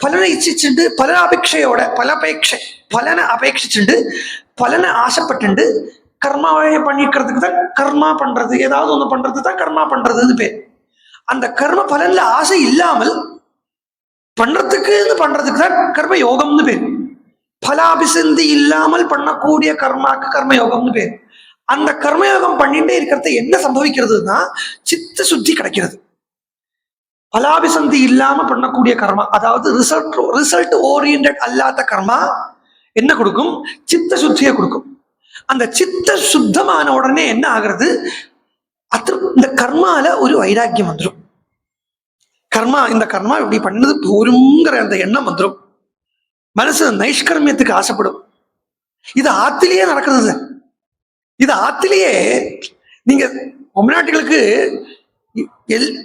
பலனை இச்சிச்சுண்டு பலனை அபேட்சிச்சுண்டு பலனை ஆசைப்பட்டு கர்மாவை பண்ணிக்கிறதுக்கு தான் கர்மா பண்றது. ஏதாவது ஒண்ணு பண்றது தான் கர்மா பண்றதுன்னு பேர். அந்த கர்ம பலன்ல ஆசை இல்லாமல் பண்றதுக்கு தான் கர்ம யோகம்னு பேர். பலாபிசந்தி இல்லாமல் பண்ணக்கூடிய கர்மாக்கு கர்மயோகம்னு பேர். அந்த கர்மயோகம் பண்ணிட்டே இருக்கிறது என்ன சம்பவிக்கிறதுனா சித்த சுத்தி கிடைக்கிறது. பலாபிசந்தி இல்லாம பண்ணக்கூடிய கர்மா, அதாவது ரிசல்ட் ஓரியன்ட் அல்லாத கர்மா என்ன கொடுக்கும்? சித்த சுத்தியை கொடுக்கும். அந்த சித்த சுத்தமான உடனே என்ன ஆகிறது? இந்த கர்மால ஒரு வைராக்கியம் வந்துடும். இந்த கர்மா இப்படி பண்ணது போருங்கிற அந்த எண்ணம் வந்துடும். மனசு நைஷ்கர்மியத்துக்கு ஆசைப்படும். இது ஆத்திலேயே நடக்கிறது. இது ஆத்திலேயே நீங்க பொம்நாட்டிகளுக்கு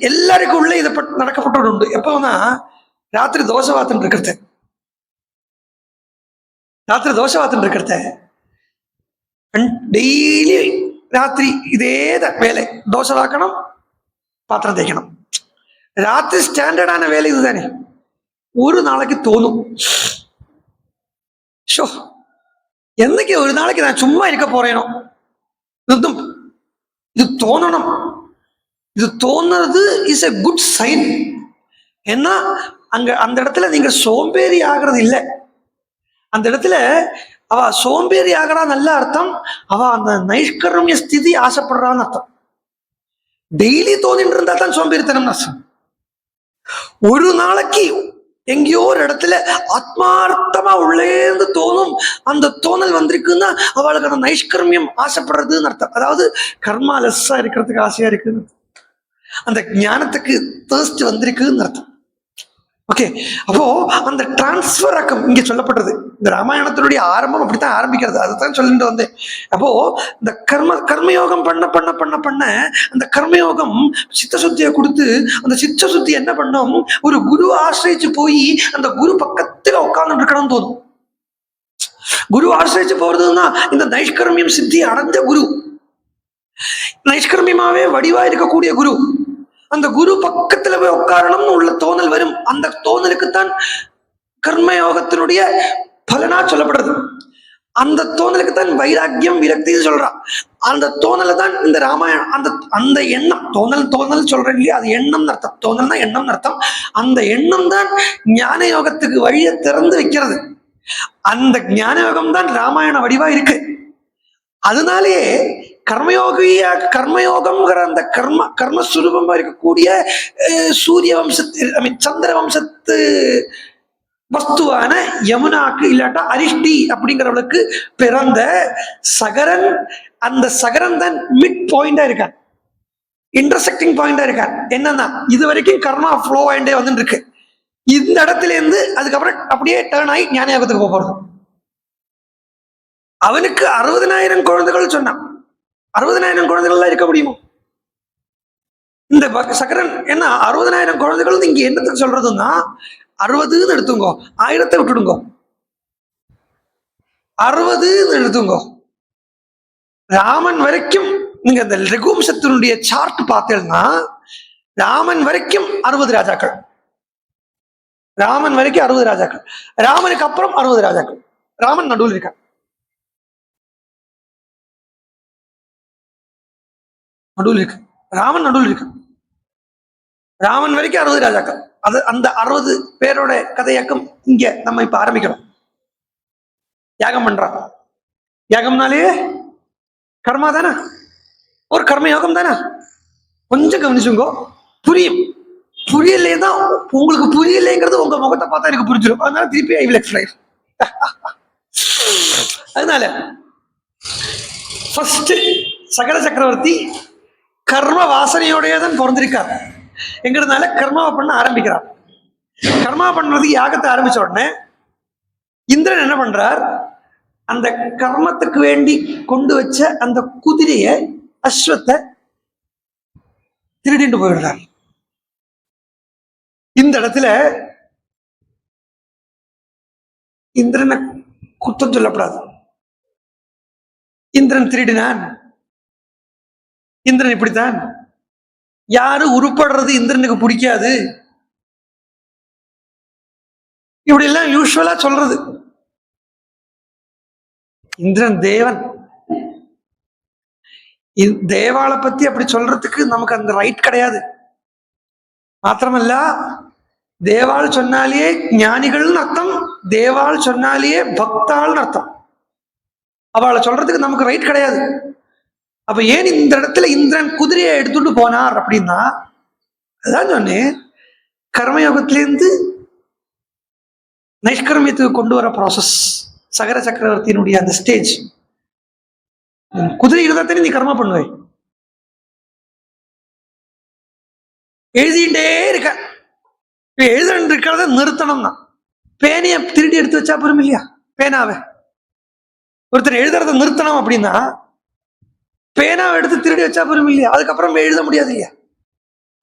எல்லாருக்கும் உள்ள இதை நடக்கப்பட்டது உண்டு. எப்போனா ராத்திரி தோசை வாத்துன்னு இருக்கிறத டெய்லி ராத்திரி இதே வேலை. தோசை வாக்கணும், பாத்திரம் தேய்க்கணும். ராத்திரி ஸ்டாண்டர்டான வேலை இதுதானே. ஒரு நாளைக்கு தோணும், ஷோ என்னைக்கு ஒரு நாளைக்கு நான் சும்மா இருக்க போறேனோ. இது தோணணும். இது தோணுறது இஸ் எ குட் சைன். ஏன்னா அந்த இடத்துல நீங்க சோம்பேறி ஆகிறது இல்லை. அந்த இடத்துல அவ சோம்பேறி ஆகிறா நல்ல அர்த்தம். அவ அந்த நைஷ்கர்மிய ஸ்திதி ஆசைப்படுறான்னு அர்த்தம். டெய்லி தோணிட்டு இருந்தா தான் சோம்பேறித்தனம் அர்த்தம். ஒரு நாளைக்கு எங்கேயோ ஒரு இடத்துல ஆத்மார்த்தமா உள்ளேந்து தோணும். அந்த தோணல் வந்திருக்குன்னா அவளுக்கு அந்த நைஷ்கர்மியம் ஆசைப்படுறதுன்னு அர்த்தம். அதாவது கர்மா லெஸ்ஸா இருக்கிறதுக்கு ஆசையா இருக்குன்னு, அந்த ஞானத்துக்கு தேர்ஸ்ட் வந்திருக்குன்னு அர்த்தம். ஓகே, அப்போ அந்த டிரான்ஸ்பர் ஆக்கம் இங்க சொல்லப்பட்டது. இந்த ராமாயணத்தினுடைய ஆரம்பம் அப்படித்தான் ஆரம்பிக்கிறது. அதைத்தான் சொல்லிட்டு வந்தேன். அப்போ இந்த கர்மயோகம் பண்ண அந்த கர்மயோகம் சித்த சுத்தியை கொடுத்து, அந்த சித்த சுத்தி என்ன பண்ணும்? ஒரு குரு ஆசிரிச்சு போய் அந்த குரு பக்கத்துல உட்கார்ந்து இருக்கணும்னு தோணும். குரு ஆசிரிச்சு போறதுன்னா இந்த நைஷ்கர்மியம் சித்தி அடைஞ்ச குரு, நைஷ்கர்மியமாவே வடிவா இருக்கக்கூடிய குரு, அந்த குரு பக்கத்துல போய் உட்காரணும்னு உள்ள தோணல் வரும். அந்த தோணலுக்குத்தான் கர்மயோகத்தினுடைய பலனா சொல்லப்படுறது. அந்த தோணலுக்கு தான் வைராக்கியம் விரக்தின்னு சொல்றான். அந்த தோணலை தான் இந்த ராமாயணம் அந்த எண்ணம் தோணல் சொல்றேன் இல்லையா, அது எண்ணம் அர்த்தம். தோணல்னா எண்ணம் அர்த்தம். அந்த எண்ணம் தான் ஞான யோகத்துக்கு வழியை திறந்து வைக்கிறது. அந்த ஞான யோகம் தான் ராமாயண வடிவா இருக்கு. அதனாலேயே கர்மயோகம்ங்கிற அந்த கர்மஸ்வரூபமா இருக்கக்கூடிய சூரிய வம்சத்து சந்திர வம்சத்து வஸ்துவான யமுனாக்கு இல்லாட்டா அரிஷ்டி அப்படிங்கிறவளுக்கு பிறந்த சகரன். அந்த சகரன் தான் மிட் பாயிண்டா இருக்கான், இன்டர்செக்டிங் பாயிண்டா இருக்கான். என்னன்னா இது வரைக்கும் கர்மா ஃப்ளோ ஆயிண்டே வந்துட்டு இருக்கு. இந்த இடத்துல இருந்து அதுக்கப்புறம் அப்படியே டேர்ன் ஆகி ஞான யோகத்துக்கு போறது. அவனுக்கு 60,000 குழந்தைகள் சொன்னான். 60,000 குழந்தைகள் இருக்க முடியுமோ? இந்த சக்கரன் என்ன 60,000 குழந்தைகள் இங்க என்னத்துக்கு சொல்றதுன்னா 60ன்னு எடுத்துங்கோ, 1000 விட்டுடுங்கோ. 60ன்னு எடுத்துங்கோ. ராமன் வரைக்கும் நீங்க இந்த ரகுவம்சத்தினுடைய சார்ட் பார்த்தீங்கன்னா ராமன் வரைக்கும் 60 ராஜாக்கள். ராமன் வரைக்கும் 60 ராஜாக்கள். ராமனுக்கு அப்புறம் 60 ராஜாக்கள். ராமன் நடுவில் இருக்க. நடுவில் இருக்கு. ராமன் நடுவில் இருக்கு. ராமன் வரைக்கும் 60 ராஜாக்கள். அது அந்த 60 பேரோட கதையாக்கம் இங்க நம்ம இப்ப ஆரம்பிக்கிறோம். யாகம் பண்றான். யாகம்னாலே கர்மா தானே, ஒரு கர்ம யோகம் தானே. கொஞ்சம் கவனிச்சுங்கோ, புரியும். புரியலே தான் உங்களுக்கு புரியலைங்கிறது உங்க முகத்தை பார்த்தா எனக்கு புரிஞ்சிடும். அதனால திருப்பி ஐ வில் எக்ஸ்பிளைன். அதனால ஃபர்ஸ்ட் சகல சக்கரவர்த்தி கர்ம வாசனையோடய தான் பிறந்திருக்கார். எங்கிறதுனால கர்மாவை பண்ண ஆரம்பிக்கிறார். கர்மா பண்றதுக்கு யாகத்தை ஆரம்பிச்ச உடனே இந்திரன் என்ன பண்றார், அந்த கர்மத்துக்கு வேண்டி கொண்டு வச்ச அந்த குதிரைய அஸ்வத்தை திருடிட்டு போயிடுறார். இந்த இடத்துல இந்திரனை குத்தம் சொல்லப்படாது. இந்திரன் திருடினான், இந்திரன் இப்படித்தான். யாரு உருப்படுறது இந்திரனுக்கு பிடிக்காது, இப்படி எல்லாம் யூஸ்வலா சொல்றது. இந்திரன் தேவன். தேவாளை பத்தி அப்படி சொல்றதுக்கு நமக்கு அந்த ரைட் கிடையாது. மாத்திரமல்ல, தேவாள் சொன்னாலே ஞானிகள்னு அர்த்தம், தேவாள் சொன்னாலே பக்தாள்னு அர்த்தம். அவளை சொல்றதுக்கு நமக்கு ரைட் கிடையாது. அப்ப ஏன் இந்த இடத்துல இந்திரன் குதிரையை எடுத்துட்டு போனார் அப்படின்னா, அதான் சொன்னேன், கர்மயோகத்திலேருந்து நைஷ்கர்மியத்துக்கு கொண்டு வர ப்ராசஸ். சகர சக்கரவர்த்தியினுடைய அந்த ஸ்டேஜ். குதிரை இருந்தா நீ கர்மா பண்ணுவே. எழுதிட்டே இருக்க, எழுதுன்னு இருக்கிறத நிறுத்தணும் தான். பேனைய திருடி எடுத்து வச்சா போரும் இல்லையா? பேனாவை ஒருத்தர் எழுதுறத நிறுத்தணும் அப்படின்னா பேனாவை எடுத்து திருடி வச்சா போரும் இல்லையா? அதுக்கப்புறம் எழுத முடியாது இல்லையா?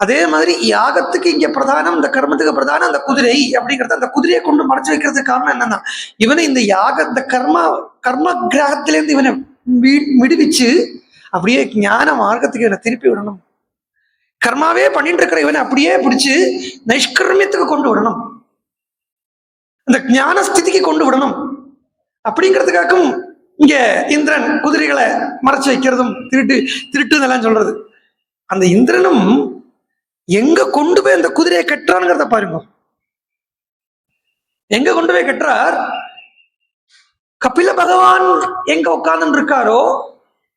அதே மாதிரி யாகத்துக்கு இங்க பிரதானம், இந்த கர்மத்துக்கு பிரதானம் அந்த குதிரை அப்படிங்கிறது. அந்த குதிரையை கொண்டு மறைச்சு வைக்கிறதுக்கு காரணம் என்னன்னா, இவனை இந்த இந்த கர்ம கிரகத்திலேருந்து இவனை விடுவிச்சு அப்படியே ஞான மார்க்கத்துக்கு இவனை திருப்பி விடணும். கர்மாவே பண்ணிட்டு இருக்கிற இவனை அப்படியே பிடிச்சு நைஷ்கர்மியத்துக்கு கொண்டு விடணும், அந்த ஞான ஸ்திதிக்கு கொண்டு விடணும். அப்படிங்கிறதுக்காகவும் இங்க இந்திரன் குதிரைகளை மறைச்சு வைக்கிறதும் திருட்டுன்னு சொல்றது. அந்த இந்திரனும் எங்க கொண்டு போய் அந்த குதிரையை கட்டுறான்ங்கிறத பாருங்க. எங்க கொண்டு போய் கட்டுறார்? கபில பகவான் எங்க உட்கார்ந்து இருக்காரோ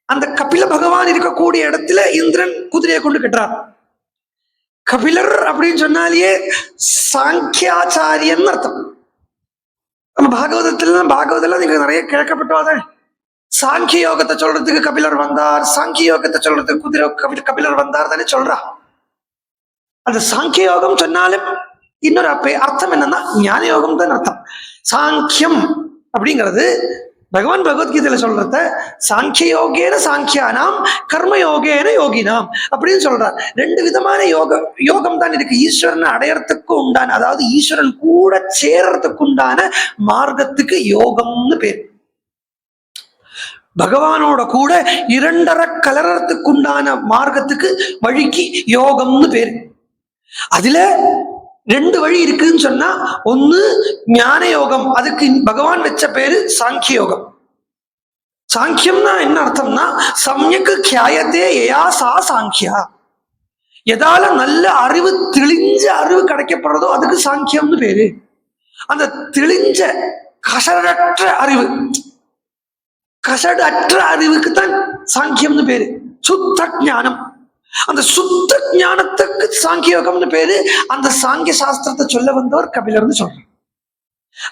அந்த கபில பகவான் இருக்கக்கூடிய இடத்துல இந்திரன் குதிரையை கொண்டு கட்டுறார். கபிலர் அப்படின்னு சொன்னாலேயே சாங்கியாச்சாரியன் அர்த்தம். நம்ம பாகவதெல்லாம் நீங்க நிறைய கேட்கப்பட்டவாத. சாங்கிய யோகத்தை சொல்றதுக்கு கபிலர் வந்தார், சாங்கிய யோகத்தை சொல்றதுக்கு குதிரை கபிலர் வந்தார் தானே சொல்றா. அந்த சாங்கிய யோகம் சொன்னாலும் இன்னொரு அர்த்தம் என்னன்னா ஞான யோகம் தான் அர்த்தம். சாங்கியம் அப்படிங்கிறது பகவான் பகவத்கீதையில சொல்றத சாங்கிய யோகேன சாங்கியானாம் கர்மயோகேன யோகினாம் அப்படின்னு சொல்றார். ரெண்டு விதமான யோகம் தான் இருக்கு. ஈஸ்வரனை அடையறதுக்கு உண்டான, அதாவது ஈஸ்வரன் கூட சேர்றதுக்கு உண்டான மார்க்கத்துக்கு யோகம்னு பேர். பகவானோட கூட இரண்டரை கலரத்துக்கு உண்டான மார்க்கத்துக்கு வழிக்கு யோகம்னு பேரு. அதுல ரெண்டு வழி இருக்குன்னு சொன்னா, ஒண்ணு ஞான யோகம், அதுக்கு பகவான் வச்ச பேரு சாங்கிய யோகம். சாங்கியம்னா என்ன அர்த்தம்னா, சமயக்கு கியாயத்தே ஏயா சா சாங்கியா. எதால நல்ல அறிவு, தெளிஞ்ச அறிவு கிடைக்கப்படுறதோ அதுக்கு சாங்கியம்னு பேரு. அந்த தெளிஞ்ச கசடற்ற அறிவு, கசடு அற்ற அறிவுக்கு தான் சாங்கியம்னு பேரு. சுத்த ஞானம், அந்த சுத்த ஞானத்துக்கு சாங்கிய யோகம்னு பேரு. அந்த சாங்கிய சாஸ்திரத்தை சொல்ல வந்தவர் கபிலர்னு சொல்றார்.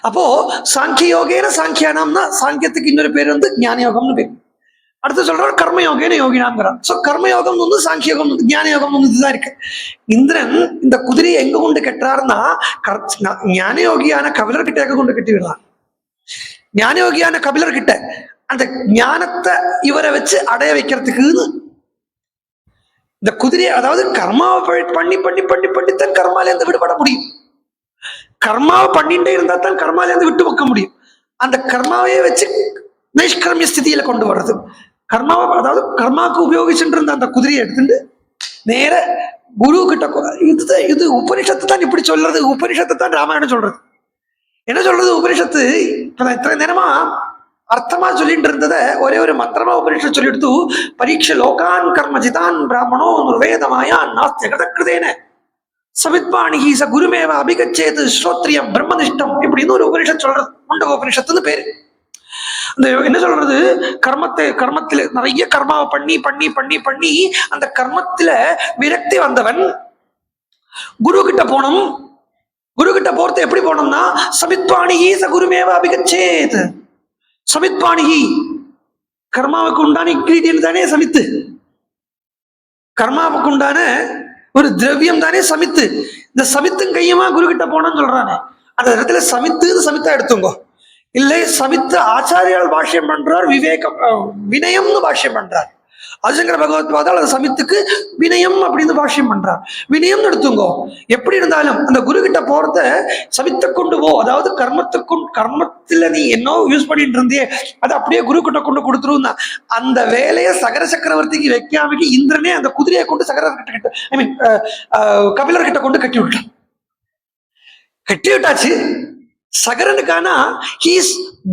அப்போ சாங்கிய யோகேன சாங்கியானம்னா சாங்கியத்துக்கு இன்னொரு பேர் ஞான யோகம்னு பேர். அடுத்து சொல்றாரு கர்மயோகேன யோகினாங்கிறான். சோ கர்மயோகம் வந்து சாங்கியோகம் ஞான யோகம் இதுதான் இருக்கு. இந்திரன் இந்த குதிரையை எங்க கொண்டு கட்டுறாருன்னா ஞான யோகியான கபிலர்கிட்ட எங்க கொண்டு கட்டி விடுறான். ஞான யோகியான கபிலர்கிட்ட அந்த ஞானத்தை இவரை வச்சு அடைய வைக்கிறதுக்குன்னு இந்த குதிரையை, அதாவது கர்மாவை பண்ணி பண்ணி பண்ணி பண்ணித்தான் கர்மாலேருந்து விடுபட முடியும். கர்மாவை பண்ணிட்டே இருந்தா தான் கர்மாலேருந்து விட்டு வைக்க முடியும். அந்த கர்மாவையே வச்சு நைஷ்கர்மிய ஸ்திதியில கொண்டு வர்றது. கர்மாவை, அதாவது கர்மாவுக்கு உபயோகிச்சுட்டு இருந்த அந்த குதிரையை எடுத்துட்டு நேர குரு கிட்ட, இது உபனிஷத்து தான் இப்படி சொல்றது. உபனிஷத்தை தான் ராமாயணம் சொல்றது. என்ன சொல்றது உபனிஷத்து? இத்தனை நேரமா அர்த்தமா சொல்லிட்டு இருந்ததை ஒரே ஒரு மந்திரமா உபனிஷத்து சொல்லி எடுத்து, பரீட்ச லோகான் கர்மஜிதான் பிராமணோ வேதமாயான் நாஸ்திய கிருதேன சமித்பாணிகி ச குருமேவ அபிகச்சேது ஸ்ரோத்ரியம் பிரம்மனிஷ்டம் இப்படின்னு ஒரு உபனிஷத்து சொல்றது. முண்டக உபனிஷத்துன்னு பேரு. அந்த என்ன சொல்றது, கர்மத்துல நிறைய கர்மாவை பண்ணி பண்ணி பண்ணி பண்ணி அந்த கர்மத்துல விரக்தி வந்தவன் குரு கிட்ட போனோம். குரு கிட்ட போறது எப்படி போனோம்னா சமித்பாணிகி ச குருமேவ அபிகச்சேத். சமித்பாணிகி கர்மாவுக்கு உண்டான இன்கிரீடியன்ட் தானே சமித்து. கர்மாவுக்கு உண்டான ஒரு திரவியம் தானே சமித்து. இந்த சமித்தும் கையுமா குரு கிட்ட போனோம்னு சொல்றானே, அந்த இடத்துல சமித்தா எடுத்துங்கோ. இல்லை சமித்து ஆச்சாரியால் பாஷ்யம் பண்றார், வினயம்னு பாஷ்யம் பண்றார். அஜங்கர பகவத் பாதால் அந்த சமித்துக்கு வினயம் அப்படின்னு பாஷ்யம் பண்றார். வினயம்னு எடுத்துங்கோ. எப்படி இருந்தாலும் அந்த குரு கிட்ட போறத சமித்தை கொண்டு போ, அதாவது கர்மத்துல நீ என்ன யூஸ் பண்ணிட்டு இருந்தியே அதை அப்படியே குரு கிட்ட கொண்டு கொடுத்துருந்தா அந்த வேலையை சகர சக்கரவர்த்திக்கு வைக்காமக்கு இந்திரனே அந்த குதிரையை கொண்டு சகரர்கிட்ட கபிலர்கிட்ட கொண்டு கட்டி விட்டாச்சு. சகரனுக்கான he is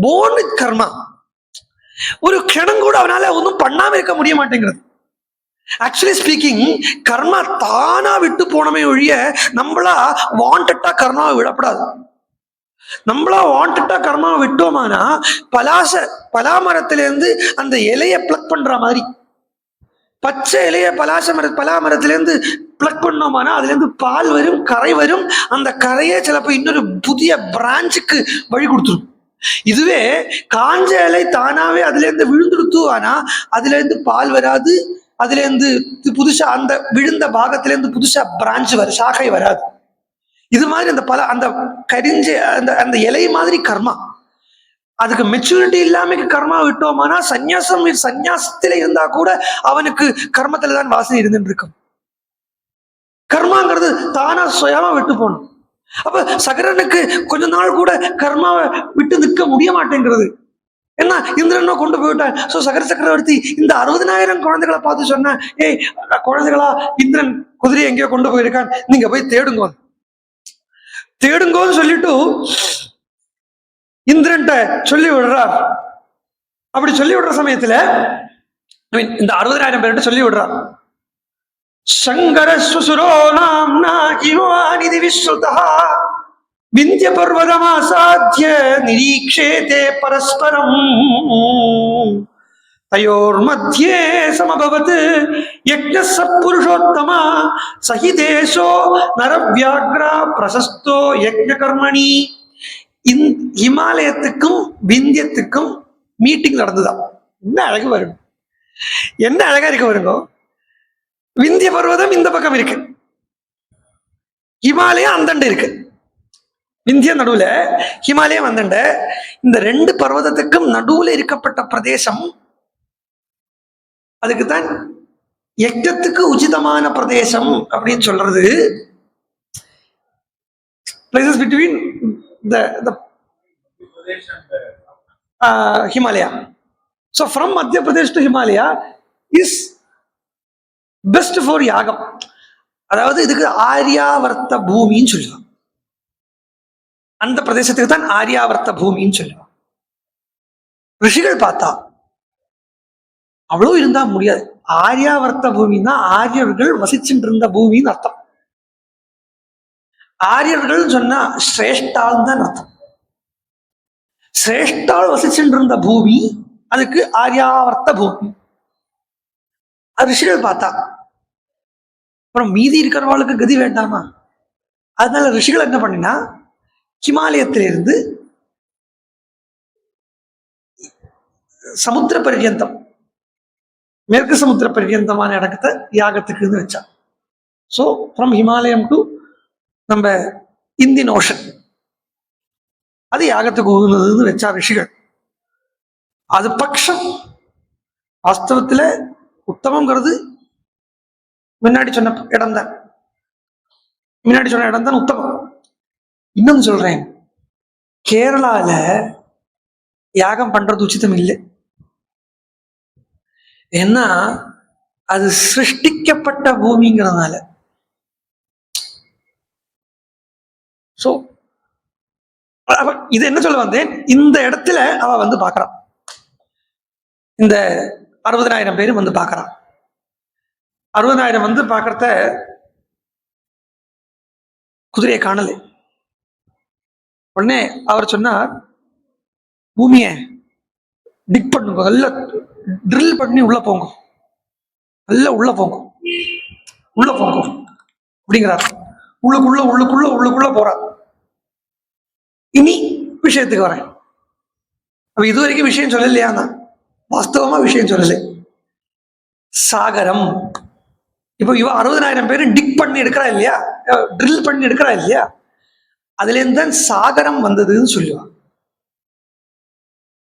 born with karma. ஒரு க்ஷணம் கூட அவனால ஒன்றும் பண்ணாம இருக்க முடிய மாட்டேங்கிறது. ஆக்சுவலி ஸ்பீக்கிங் கர்மா தானா விட்டு போனமே ஒழிய நம்மளா வாண்டட்டா கர்மாவை விடப்படாது. நம்மளா வாண்டட்டா கர்மாவை விட்டோமானா பலாமரத்திலேருந்து அந்த இலையை பிளக் பண்ற மாதிரி, பச்சை இலைய பலாமரத்திலேருந்து பிளக் பண்ணோமானா அதுல இருந்து பால் வரும், கரை வரும். அந்த கரையே சிலப்போ இன்னொரு புதிய பிரான்ச்சுக்கு வழி கொடுத்துரும். இதுவே காஞ்ச இலை தானாவே அதுல இருந்து விழுந்துடுத்து, ஆனா அதுல இருந்து பால் வராது. அதுல இருந்து புதுசா அந்த விழுந்த பாகத்துல இருந்து புதுசா பிரான்ச் சாகை வராது. இது மாதிரி அந்த கரிஞ்ச அந்த இலை மாதிரி கர்மா. அதுக்கு மெச்சூரிட்டி இல்லாம கர்மா விட்டோமானா சந்நியாசத்துல இருந்தா கூட அவனுக்கு கர்மத்துல தான் வாசனை இருந்துட்டு இருக்கும். கர்மாங்கிறது தானா சுயமா விட்டு போகணும். அப்ப சகரனுக்கு கொஞ்ச நாள் கூட கர்மாவை விட்டு நிற்க முடிய மாட்டேங்கிறது. என்ன இந்திரனோ கொண்டு போயிட்டான். சோ சகர சக்கரவர்த்தி இந்த 60,000 குழந்தைகளை பார்த்து சொன்ன, ஏய் குழந்தைகளா, இந்திரன் குதிரையை எங்கேயோ கொண்டு போயிருக்கான், நீங்க போய் தேடுங்கோன்னு சொல்லிட்டு இந்திரன்ட்ட சொல்லி விடுறார். அப்படி சொல்லி விடுற சமயத்துல இந்த 60,000 பேர்கிட்ட சொல்லி விடுறார். சங்கரஸ்வசுரோ நாம்னா இவானிதி விஸ்ருதா விந்திய பர்வதமாசாத்ய நிரீக்ஷேதே பரஸ்பரம் தயோர் மத்தியே சமபவத் யக்ஞ சத்புருஷோத்தமா சஹிதேஷோ நரவ்யாக்ரா பிரசஸ்தோ யக்ஞ கர்மணி. ஹிமாலயத்துக்கும் விந்தியத்துக்கும் மீட்டிங் நடந்துதான். என்ன அழகு வரும், என்ன அழகா இருக்க வருங்க. விந்திய பர்வதம் இந்த பக்கம் இருக்கு, ஹிமாலயம் அந்தண்டு இருக்கு. விந்திய நடுவுல, ஹிமாலயம் அந்தண்ட. இந்த 2 பர்வதத்துக்கும் நடுவுல இருக்கப்பட்ட பிரதேசம், அதுக்குத்தான் யக்ஞத்துக்கு உச்சிதமான பிரதேசம் அப்படின்னு சொல்றது. Places between the Himalaya. So from Madhya Pradesh to Himalaya is best for yagam. அதாவது இதுக்கு ஆரியாவர்த்த பூமின்னு சொல்லுவாங்க. அந்த பிரதேசத்துக்கு தான் ஆரியாவர்த்த பூமின்னு சொல்லுவாங்க. ரிஷிகள் பார்த்தா அவ்வளவு இருந்தா முடியாது. ஆரியாவர்த்த பூமின்னா ஆரியர்கள் வசிச்சுட்டு இருந்த பூமின்னு அர்த்தம். ஆரியர்கள் சொன்னா சிரேஷ்டால் தான் அர்த்தம். சிரேஷ்டால் வசிச்சுட்டு இருந்த பூமி, அதுக்கு ஆரியாவர்த்த பூமி. ரிஷிகள் பார்த்தா அப்புறம் மீதி இருக்கிறவர்களுக்கு கதி வேண்டாமா? அதனால ரிஷிகள் என்ன பண்ணினா, ஹிமாலயத்திலிருந்து சமுத்திர பர்யந்தம் மேற்கு சமுத்திர பர்யந்தமான இடத்தை யாகத்துக்குன்னு வச்சா. ஸோ ஃப்ரம் ஹிமாலயம் டு நம்ம இந்தியன் ஓஷன் அது யாகத்துக்கு உகந்ததுன்னு வச்சா ரிஷிகள். அது பட்சம். வாஸ்தவத்துல உத்தமங்கிறது முன்னாடி சொன்ன இடம் தான், முன்னாடி சொன்ன இடம் தான் உத்தமம். இன்னும் சொல்றேன், கேரளால யாகம் பண்றது உச்சிதம் இல்லை. ஏன்னா அது சிருஷ்டிக்கப்பட்ட பூமிங்கிறதுனால. சோ இது என்ன சொல்ல வந்தேன், இந்த இடத்துல அவ வந்து பாக்குறான், இந்த 60,000 பேரும் வந்து பாக்குறான். 60,000 வந்து பாக்குறத குதிரையை காணல. உடனே அவர் சொன்னார், பூமியை டிக் பண்ணுங்க, நல்லா ட்ரில் பண்ணி உள்ள போங்க, நல்லா உள்ள போங்க, உள்ள போங்க அப்படிங்கிறார். உள்ளுக்குள்ள உள்ளுக்குள்ள உள்ளுக்குள்ள போறார். இனி விஷயத்துக்கு வரேன். அப்ப இது வரைக்கும் விஷயம் சொல்லலையா? வாஸ்தவமா விஷயம் சொல்லலை. சாகரம். இப்போ இவ 60,000 பேரும் டிக் பண்ணி எடுக்கிறா இல்லையா, ட்ரில் பண்ணி எடுக்கிறா இல்லையா, அதுல இருந்து தான் சாகரம் வந்ததுன்னு சொல்லுவா.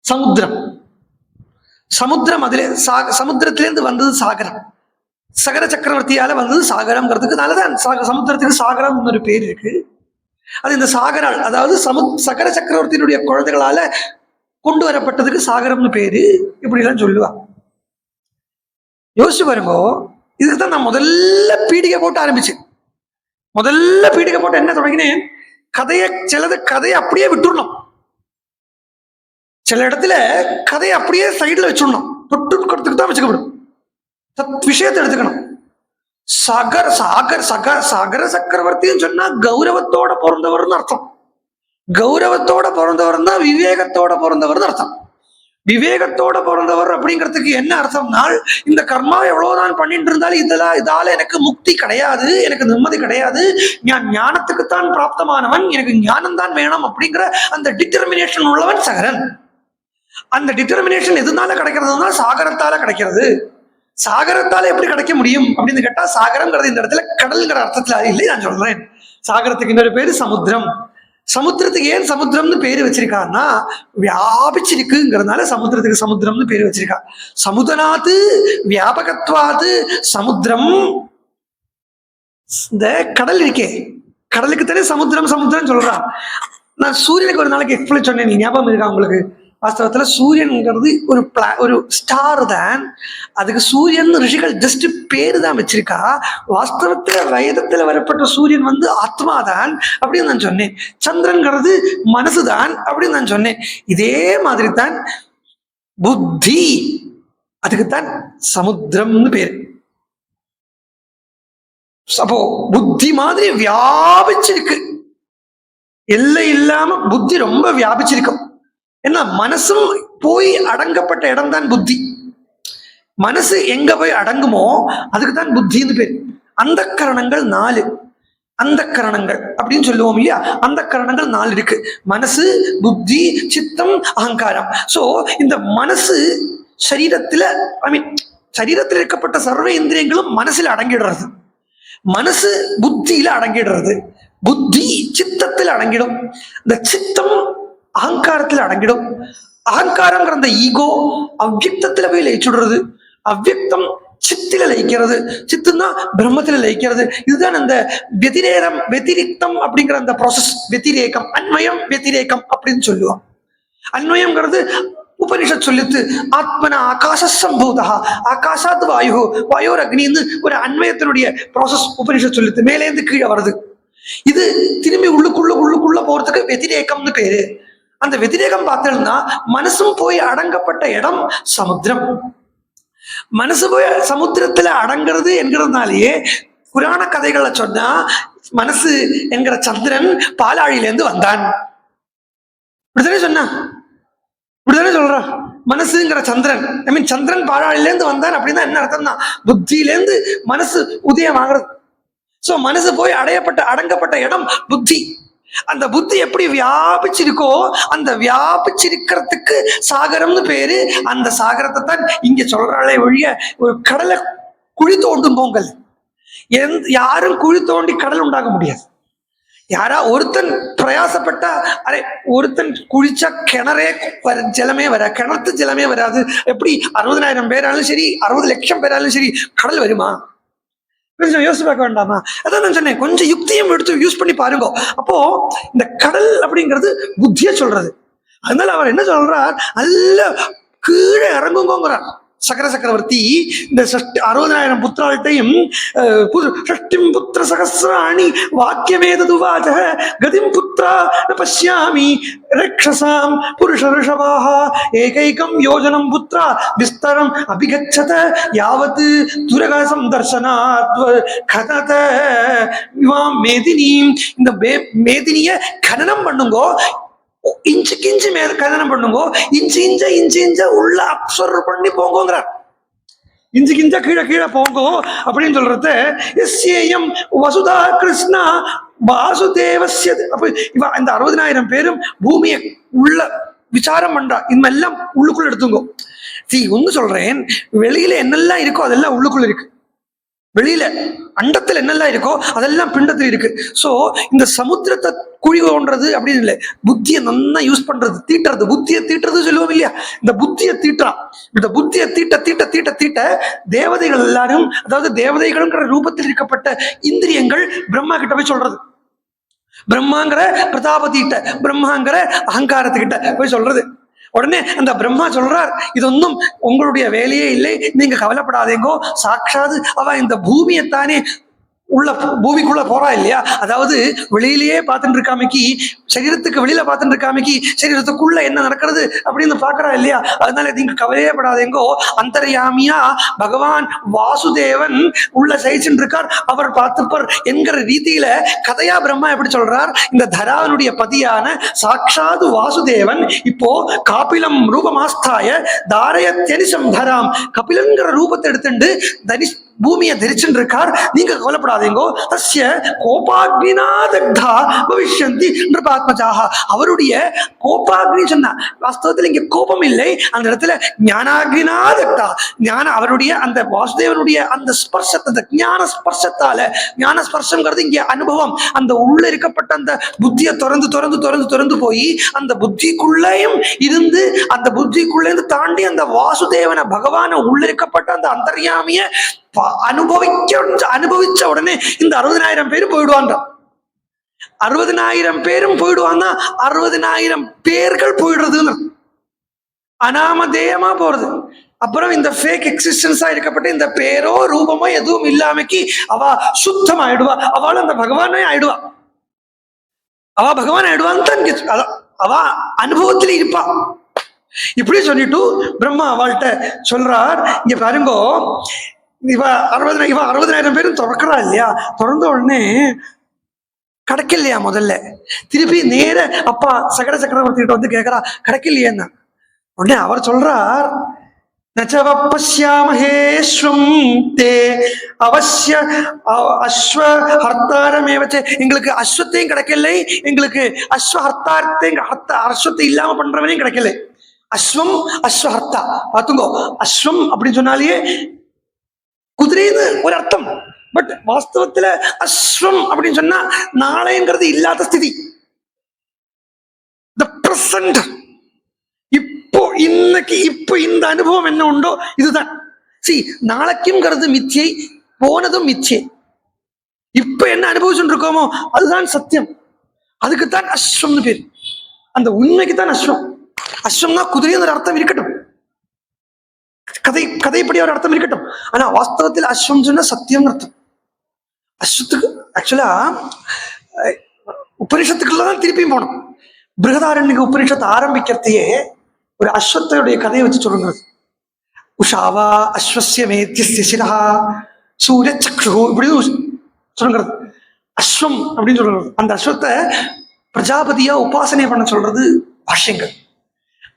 சமுத்திரம், சமுத்திரம் அதுல சமுத்திரத்திலேருந்து வந்தது சாகரம். சகர சக்கரவர்த்தியால வந்தது சாகரம்ங்கிறதுக்குனாலதான் சமுத்திரத்துக்கு சாகரம் ஒரு பேர் இருக்கு. அது இந்த சாகரால், அதாவது சகர சக்கரவர்த்தியினுடைய குழந்தைகளால கொண்டு வரப்பட்டதுக்கு சாகரம்னு பேரு. இப்படி எல்லாம் சொல்லுவா. யோசிச்சு பாருங்க, இதுக்குதான் நான் முதல்ல பீடிகை போட்டு ஆரம்பிச்சேன். முதல்ல பீடிகை போட்டு என்ன தொடங்கினேன், கதையை அப்படியே விட்டுடணும். சில இடத்துல கதையை அப்படியே சைட்ல வச்சுடணும், தொட்டு தான் வச்சுக்கப்படும். விஷயத்தை எடுத்துக்கணும். சகர சக்கரவர்த்தின்னு சொன்னா கௌரவத்தோட பிறந்தவர்னு அர்த்தம். கௌரவத்தோட பிறந்தவர் தான் விவேகத்தோட பிறந்தவர்னு அர்த்தம். விவேகத்தோட பிறந்தவர் அப்படிங்கிறதுக்கு என்ன அர்த்தம்னா, இந்த கர்மா எவ்வளவுதான் பண்ணிட்டு இருந்தாலும் இதால எனக்கு முக்தி கிடையாது, எனக்கு நிம்மதி கிடையாது, நான் ஞானத்துக்குத்தான் பிராப்தமானவன், எனக்கு ஞானம் தான் வேணும் அப்படிங்கிற அந்த டிட்டர்மினேஷன் உள்ளவன் சகரன். அந்த டிட்டர்மினேஷன் எதுனால கிடைக்கிறதுனா சாகரத்தால கிடைக்கிறது. சாகரத்தால எப்படி கிடைக்க முடியும் அப்படின்னு கேட்டா, சாகரம்ங்கிறது இந்த இடத்துல கடல்ங்கிற அர்த்தத்துல அது இல்லை. நான் சொல்றேன், சாகரத்துக்கு இன்னொரு பேரு சமுத்திரம். சமுத்திரத்துக்கு ஏன் சமுத்திரம்னு பேரு வச்சிருக்கான்னா, வியாபிச்சிருக்குங்கிறதுனால சமுத்திரத்துக்கு சமுத்திரம்னு பேரு வச்சிருக்கா. சமுதனாத்து வியாபகத்வாது சமுத்திரம். இந்த கடல் இருக்கே, கடலுக்கு தானே சமுத்திரம் சமுத்திரம் சொல்றான். நான் சூரியனுக்கு ஒரு நாளைக்கு எக்ஸ்பிளைன் சொன்னேன், நீ ஞாபகம் இருக்கா உங்களுக்கு? வாஸ்தவத்துல சூரியன்கிறது ஒரு ஸ்டார் தான். அதுக்கு சூரியன் ரிஷிகள் ஜஸ்ட் பேரு தான் வச்சிருக்கா. வாஸ்தவத்துல வேதத்துல வரப்பட்ட சூரியன் வந்து ஆத்மாதான் அப்படின்னு நான் சொன்னேன். சந்திரன்கிறது மனசுதான் அப்படின்னு நான் சொன்னேன். இதே மாதிரி தான் புத்தி, அதுக்குத்தான் சமுத்திரம்னு பேரு. அப்போ புத்தி மாதிரி வியாபிச்சிருக்கு, எல்லை இல்லாம புத்தி ரொம்ப வியாபிச்சிருக்கும். ஏன்னா மனசும் போய் அடங்கப்பட்ட இடம் தான் புத்தி. மனசு எங்க போய் அடங்குமோ அதுக்கு தான் புத்தின்னு பேர். அந்த கரணங்கள் 4, அந்த கரணங்கள் அப்படின்னு சொல்லுவோம் இல்லையா, அந்த கரணங்கள் 4 இருக்கு. மனசு, புத்தி, சித்தம், அகங்காரம். சோ இந்த மனசு சரீரத்துல, சரீரத்தில் இருக்கப்பட்ட சர்வ இந்திரியங்களும் மனசுல அடங்கிடுறது. மனசு புத்தியில அடங்கிடுறது, புத்தி சித்தத்தில் அடங்கிடும், இந்த சித்தம் அகங்காரத்தில் அடங்கிடும். அகங்காரங்கிற அந்த ஈகோ அவ்வியக்தத்துல போய் லயிச்சுடுறது, அவ்வியக்தம் சித்தில லயிக்கிறது, சித்துன்னா பிரம்மத்துல லயிக்கிறது. இதுதான் அந்த வெதிரிக்தம் அப்படிங்கிற அந்த ப்ராசஸ். வெதிரேகம், அன்வயம் வெதிரேகம் அப்படின்னு சொல்லுவோம். அன்வயம்ங்கிறது உபனிஷத் சொல்லித்து, ஆத்மனா ஆகாச சம்பூதா ஆகாசாத் வாயு வாயோர் அக்னின்னு ஒரு அன்வயத்தினுடைய ப்ராசஸ் உபனிஷத் சொல்லித்து, மேலேந்து கீழே வருது. இது திரும்பி உள்ளுக்குள்ள போறதுக்கு வெதிரேகம்னு பேரு. அந்த வெதிரேகம் பார்த்தோம்னா மனசும் போய் அடங்கப்பட்ட இடம் சமுத்திரம். மனசு போய் சமுத்திரத்துல அடங்கிறது என்கிறதுனாலேயே புராண கதைகளை சொன்னா மனசு என்கிற சந்திரன் பாலாழியிலேருந்து வந்தான் இப்படித்தானே சொன்னா, இப்படித்தானே சொல்றா. மனசுங்கிற சந்திரன், சந்திரன் பாலாழியிலேருந்து வந்தான் அப்படின்னா என்ன அர்த்தம்னா, புத்தியிலேருந்து மனசு உதயம் ஆகிறது. சோ மனசு போய் அடங்கப்பட்ட இடம் புத்தி. அந்த புத்தி எப்படி வியாபிச்சிருக்கோ அந்த வியாபிச்சிருக்கிறதுக்கு சாகரம்னு பேரு. அந்த சாகரத்தை தான் இங்க சொல்றாளே ஒழிய ஒரு கடலை குழி தோண்டும் போங்கல். யாரும் குழி தோண்டி கடல் உண்டாக்க முடியாது. யாரா ஒருத்தன் பிரயாசப்பட்டா, அரே ஒருத்தன் குளிச்சா கிணறே ஜலமே வர, கிணத்து ஜலமே வராது. எப்படி 60,000 பேராலும் சரி, 60 லட்சம் பேராலும் சரி கடல் வருமா? கொஞ்சம் யோசிச்சு பார்க்க வேண்டாமா? அதான் நான் சொன்னேன், கொஞ்சம் யுக்தியும் எடுத்து யூஸ் பண்ணி பாருங்க. அப்போ இந்த கடல் அப்படிங்கிறது புத்திய சொல்றது. அதனால அவர் என்ன சொல்றார், நல்ல கீழே இறங்குங்கிறார். சக்கர சக்கரவர்த்தி இந்த 60,000 புத்திராள்கிட்டையும் ஷஷ்டிம் புத்திர சகசிராணி வாக்கியமேததுவாச்ச கதிம் புத்ரா பசியாமி ரக்ஷசாம் புருஷ ரிஷபாஹ ஏகைகம் யோஜனம் புத்ரா விஸ்தரம் அபிகச்சத யாவத் துரகசம் தர்சனாத் கதத மேதினீம். இந்த மேதினிய கனனம் பண்ணுங்கோ, இன்ச்சுக்கு இன்ச்சு மேல கதனம் பண்ணுங்க, இன்ச்சு இன்ச்சா உள்ள அப்சர்வ் பண்ணி போங்கிறார். இன்ச்சுக்கு இன்ச்சா கீழே கீழே போங்கோ அப்படின்னு சொல்றது. எஸ்ஏஎம் வசுதா கிருஷ்ணா வாசுதேவஸ்ய. அப்ப இவ இந்த 60,000 பேரும் பூமியை உள்ள விசாரம் பண்றா. இதெல்லாம் உள்ளுக்குள்ள எடுத்துங்கோ. ஒன்னு சொல்றேன், வெளியில என்னெல்லாம் இருக்கோ அதெல்லாம் உள்ளுக்குள்ள இருக்கு. வெளியில அண்டத்தில் என்னெல்லாம் இருக்கோ அதெல்லாம் பிண்டத்தில் இருக்கு. சோ இந்த சமுத்திரத்தை குழி தோன்றது அப்படின்னு இல்லை, புத்தியை நல்லா யூஸ் பண்றது, தீட்டுறது. புத்தியை தீட்டுறது சொல்லுவோம் இல்லையா, இந்த புத்தியை தீட்டுறான். இந்த புத்தியை தீட்ட தீட்ட தீட்ட தீட்ட தேவதைகள் எல்லாரும், அதாவது தேவதைகள்ங்கிற ரூபத்தில் இருக்கப்பட்ட இந்திரியங்கள் பிரம்மா கிட்ட போய் சொல்றது. பிரம்மாங்கிற பிரதாபதிட்ட, பிரம்மாங்கிற அகங்காரத்துக்கிட்ட போய் சொல்றது. உடனே அந்த பிரம்மா சொல்றார், இது ஒன்றும் உங்களுடைய வேலையே இல்லை, நீங்க கவலைப்படாதீங்கோ. சாட்சாது அவ இந்த பூமியைத்தானே உள்ள பூமிக்குள்ள போறா இல்லையா, அதாவது வெளியிலேயே பார்த்துட்டு இருக்காமைக்கு, சரீரத்துக்கு வெளியில பார்த்துட்டு இருக்காமைக்கு சரீரத்துக்குள்ள என்ன நடக்கிறது அப்படின்னு பாக்குறா இல்லையா. அதனால நீங்க கவலையே படாதீங்கோ. அந்தர்யாமியா பகவான் வாசுதேவன் உள்ள சைச்சுட்டு இருக்கார், அவர் பார்த்துப்பார் என்கிற ரீதியில கதையா பிரம்மா எப்படி சொல்றார். இந்த தராவனுடைய பதியான சாட்சாது வாசுதேவன் இப்போ காபிலம் ரூபமாஸ்தாய தாரைய தெனிசம் தராம், கபிலங்கிற ரூபத்தை எடுத்துட்டு தனிஷ் பூமியை தரிச்சுட்டு இருக்கார். நீங்க கவலைப்படாதீங்கோ. தஸ்ய கோபாக்னினா தக்தா பவிஷ்யந்தி நிருபாத்மஜாஹ. அவருடைய கோபாக்னி சொன்னா வாஸ்தவத்தில் இங்க கோபம் இல்லை, அந்த இடத்துல ஞானாக்னினா தக்தா, ஞான அவருடைய அந்த வாசுதேவனுடைய அந்த ஸ்பர்சத்தை, அந்த ஞான ஸ்பர்சத்தால, ஞான ஸ்பர்சங்கிறது இங்க அனுபவம். அந்த உள்ள இருக்கப்பட்ட அந்த புத்தியை திறந்து திறந்து திறந்து திறந்து போய் அந்த புத்திக்குள்ளேயும் இருந்து, அந்த புத்திக்குள்ளே இருந்து தாண்டி அந்த வாசுதேவன பகவான உள்ள இருக்கப்பட்ட அந்த அந்தர்யாமிய அனுபவிச்ச உடனே இந்த 60,000 பேரும் போயிடுவாங்க. 60,000 பேரும் போயிடுவாங்க. 60,000 பேர்கள் போயிடுறதுன்னு அனாமதேயமா போறது. அப்புறம் இந்த ஃபேக் எக்ஸிஸ்டன்ஸா இருக்கப்பட்ட இந்த பேரோ ரூபமோ எதுவும் இல்லாமக்கி அவ சுத்தம் ஆயிடுவா. அவளும் அந்த பகவானே ஆயிடுவா. அவ பகவான் ஆயிடுவான்னு அவ அனுபவத்தில் இருப்பா. இப்படி சொல்லிட்டு பிரம்மா அவள்கிட்ட சொல்றார், இங்க பாருங்கோ, இவ 60,000 பேரும் திறக்கிறா இல்லையா, திறந்த உடனே கிடைக்கலையா. முதல்ல திருப்பி நேர அப்பா சகட சக்கரவர்த்தி கிட்ட வந்து கேட்கறா, கிடைக்கலையேன்னா. உடனே அவர் சொல்றார், நச்சவப்பஸ்யாமஹேஸ்வம் தே அவசிய அஸ்வஹர்த்தாரமேவச்சே. எங்களுக்கு அஸ்வத்தையும் கிடைக்கலை, எங்களுக்கு அஸ்வஹர்த்தாரத்தையும் அஸ்வத்தை இல்லாம பண்றவனையும் கிடைக்கல. அஸ்வம் அஸ்வஹர்த்தா பார்த்துங்கோ. அஸ்வம் அப்படின்னு சொன்னாலே குதிரைன்னு ஒரு அர்த்தம். பட் வாஸ்தவத்துல அஸ்வம் அப்படின்னு சொன்னா நாளைங்கிறது இல்லாத ஸ்திதி. இப்போ இன்னைக்கு இப்போ இந்த அனுபவம் என்ன உண்டோ இதுதான். நாளைக்குங்கிறது மிச்சை, போனதும் மிச்சை. இப்ப என்ன அனுபவிச்சுட்டு இருக்கோமோ அதுதான் சத்தியம். அதுக்குத்தான் அஸ்வம்னு பேர். அந்த உண்மைக்கு தான் அஸ்வம். அஸ்வம்னா குதிரைன்னு அர்த்தம் இருக்கட்டும், கதைப்படி ஒரு அர்த்தம் இருக்கட்டும். ஆனா வாஸ்தவத்தில் அஸ்வம் சொன்னா சத்தியம் அர்த்தம். அஸ்வத்துக்கு ஆக்சுவலா உபனிஷத்துக்குள்ளதான் திருப்பியும் போனோம். பிருகதாரண்யக உபனிஷத்தை ஆரம்பிக்கிறதையே ஒரு அஸ்வத்தையுடைய கதையை வச்சு சொல்லுங்கிறது. உஷாவா அஸ்வசிய மேத்திய சிரஹா சூரிய சக்ஷு இப்படி சொல்லுங்கிறது. அஸ்வம் அப்படின்னு சொல்றது, அந்த அஸ்வத்தை பிரஜாபதியா உபாசனை பண்ண சொல்றது பாஷ்யங்கள்.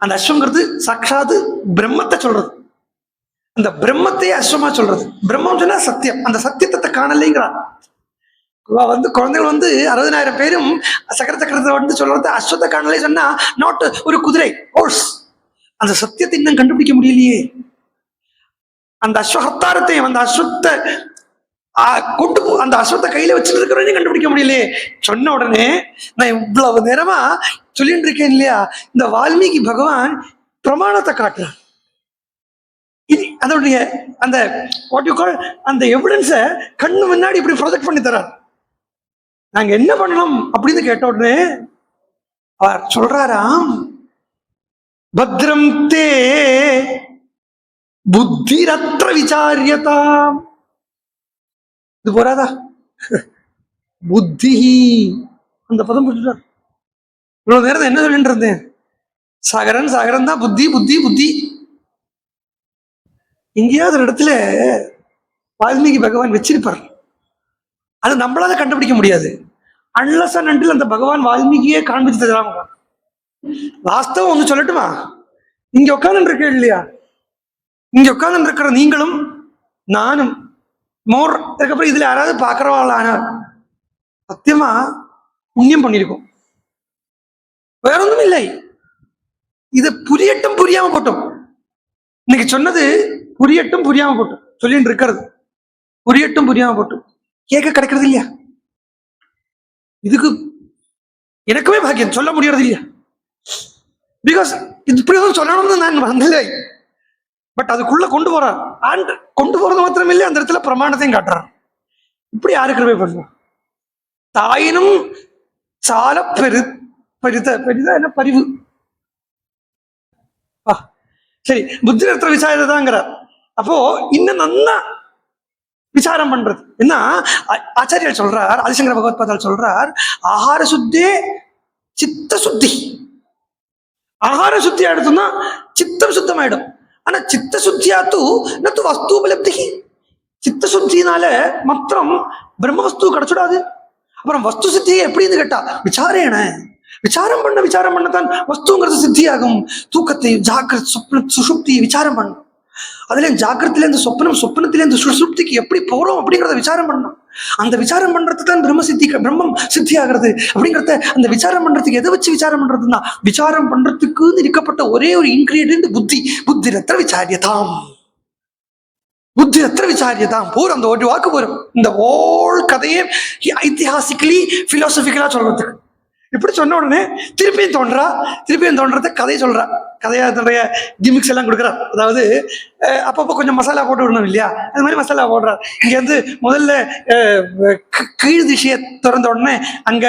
அந்த அஸ்வங்கிறது சாட்சாது பிரம்மத்தை சொல்றது. அந்த பிரம்மத்தையே அஸ்வமா சொல்றது. பிரம்மம் சொன்னா சத்தியம். அந்த சத்தியத்தை காணலைங்கிறார். குழந்தைகள் 60,000 பேரும் சக்கர சக்கரத்தை சொல்றது அஸ்வத்த காணலை சொன்னா நாட் ஒரு குதிரை ஹோர்ஸ். அந்த சத்தியத்தை இன்னும் கண்டுபிடிக்க முடியலையே. அந்த அஸ்வஹத்தாரத்தையும் அந்த அஸ்வத்தை கொண்டு அந்த அஸ்வத்தை கையில வச்சுட்டு இருக்கிறவனையும் கண்டுபிடிக்க முடியலையே. சொன்ன உடனே நான் இவ்வளவு நேரமா சொல்லிட்டு இருக்கேன் இல்லையா, இந்த வால்மீகி பகவான் பிரமாணத்தை காட்டுறான். அதோடைய அந்த வாட் யூ கால் அந்த எவிடன்ஸ கண்ணு முன்னாடி இப்படி ப்ரொஜெக்ட் பண்ணி தரார். நாங்க என்ன பண்ணணும் அப்படின்னு கேட்ட உடனே அவர் சொல்றாராம், பத்ரம் தே புத்திரத்ர விசாரியதாம். இது போறாதா? புத்தி அந்த பதம் போட்டுட்டார். இவ்வளவு நேரம் என்ன சொல்லிட்டு இருந்தேன்? சாகரன் சாகரன் தான் புத்தி புத்தி புத்தி. எங்கேயாவது ஒரு இடத்துல வால்மீகி பகவான் வச்சிருப்பார். அது நம்மளால கண்டுபிடிக்க முடியாது. அன்லஸ் அண்ட் அன்டில் அந்த பகவான் வால்மீகியே காண்பிச்சு தராங்க. வாஸ்தவம் ஒண்ணு சொல்லட்டுமா? இங்க உட்கார்ந்து இருக்க இல்லையா, இங்க உட்கார்ந்து இருக்கிற நீங்களும் நானும் மோர் அதுக்கப்புறம் இதுல யாராவது பாக்குறவாளான சத்தியமா புண்ணியம் பண்ணிருக்கோம். வேற ஒன்றும் இல்லை. இது புரியட்டும் புரியாம போட்டோம். இன்னைக்கு சொன்னது புரியட்டும் புரியாம போட்டோம் சொல்லிட்டு இருக்கிறது புரியட்டும் புரியாம போட்டோம் கேட்க கிடைக்கிறது இல்லையா? இதுக்கு எனக்குமே பாக்கியம் சொல்ல முடியறது இல்லையா? பிகாஸ் இப்படி சொல்லணும்னு நான் வந்தலை. பட் அதுக்குள்ள கொண்டு போறார். அண்ட் கொண்டு போறது மாத்திரம் இல்லை, அந்த இடத்துல பிரமாணத்தையும் காட்டுறார். இப்படி யாரு கிருபை பண்ணுவோம்? தாயினும் சால பெரிதா என்ன பரிவு. சரி, புத்திரத்திர விசாரதாங்கிறார். அப்போ இன்னும் நல்லா விசாரம் பண்றது என்ன? ஆச்சாரியர் சொல்றார், ஆதிசங்கர பகவத்பாதால் சொல்றார், ஆகார சுத்தே சித்த சுத்தி. ஆகார சுத்தி ஆயிடுத்துன்னா சித்தம் சுத்தமாயிடும். ஆனா சித்த சுத்தியாத்து நத்து வஸ்து உபலப்தி. சித்த சுத்தினால மாத்திரம் பிரம்ம வஸ்து கிடைச்சிடாது. அப்புறம் வஸ்து சித்தி எப்படின்னு கேட்டா விசாரேன விசாரம் பண்ணத்தான் வஸ்துங்கிறது சித்தியாகும். தூக்கத்தை ஜாக்கிரத் சொப்ன சுஷுப்தி விசாரம் பண்ணும். அதுல ஜாக்கிரத்திலேருந்து சொப்னம், சொப்னத்திலேருந்து சுஷுப்திக்கு எப்படி போறோம் அப்படிங்கிறத விசாரம் பண்ணணும். அந்த விசாரம் பண்றது தான் பிரம்மம் சித்தி ஆகிறது அப்படிங்கிறத அந்த விசாரம் பண்றதுக்கு எதை வச்சு விசாரம் பண்றதுன்னா, விசாரம் பண்றதுக்கு இருக்கப்பட்ட ஒரே ஒரு இன்கிரீடியன்ட் புத்தி. புத்திரத்திர விசாரியதாம், புத்திரத்திர விசாரியதாம் போர். அந்த ஒரு வாக்கு போரும் இந்த ஹோல் கதையே ஐதிஹாசிக்கலி பிலாசபிக்கலா சொல்றதுக்கு. இப்படி சொன்ன உடனே திருப்பியும் தோன்றத கதையை சொல்றா. கதையாடைய கிமிக்ஸ் எல்லாம் கொடுக்குறார். அதாவது அப்பப்போ கொஞ்சம் மசாலா போட்டு விடணும் இல்லையா, அது மாதிரி மசாலா போடுறார். இங்க முதல்ல கீழ் திசையை திறந்த உடனே அங்க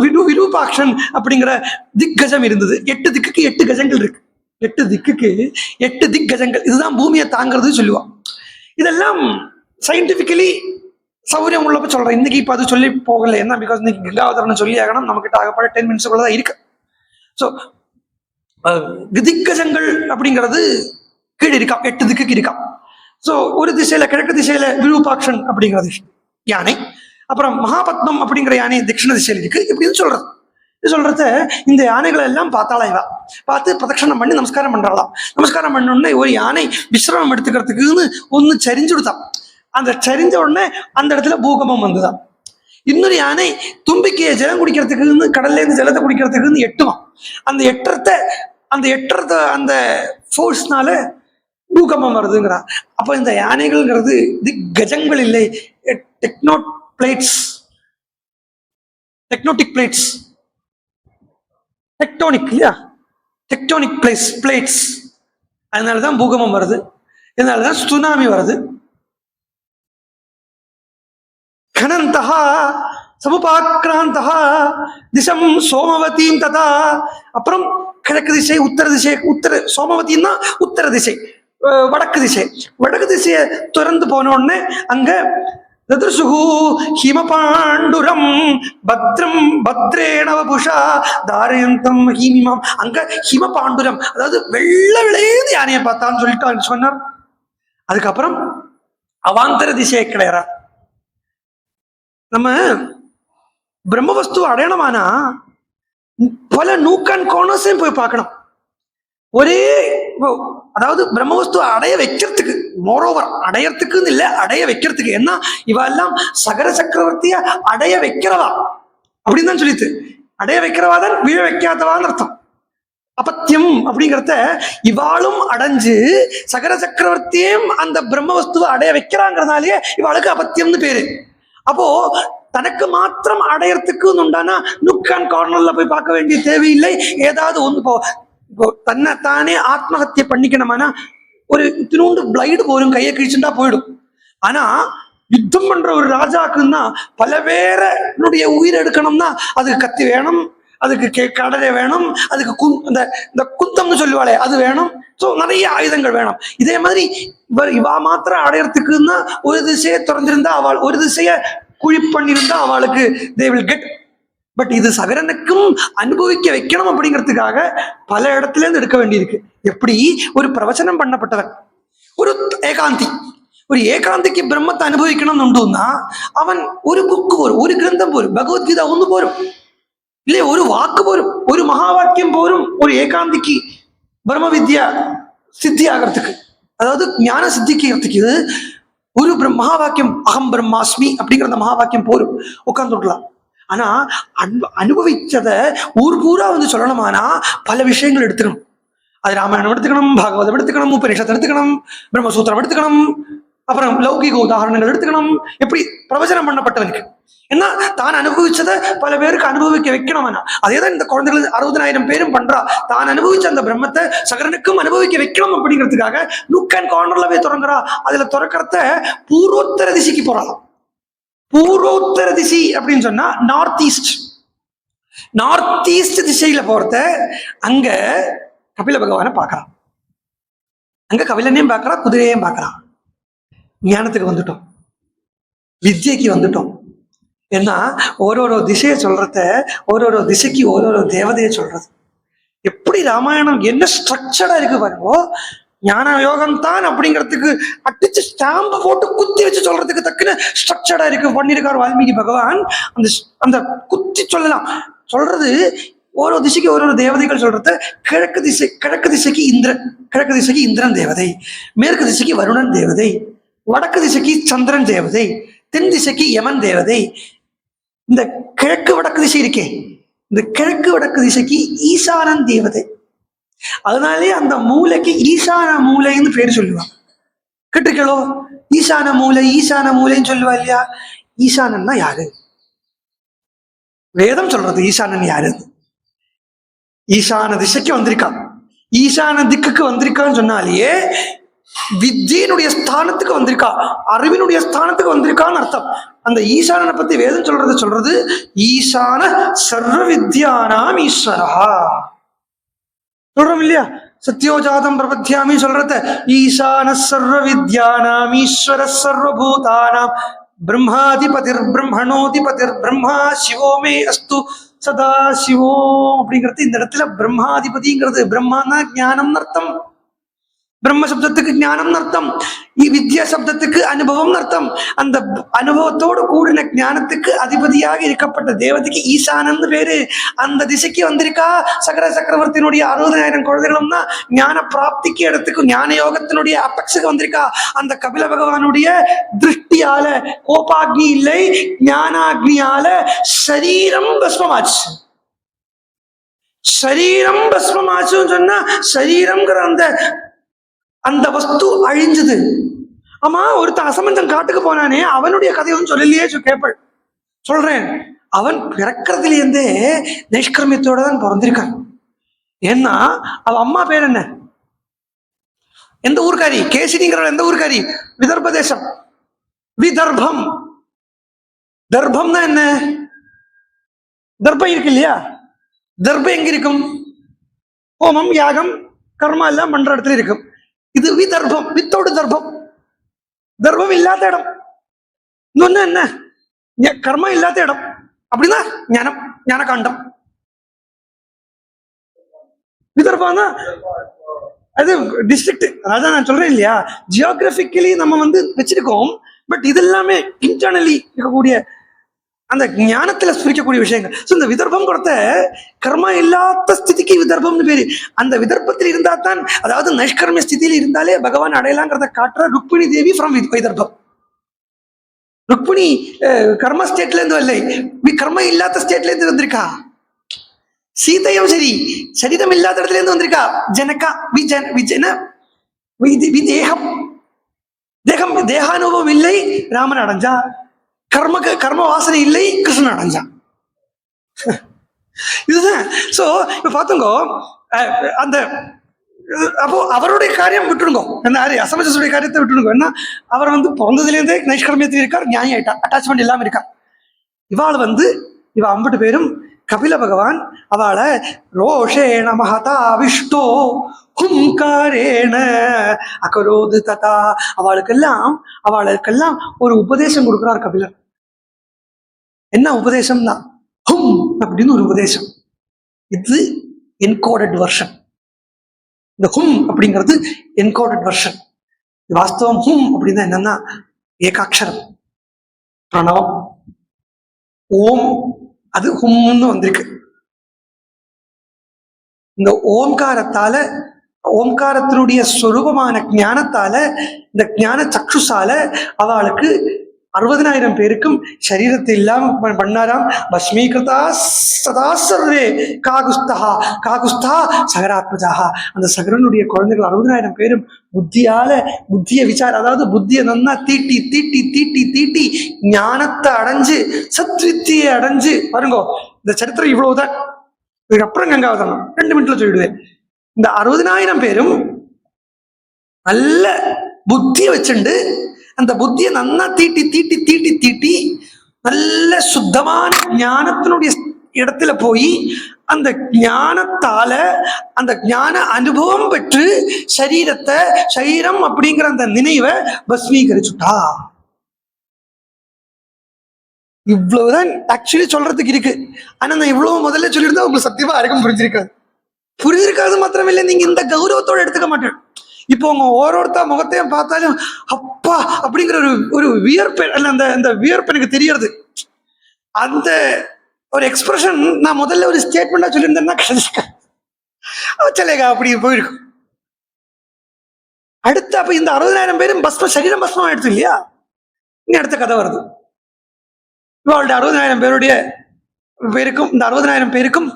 விரூபாக்ஷன் அப்படிங்கிற திக்கஜம் இருந்தது. 8 திக்குக்கு 8 கஜங்கள் இருக்கு. 8 திக்குக்கு 8 திக்கஜங்கள். இதுதான் பூமியை தாங்கிறது சொல்லுவான். இதெல்லாம் சயின்டிபிக்கலி சௌரியம் உள்ளப்ப சொல்றேன். இன்னைக்கு இப்ப அது சொல்லி போகல. என்ன பிகாஸ் இன்னைக்கு கங்காவதரன் சொல்லி ஆகணும். நம்ம கிட்ட ஆகப்பட 10 மினிட்ஸுக்குள்ளதான் இருக்கு. ஸோ திக்கஜங்கள் அப்படிங்கிறது கீழே இருக்கா, 8 திக்குக்கு இருக்கா. ஸோ ஒரு திசையில கிழக்கு திசையில விரூபாக்ஷன் அப்படிங்கிறது யானை, அப்புறம் மகாபத்மம் அப்படிங்கிற யானை தட்சிண திசையில் இருக்கு. இப்படின்னு சொல்றது. இது சொல்றத இந்த யானைகளை எல்லாம் பார்த்தாளா, இவா பார்த்து பிரதட்சணம் பண்ணி நமஸ்காரம் பண்றாளாம். நமஸ்காரம் பண்ணோடனே ஒரு யானை விசிரமம் எடுத்துக்கிறதுக்குன்னு ஒன்னு சரிஞ்சுடுத்தான். அந்த சரிஞ்ச உடனே அந்த இடத்துல பூகம்பம் வந்துதான். இன்னொரு யானை தும்பிக்கையை ஜலம் குடிக்கிறதுக்குன்னு கடல்ல இருந்து ஜலத்தை குடிக்கிறதுக்குன்னு எட்டுவான். அந்த எட்டுறத அந்த ஃபோர்ஸ்னால பூகம்பம் வருதுங்கிறா. அப்ப இந்த யானைகள்ங்கிறது கஜங்கள் இல்லை, டெக்னோட்டிக் பிளேட்ஸ், டெக்டோனிக் இல்லையா, டெக்டோனிக் பிளேட்ஸ். அதனாலதான் பூகம்பம் வருது, இதனாலதான் சுனாமி வருது. கணந்தஹ சமுபாக்ராந்தஹ திசம் சோமவதீம் ததா. அப்புறம் கிழக்கு திசை, உத்தர சோமவதின்னா உத்தர திசை, வடக்கு திசையை திறந்து போன உடனே அங்க ததுசுகு ஹிமபாண்டுரம் பத்ரம் பத்ரேணவ புஷா தாரயந்தம் ஹீமிமாம். அங்க ஹிமபாண்டுரம், அதாவது வெள்ளை யானையை பார்த்தான்னு சொல்லிட்டு சொன்னார். அதுக்கப்புறம் அவாந்தர திசையை கிடையாது. நம்ம பிரம்ம வஸ்து அடையணுமானா பல நூக்கன் கோணஸையும் போய் பார்க்கணும். ஒரே அதாவது பிரம்மவஸ்து அடைய வைக்கிறதுக்கு, மோரோவர் அடையறதுக்குன்னு இல்லை, அடைய வைக்கிறதுக்கு. ஏன்னா இவ எல்லாம் சகர சக்கரவர்த்திய அடைய வைக்கிறவா அப்படின்னு தான் சொல்லிட்டு, அடைய வைக்கிறவா தான் வீழ வைக்காதவான்னு அர்த்தம். அபத்தியம் அப்படிங்கிறத இவாளும் அடைஞ்சு சகர சக்கரவர்த்தியும் அந்த பிரம்மவஸ்துவை அடைய வைக்கிறாங்கிறதுனாலேயே இவாளுக்கு அபத்தியம்னு பேரு. அப்போ தனக்கு மாத்திரம் அடையறதுக்குன்னு உண்டானா நுக் அண்ட் கார்னர்ல போய் பார்க்க வேண்டிய தேவையில்லை. ஏதாவது ஒன்று இப்போ தன்னைத்தானே ஆத்மஹத்தியை பண்ணிக்கணுமானா ஒரு திருண்டு பிளைடு போரும், கையை கிழிச்சுட்டா போயிடும். ஆனா யுத்தம் பண்ற ஒரு ராஜாக்குன்னா பல பேருடைய உயிர் எடுக்கணும்னா அதுக்கு கத்தி வேணும், அதுக்கு கடலை வேணும், அதுக்கு இந்த குந்தம்னு சொல்லுவாளே அது வேணும். ஸோ நிறைய ஆயுதங்கள் வேணும். இதே மாதிரி இவா மாத்திரம் அடையறதுக்குன்னா ஒரு திசையை திறந்திருந்தா அவள், ஒரு திசையை குழி பண்ணியிருந்தா அவளுக்கு தே வில் கெட். பட் இது சகரனுக்கும் அனுபவிக்க வைக்கணும் அப்படிங்கிறதுக்காக பல இடத்துல இருந்து எடுக்க வேண்டியிருக்கு. எப்படி ஒரு பிரவச்சனம் பண்ணப்பட்டவன், ஒரு ஏகாந்தி, ஒரு ஏகாந்திக்கு பிரம்மத்தை அனுபவிக்கணும்னு உண்டுன்னா அவன் ஒரு புக்கு போரும், ஒரு கிரந்தம் போரும், பகவத்கீதா ஒன்று போரும், இல்லையே ஒரு வாக்கு போரும், ஒரு மகா வாக்கியம் போரும் ஒரு ஏகாந்திக்கு பிரம்ம வித்யா சித்தி ஆகிறதுக்கு, அதாவது ஞான சித்திக்கிறதுக்கு. ஒரு மகா வாக்கியம் அகம் பிரம்மாஸ்மி அப்படிங்கிற அந்த மகா வாக்கியம் போரும், உட்கார்ந்து விடலாம். ஆனா அனுபவிச்சத ஊர் பூரா வந்து சொல்லணுமானா பல விஷயங்கள் எடுத்துக்கணும். அது ராமாயணம் எடுத்துக்கணும், பாகவதம் எடுத்துக்கணும், உபநிஷத்தை எடுத்துக்கணும், பிரம்மசூத்திரம் எடுத்துக்கணும், அப்புறம் லௌகிக உதாரணங்கள் எடுத்துக்கணும். எப்படி பிரவச்சனம் பண்ணப்பட்டவனுக்கு ஏன்னா தான் அனுபவிச்சதை பல பேருக்கு அனுபவிக்க வைக்கணும். அதேதான் இந்த குழந்தைகள் 60,000 பேரும் பண்றா. தான் அனுபவிச்ச அந்த பிரம்மத்தை சகரனுக்கும் அனுபவிக்க வைக்கணும் அப்படிங்கிறதுக்காக நுக் அண்ட் கார்னர்ல போய் திறங்குறா. அதுல திறக்கிறத பூர்வோத்தர திசைக்கு போறாளாம். பூர்வோத்தர திசை அப்படின்னு சொன்னா நார்த் ஈஸ்ட், நார்த் ஈஸ்ட் திசையில போறத அங்க கபில பகவானை பார்க்கறான், அங்க கபிலனையும் பார்க்கறான், குதிரையையும் பார்க்கறான். ஞானத்துக்கு வந்துட்டோம், வித்யைக்கு வந்துட்டோம். ஏன்னா ஒரு திசையை சொல்றத ஒரு திசைக்கு ஒரு தேவதையை சொல்றது. எப்படி ராமாயணம் என்ன ஸ்ட்ரக்சர்டா இருக்கு பாருங்க. ஞான யோகம் தான் அப்படிங்கிறதுக்கு அடிச்சு ஸ்டாம்பு போட்டு குத்தி வச்சு சொல்றதுக்கு தக்குன்னு ஸ்ட்ரக்சர்டா இருக்கு பண்ணிருக்காரு வால்மீகி பகவான். அந்த குத்தி சொல்லலாம் சொல்றது ஒரு திசைக்கு ஒரு தேவதைகள் சொல்றது. கிழக்கு திசைக்கு இந்திரன், கிழக்கு திசைக்கு இந்திரன் தேவதை, மேற்கு திசைக்கு வருணன் தேவதை, வடக்கு திசைக்கு சந்திரன் தேவதை, தென் திசைக்கு யமன் தேவதை. இந்த கிழக்கு வடக்கு திசை இருக்கே, இந்த கிழக்கு வடக்கு திசைக்கு ஈசானன் தேவதை. அதனாலே அந்த மூளைக்கு ஈசான மூளைன்னு பேர் சொல்லுவாங்க. கேட்டிருக்கோ? ஈசான மூளைன்னு சொல்லுவா இல்லையா? ஈசானன்னா யாரு? வேதம் சொல்றது ஈசானன் யாரு? ஈசான திசைக்கு வந்திருக்கான், ஈசான திக்குக்கு வந்திருக்கான்னு சொன்னாலேயே வித்யினுடைய ஸ்தானத்துக்கு வந்திருக்கா, அறிவினுடைய ஸ்தானத்துக்கு வந்திருக்கான்னு அர்த்தம். அந்த ஈசானனை பத்தி வேதம் சொல்றது ஈசான சர்வ வித்யானாம் ஈஸ்வரா சொல்றோம் இல்லையா? சத்யோஜாதம் பிரபத்யாமி சொல்றத ஈசான சர்வ வித்யானாம் ஈஸ்வர சர்வபூதானாம் பிரம்மாதிபதிர் பிரம்மணோதிபதிர் பிரம்மா சிவோ மே அஸ்து சதா சிவோ அப்படிங்கிறது. இந்த இடத்துல பிரம்மாதிபதிங்கிறது பிரம்மானா ஞானம் அர்த்தம், பிரம்ம சப்தத்துக்கு ஞானம் அர்த்தம், வித்யா சப்தத்துக்கு அனுபவம் அர்த்தம். அந்த அனுபவத்தோடு கூடின ஞானத்துக்கு அதிபதியாக இருக்கப்பட்ட தேவதைக்கு ஈசானன் பேரு. அந்த திசைக்கு வந்திருக்கா. சகர சக்கரவர்த்தியினுடைய 60,000 குழந்தைகளும் தான் ஞான பிராப்திக்கு இடத்துக்கு ஞான யோகத்தினுடைய அபெக்ஸுக்கு வந்திருக்கா. அந்த கபில பகவானுடைய திருஷ்டியால, கோபாக்னி இல்லை ஞானாக்னியால சரீரம் பஸ்மமாச்சு. சரீரம் பஸ்மமாச்சுன்னு சொன்னா சரீரம்ங்கிற அந்த வஸ்து அழிஞ்சது. ஆமா, ஒருத்தன் அசமந்தன் காட்டுக்கு போனானே, அவனுடைய கதையும் சொல்லலையே கேப்பள். சொல்றேன், அவன் பிறக்கிறதுலேருந்தே நிஷ்கிரமியத்தோட தான் பிறந்திருக்கான். ஏன்னா அவன் அம்மா பேர் என்ன? எந்த ஊர்காரி? கேசினிங்கிற எந்த ஊர்காரி? விதர்ப தேசம், விதர்பம். தர்பம்னா என்ன? தர்பம் இருக்கு இல்லையா? தர்பம் எங்க இருக்கும்? ஹோமம் யாகம் கர்மா எல்லாம் பண்ற இடத்துல இருக்கும். இது விதர்பம், வித்தோடு தர்பம், தர்பம் இல்லாத இடம். இன்னொன்னு என்ன? கர்மம் இல்லாத இடம் அப்படின்னா ஞானம், ஞானகாண்டம். விதர்பம் தான் அது டிஸ்ட்ரிக்ட். அதான் நான் சொல்றேன் இல்லையா, ஜியோகிராபிக்கலி நம்ம வச்சிருக்கோம். பட் இது எல்லாமே இன்டர்னலி இருக்கக்கூடிய அந்த ஞானத்துல ஸ்பிரிக்கக்கூடிய விஷயங்கள். இந்த விதர்ப்பம் கொடுத்த கர்மா இல்லாத ஸ்திதிக்கு விதர்ப்பம்னு பேரு. அந்த விதர்ப்பத்தில் இருந்தா தான், அதாவது நைஷ்கர்மிய ஸ்திதியில் இருந்தாலே பகவான் அடையலாங்கிறத காட்டுற ருக்மிணி தேவி ஃப்ரம் வைதர்ப்பம். ருக்மிணி கர்ம ஸ்டேட்ல இருந்து வரலை, கர்ம இல்லாத ஸ்டேட்ல இருந்து வந்திருக்கா. சீதையும் சரி சரீரம் இல்லாத இடத்துல இருந்து வந்திருக்கா. ஜனகா தேகம் தேகம் தேகானுபவம் இல்லை, ராமன் அடைஞ்சா. கர்ம வாசனை இல்லை, கிருஷ்ணன் அடைஞ்சான். இதுதான். சோ இப்ப பாத்துங்கோ, அந்த அப்போ அவருடைய காரியம் விட்டுருங்க, என்ன அசமஜசுடைய காரியத்தை விட்டுருங்க. என்ன அவர் பிறந்ததுல இருந்தே நைஷ்கர்மியத்தில் இருக்கார், ஞானி ஆயிட்டா, அட்டாச்மெண்ட் இல்லாம இருக்கார். இவ அம்பட்டு பேரும் கபில பகவான் அவளை ரோஷேண மகதா விஷ்டோ ஹுங்காரேண அகரோது ததா, அவளுக்கெல்லாம் ஒரு உபதேசம் கொடுக்கிறார் கபிலர். என்ன உபதேசம்னா ஹும் அப்படின்னு ஒரு உபதேசம். இது என்கோடட் வெர்ஷன். இந்த ஹும் அப்படிங்கிறது என்கோடட் வெர்ஷன். வாஸ்தவம் ஹும் அப்படின்னா என்னன்னா ஏகாட்சரம் பிரணவம். ஓம் அது ஹும்னு வந்திருக்கு. இந்த ஓம்காரத்தினுடைய ஸ்வரூபமான ஞானத்தால, இந்த ஞான சக்ஷுசால அவளுக்கு 60,000 பேருக்கும் சரீரத்தை இல்லாம பண்ணாராம். பஸ்மீகிருதா சதா சர்வே காகுஸ்தா சகராத்மஜாக. அந்த சகரனுடைய குழந்தைகள் 60,000 பேரும் புத்திய விசாரம், அதாவது புத்தியை நன்னா தீட்டி தீட்டி தீட்டி தீட்டி ஞானத்தை அடைஞ்சு சத்வித்தியை அடைஞ்சு பாருங்கோ. இந்த சரித்திரம் இவ்வளவுதான். இதுக்கப்புறம் கங்காவதனம் 2 மினிட்ல சொல்லிடுவேன். இந்த 60,000 பேரும் நல்ல புத்தியை வச்சுண்டு, அந்த புத்தியை நன்னா தீட்டி தீட்டி தீட்டி தீட்டி நல்ல சுத்தமான ஞானத்தினுடைய இடத்துல போய் அந்த ஞானத்தால அந்த ஞான அனுபவம் பெற்று சரீரம் அப்படிங்கிற அந்த நினைவை பஸ்மீகரிச்சுட்டா. இவ்வளவுதான் ஆக்சுவலி சொல்றதுக்கு இருக்கு. ஆனா நான் இவ்வளவு முதல்ல சொல்லியிருந்தா உங்களுக்கு சத்தியமா யாருக்கும் புரிஞ்சிருக்காது மாத்திரமில்லை, நீங்க இந்த கௌரவத்தோட எடுத்துக்க மாட்டேன். இப்போ உங்க ஒருத்தர் முகத்தையும் பார்த்தாலும் அப்பா அப்படிங்கிற ஒரு வியர்ப்பு, அந்த வியர்ப்பு எனக்கு தெரியறது. அந்த ஒரு எக்ஸ்பிரஷன் நான் முதல்ல ஒரு ஸ்டேட்மெண்டா சொல்லியிருந்தேன்னா கிடைச்சிக்கா அப்படி போயிருக்கும். அடுத்து அப்ப இந்த 60,000 பேரும் சரீரம் பஸ்மம் ஆயிடுச்சு இல்லையா. இனி அடுத்த கதை வருது. இவளுடைய 60,000 பேருடைய பேருக்கும், இந்த 60,000 பேருக்கும்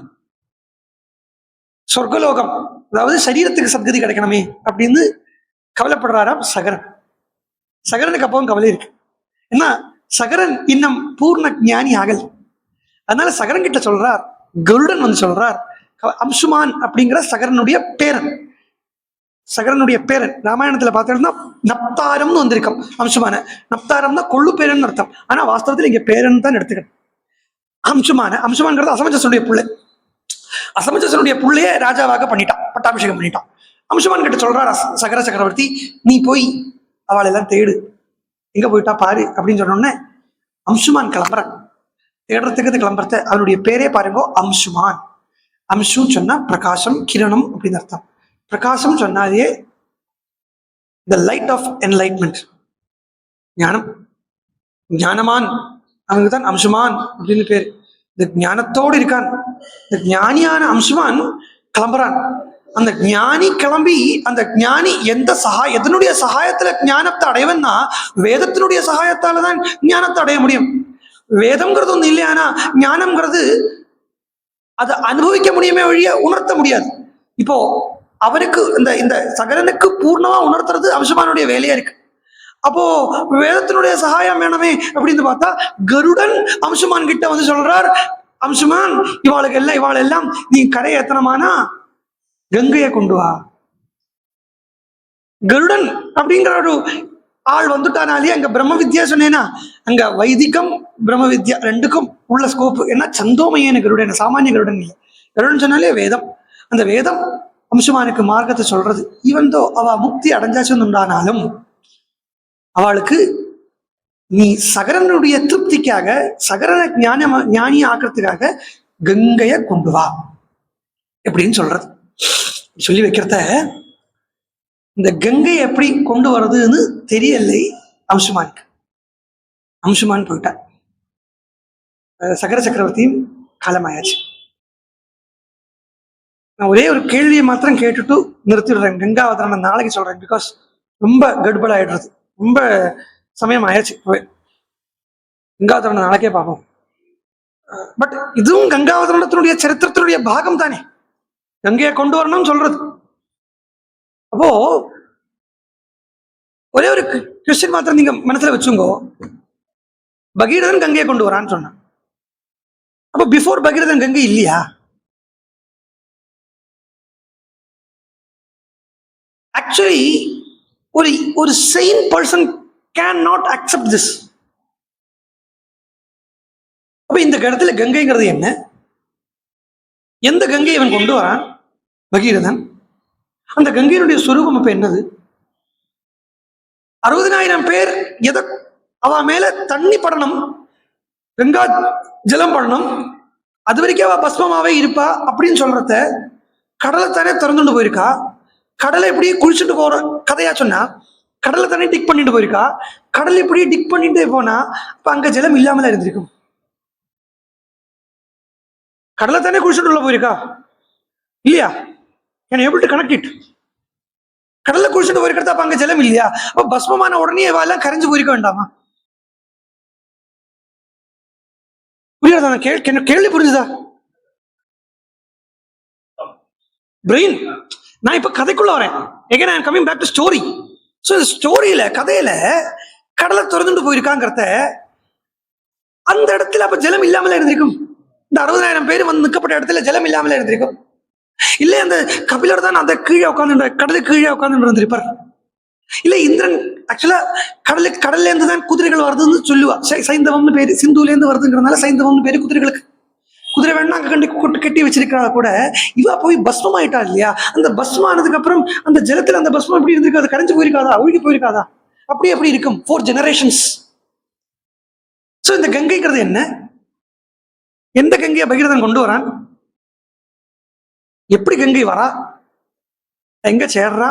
சொர்க்கலோகம், அதாவது சரீரத்துக்கு சத்கதி கிடைக்கணுமே அப்படின்னு கவலைப்படுறாராம் சகரன். சகரனுக்கு அப்பவும் கவலை இருக்கு. ஏன்னா சகரன் இன்னும் பூர்ண ஞானி ஆகல். அதனால சகரன் கிட்ட சொல்றார், கருடன் சொல்றார், அம்சுமான் அப்படிங்கிற சகரனுடைய பேரன். ராமாயணத்துல பார்த்தோம்னா நப்தாரம்னு வந்திருக்கும். அம்சுமான நப்தாரம்னா கொள்ளு பேரன் அர்த்தம். ஆனா வாஸ்தவத்தில் இங்க பேரன் தான் எடுத்துக்கணும். அம்சுமான்ங்கிறது அசமஞ்சசனுடைய பிள்ளை. அசமஞ்சசனுடைய பிள்ளைய ராஜாவாக பண்ணிட்டான், பட்டாபிஷேகம் பண்ணிட்டான். அம்சுமான் கிட்ட சொல்றார் சகர சக்கரவர்த்தி, நீ போய் அவளை எல்லாம் தேடு, எங்க போயிட்டா பாரு அப்படின்னு சொன்னோடனே அம்சுமான் கிளம்புறான். தேடுறதுக்கு கிளம்புறத அவனுடைய பேரே பாருங்க, அம்சுமான். அம்சு சொன்னா பிரகாசம், கிரணம் அப்படின்னு அர்த்தம். பிரகாசம் சொன்னாலே த லைட் ஆஃப் என்லைட்மெண்ட், ஞானம், ஞானமான், அவனுக்கு தான் அம்சுமான் அப்படின்னு பேரு. இந்த ஞானத்தோடு இருக்கான். இந்த ஞானியான அம்சுமான் கிளம்புறான். அந்த ஞானி கிளம்பி, அந்த ஞானி எதனுடைய சகாயத்துல ஞானத்தை அடைவன்னா வேதத்தினுடைய சகாயத்தால தான் ஞானத்தை அடைய முடியும். வேதம்ங்கிறது ஒண்ணு இல்லை, ஆனா ஞானம்ங்கிறது அதை அனுபவிக்க முடியுமே வழிய உணர்த்த முடியாது. இப்போ அவருக்கு இந்த சகரனுக்கு பூர்ணமா உணர்த்துறது அம்சுமானுடைய வேலையா இருக்கு. அப்போ வேதத்தினுடைய சகாயம் வேணுமே அப்படின்னு பார்த்தா கருடன் அம்சுமான் கிட்ட சொல்றார், அம்சுமான் இவாளெல்லாம் நீ கரை ஏத்தனமானா கங்கையை கொண்டு வா. கருடன் அப்படிங்கிற ஒரு ஆள் வந்துட்டானாலே அங்க பிரம்ம வித்யா சொன்னேன்னா, அங்க வைதிகம் பிரம்ம வித்யா ரெண்டுக்கும் உள்ள ஸ்கோப். ஏன்னா சந்தோமையான கருடன், சாமானிய கருடன் இல்லை. கருடன் சொன்னாலே வேதம். அந்த வேதம் அம்சுமானுக்கு மார்க்கத்தை சொல்றது. ஈவன்தோ அவ முக்தி அடைஞ்சாச்சுன்னு உண்டானாலும் அவளுக்கு நீ சகரனுடைய திருப்திக்காக, சகரனை ஞானி ஆக்கிறதுக்காக கங்கைய கொண்டு வா எப்படின்னு சொல்றது. சொல்லி வைக்கிறத இந்த கங்கை எப்படி கொண்டு வர்றதுன்னு தெரியலை அம்சுமானுக்கு. அம்சுமான் போயிட்டான். சகர சக்கரவர்த்தியும் காலமாயாச்சு. நான் ஒரே ஒரு கேள்வியை மாத்திரம் கேட்டுட்டு நிறுத்திடுறேன். கங்காவதரணம் நாளைக்கு சொல்றேன். பிகாஸ் ரொம்ப கடுபட ஆயிடுறது. ரொம்ப சமயம் ஆயாச்சு. கங்காவதரணம் நாளைக்கே பார்ப்போம். பட் இதுவும் கங்காவதரணத்தினுடைய சரித்திரத்தினுடைய பாகம் தானே, கங்கையை கொண்டு வரணும்னு சொல்றது. அப்போ ஒரே ஒரு கொஸ்டின் மாத்திரம் நீங்க மனசுல வச்சுங்கோ. பகீரதன் கங்கையை கொண்டு வரான்னு சொன்னான். அப்போ பிஃபோர் பகீரதன் கங்கை இல்லையா? ஆக்சுவலி ஒரு ஒரு chain person can not accept this. அப்ப இந்த இடத்துல கங்கைங்கிறது என்ன? எந்த கங்கை இவன் கொண்டு வரான்? பகீரதன். அந்த கங்கையினுடைய சொரூபம் அப்ப என்னது? 60,000 பேர் எதை அவ மேல தண்ணி படணும், கங்கா ஜலம் படணும், அது வரைக்கும் அவ பஸ்மமாவே இருப்பா அப்படின்னு சொல்றத கடலை தானே திறந்துட்டு போயிருக்கா. கடலை இப்படி குளிச்சுட்டு போற கதையா சொன்னா, கடலை தானே டிக் பண்ணிட்டு போயிருக்கா. கடல் இப்படி டிக் பண்ணிட்டே போனா அப்ப அங்க ஜலம் இல்லாமல இருந்திருக்கும். கடலை தானே குளிச்சுட்டு உள்ள போயிருக்கா இல்லையா? Can able to connect it. கடல்ல குளிச்சுட்டு போயிருக்கிறதா அப்ப அங்க ஜலம் இல்லையா? அப்ப பஸ்மமான உடனே எல்லாம் கரைஞ்சு போயிருக்க வேண்டாமா? புரியாதா? கேள்வி புரிஞ்சுதா? பிரெயின். நான் இப்ப கதைக்குள்ள வரேன். Again I am coming back to story. So இந்த ஸ்டோரியில கதையில கடலை திறந்துட்டு போயிருக்காங்கிறத அந்த இடத்துல அப்ப ஜலம் இல்லாமல இருந்திருக்கும். இந்த 60,000 பேர் வந்து நிற்கப்பட்ட இடத்துல ஜலம் இல்லாமல இருந்திருக்கும். இல்ல அந்த கபிலர் தான் அந்த கீழே உட்காந்து கடலுக்கு கீழே உட்காந்து இருந்திருப்பார். இல்ல இந்திரன் ஆக்சுவலா கடல்ல இருந்து தான் குதிரைகள் வருதுன்னு சொல்லுவா. சைந்தவம்னு பேரு, சிந்துல இருந்து வருதுங்கிறதுனால சைந்தவம்னு பேரு குதிரைகளுக்கு. குதிரை வேணா அங்க கட்டி வச்சிருக்கிறா கூட இவா போய் பஸ்மம் ஆயிட்டா இல்லையா? அந்த பஸ்மம் ஆனதுக்கு அப்புறம் அந்த ஜலத்துல அந்த பஸ்மம் எப்படி இருந்திருக்கு? அது கரைஞ்சு போயிருக்காதா, ஒழுகி போயிருக்காதா? அப்படி எப்படி இருக்கும்? 4 generations. சோ இந்த கங்கைங்கிறது என்ன? எந்த கங்கையை பகீரதன் கொண்டு வரான்? எப்படி கங்கை வரா? எங்க சேர்றா?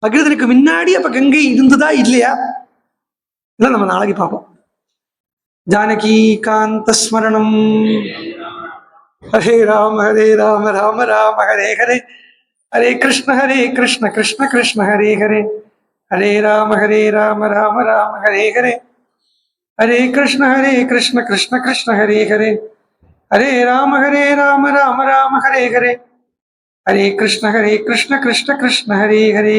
பகீரதனுக்கு முன்னாடி அப்ப கங்கை இருந்ததா இல்லையா? இல்லை நம்ம நாளைக்கு பார்ப்போம். ஜானகி காந்த ஸ்மரணம். ஹரே ராம ராம ராம ஹரே ஹரே, ஹரே கிருஷ்ண கிருஷ்ண கிருஷ்ண ஹரே ஹரே, ஹரே ராம ராம ஹரே ஹரே, ஹரே கிருஷ்ண கிருஷ்ண ஹரே ஹரே, ஹரே ராம ராம ஹரே ஹரே, ஹரே கிருஷ்ண கிருஷ்ண ஹரே ஹரே.